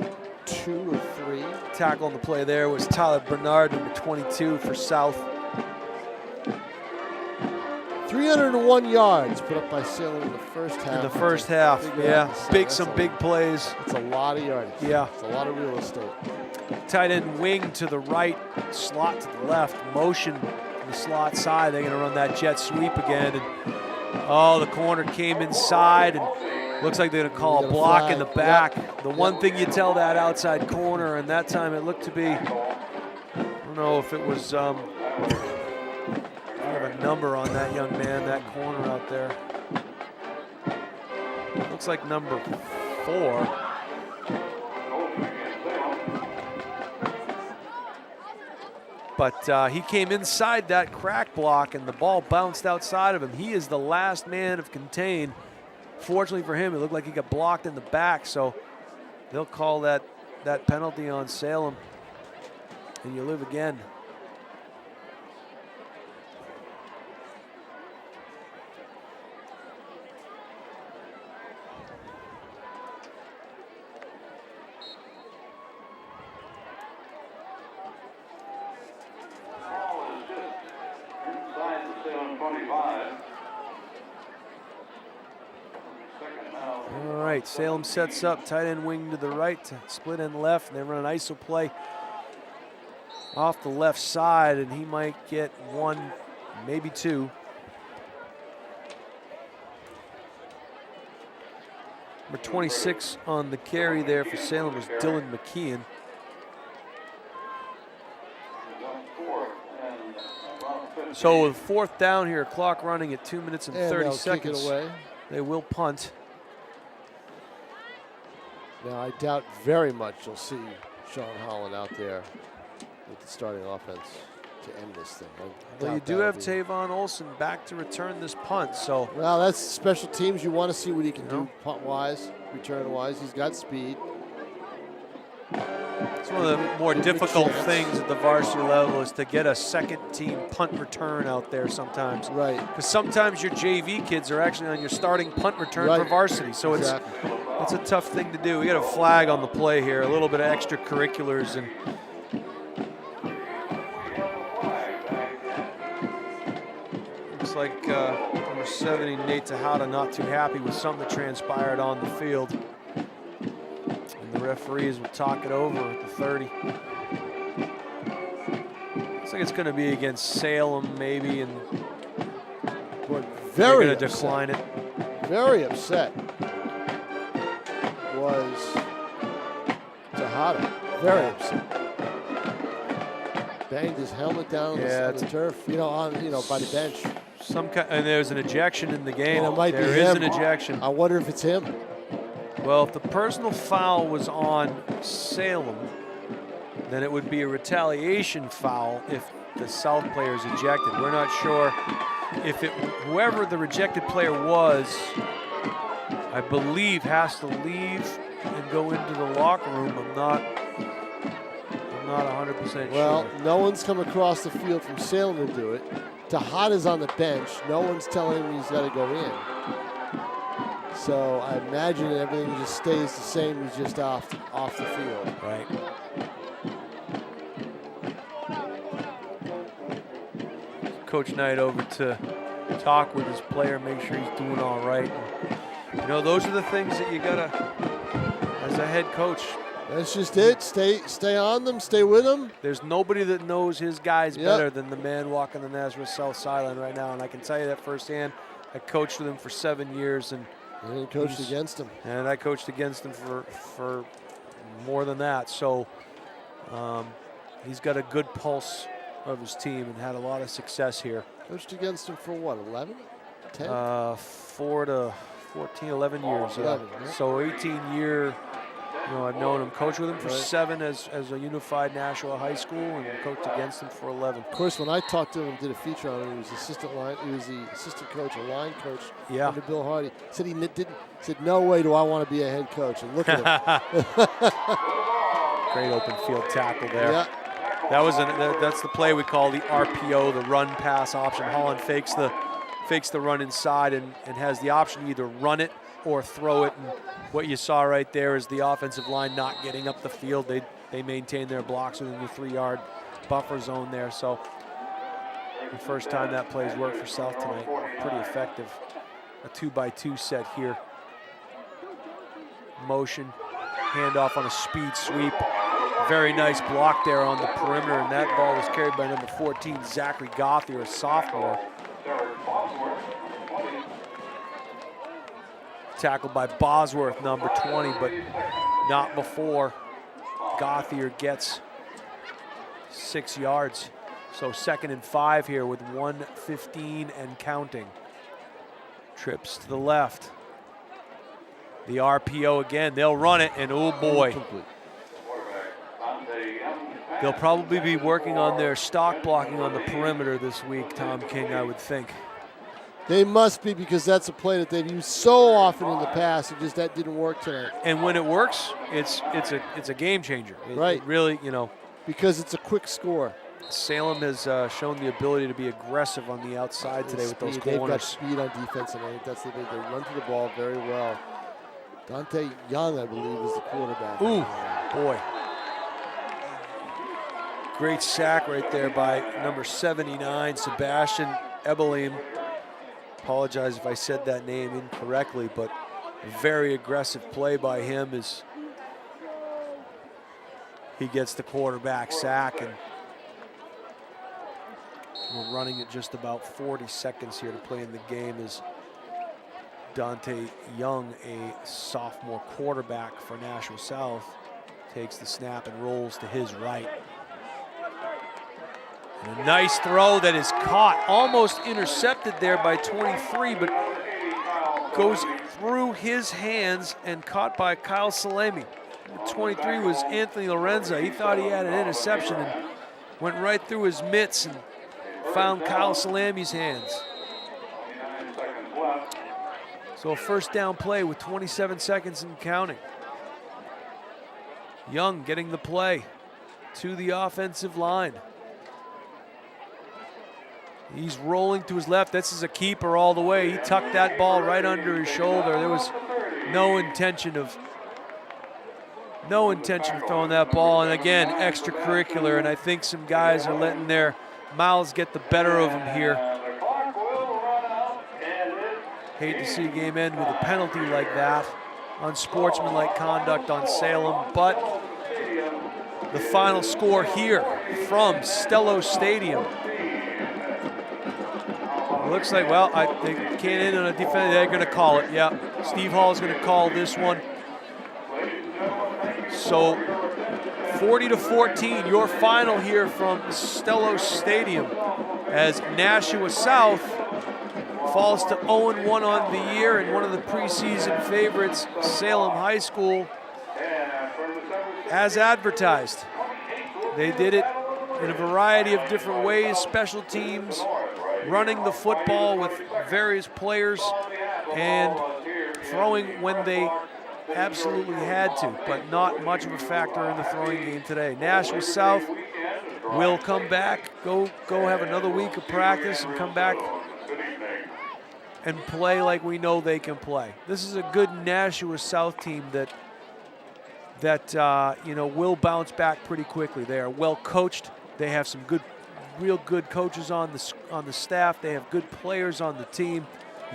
2 or 3. Tackle on the play there was Tyler Bernard, number 22 for South. 301 yards put up by Salem in the first half. In the first half, yeah. Some big plays. It's a lot of yardage. Yeah. It's a lot of real estate. Tight end wing to the right, slot to the left, motion to the slot side. They're going to run that jet sweep again. And oh, the corner came inside, and looks like they're going to call a block in the back. Yep. The one thing you tell that outside corner, and that time it looked to be, I don't know if it was kind of a number on that young man, that corner out there. Looks like number 4. But he came inside that crack block, and the ball bounced outside of him. He is the last man of contain. Fortunately for him, it looked like he got blocked in the back, so they'll call that penalty on Salem, and you live again. All right, Salem sets up, tight end wing to the right, split end left, and they run an ISO play off the left side, and he might get 1, maybe 2. Number 26 on the carry there for Salem was Dylan McKeon. So with 4th down here, clock running at 2 minutes and 30 seconds. Kick it away. They will punt. Now, I doubt very much you'll see Sean Holland out there with the starting offense to end this thing. Well, you do have Tavon Olson back to return this punt, so. Well, that's special teams. You want to see what he can do punt-wise, return-wise. He's got speed. It's one of the more difficult things at the varsity level is to get a second-team punt return out there sometimes. Right. Because sometimes your JV kids are actually on your starting punt return for varsity, so it's a tough thing to do. We got a flag on the play here, a little bit of extracurriculars, and looks like number 70, Nate Tejada, not too happy with something that transpired on the field. And the referees will talk it over at the 30. Looks like it's going to be against Salem, maybe, and they're going to decline it. Very upset was Tejada. Very upset. Banged his helmet down on the turf, by the bench. And there's an ejection in the game. Well, it might be there is an ejection. I wonder if it's him. Well, if the personal foul was on Salem, then it would be a retaliation foul if the South player is ejected. We're not sure if whoever the rejected player was, I believe, has to leave and go into the locker room. I'm not 100% sure. Well, no one's come across the field from Salem to do it. Tejada's on the bench. No one's telling him he's got to go in. So I imagine everything just stays the same. He's just off the field. Right. Coach Knight over to talk with his player, make sure he's doing all right. And, those are the things that you gotta, as a head coach. That's just it. Stay on them. Stay with them. There's nobody that knows his guys better than the man walking the Nashua South sideline right now, and I can tell you that firsthand. I coached with him for 7 years, and you coached against him. And I coached against him for more than that. So he's got a good pulse of his team and had a lot of success here. Coached against him for what, 11? 10? 4 to 14, 11 years. 11, yeah. So 18-year. I've known him, coached with him for 7 as a unified Nashua high school, and coached against him for 11. Of course, when I talked to him and did a feature on him, he was the assistant coach, a line coach under Bill Hardy. Said no way do I want to be a head coach. And look at him. Great open field tackle there. Yeah. That's the play we call the RPO, the run pass option. Holland fakes the run inside and has the option to either run it or throw it. And what you saw right there is the offensive line not getting up the field. They maintain their blocks within the 3-yard buffer zone there. So the first time that play's worked for South tonight, pretty effective. A 2-by-2 set here. Motion, handoff on a speed sweep. Very nice block there on the perimeter, and that ball was carried by number 14, Zachary Gothier, a sophomore. Tackled by Bosworth, number 20, but not before Gothier gets 6 yards. So 2nd and 5 here with 1:15 and counting. Trips to the left. The RPO again, they'll run it, and oh boy. They'll probably be working on their stock blocking on the perimeter this week, Tom King, I would think. They must be, because that's a play that they've used so often in the past. It just that didn't work tonight. And when it works, it's a game changer. It really, because it's a quick score. Salem has shown the ability to be aggressive on the outside today with those corners. They've got speed on defense, and I think that's the thing. They run to the ball very well. Dante Young, I believe, is the quarterback. Ooh, boy. Great sack right there by number 79, Sebastian Ebelim. Apologize if I said that name incorrectly, but a very aggressive play by him as he gets the quarterback sack, and we're running at just about 40 seconds here to play in the game as Dante Young, a sophomore quarterback for Nashua South, takes the snap and rolls to his right. And a nice throw that is caught, almost intercepted there by 23, but goes through his hands and caught by Kyle Salemi. 23 was Anthony Lorenza. He thought he had an interception and went right through his mitts and found Kyle Salemi's hands. So a 1st down play with 27 seconds and counting. Young getting the play to the offensive line. He's rolling to his left. This is a keeper all the way. He tucked that ball right under his shoulder. There was no intention of throwing that ball. And again, extracurricular. And I think some guys are letting their mouths get the better of them here. Hate to see a game end with a penalty like that, unsportsmanlike conduct on Salem. But the final score here from Stellos Stadium. Looks like, well, they can't end on a defense. They're going to call it. Yeah, Steve Hall is going to call this one. So 40-14, your final here from Stellos Stadium, as Nashua South falls to 0-1 on the year, and one of the preseason favorites, Salem High School, as advertised. They did it in a variety of different ways, special teams, running the football with various players, and throwing when they absolutely had to, but not much of a factor in the throwing game today. Nashua South will come back, go have another week of practice and come back and play like we know they can play. This is a good Nashua South team that will bounce back pretty quickly. They are well coached. They have some real good coaches on the staff. They have good players on the team.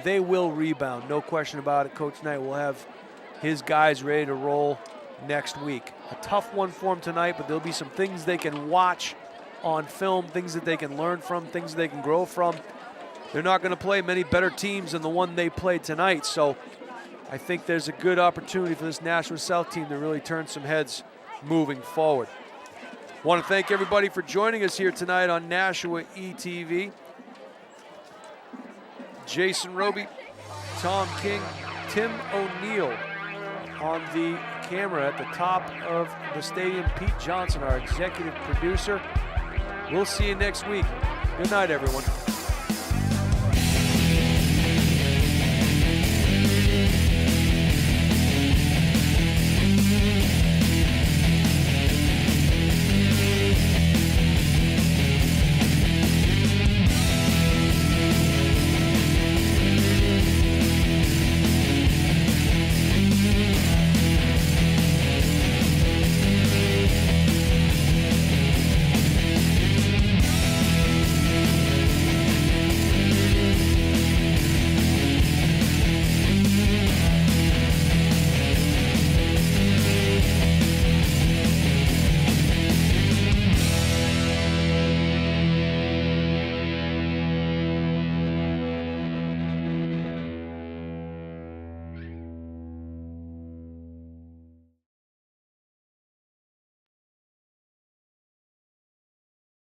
They will rebound, no question about it. Coach Knight will have his guys ready to roll next week. A tough one for them tonight, but there'll be some things they can watch on film, things that they can learn from, things they can grow from. They're not going to play many better teams than the one they played tonight, so I think there's a good opportunity for this Nashua South team to really turn some heads moving forward. Want to thank everybody for joining us here tonight on NashuaETV. Jason Roby, Tom King, Tim O'Neill on the camera at the top of the stadium. Pete Johnson, our executive producer. We'll see you next week. Good night, everyone.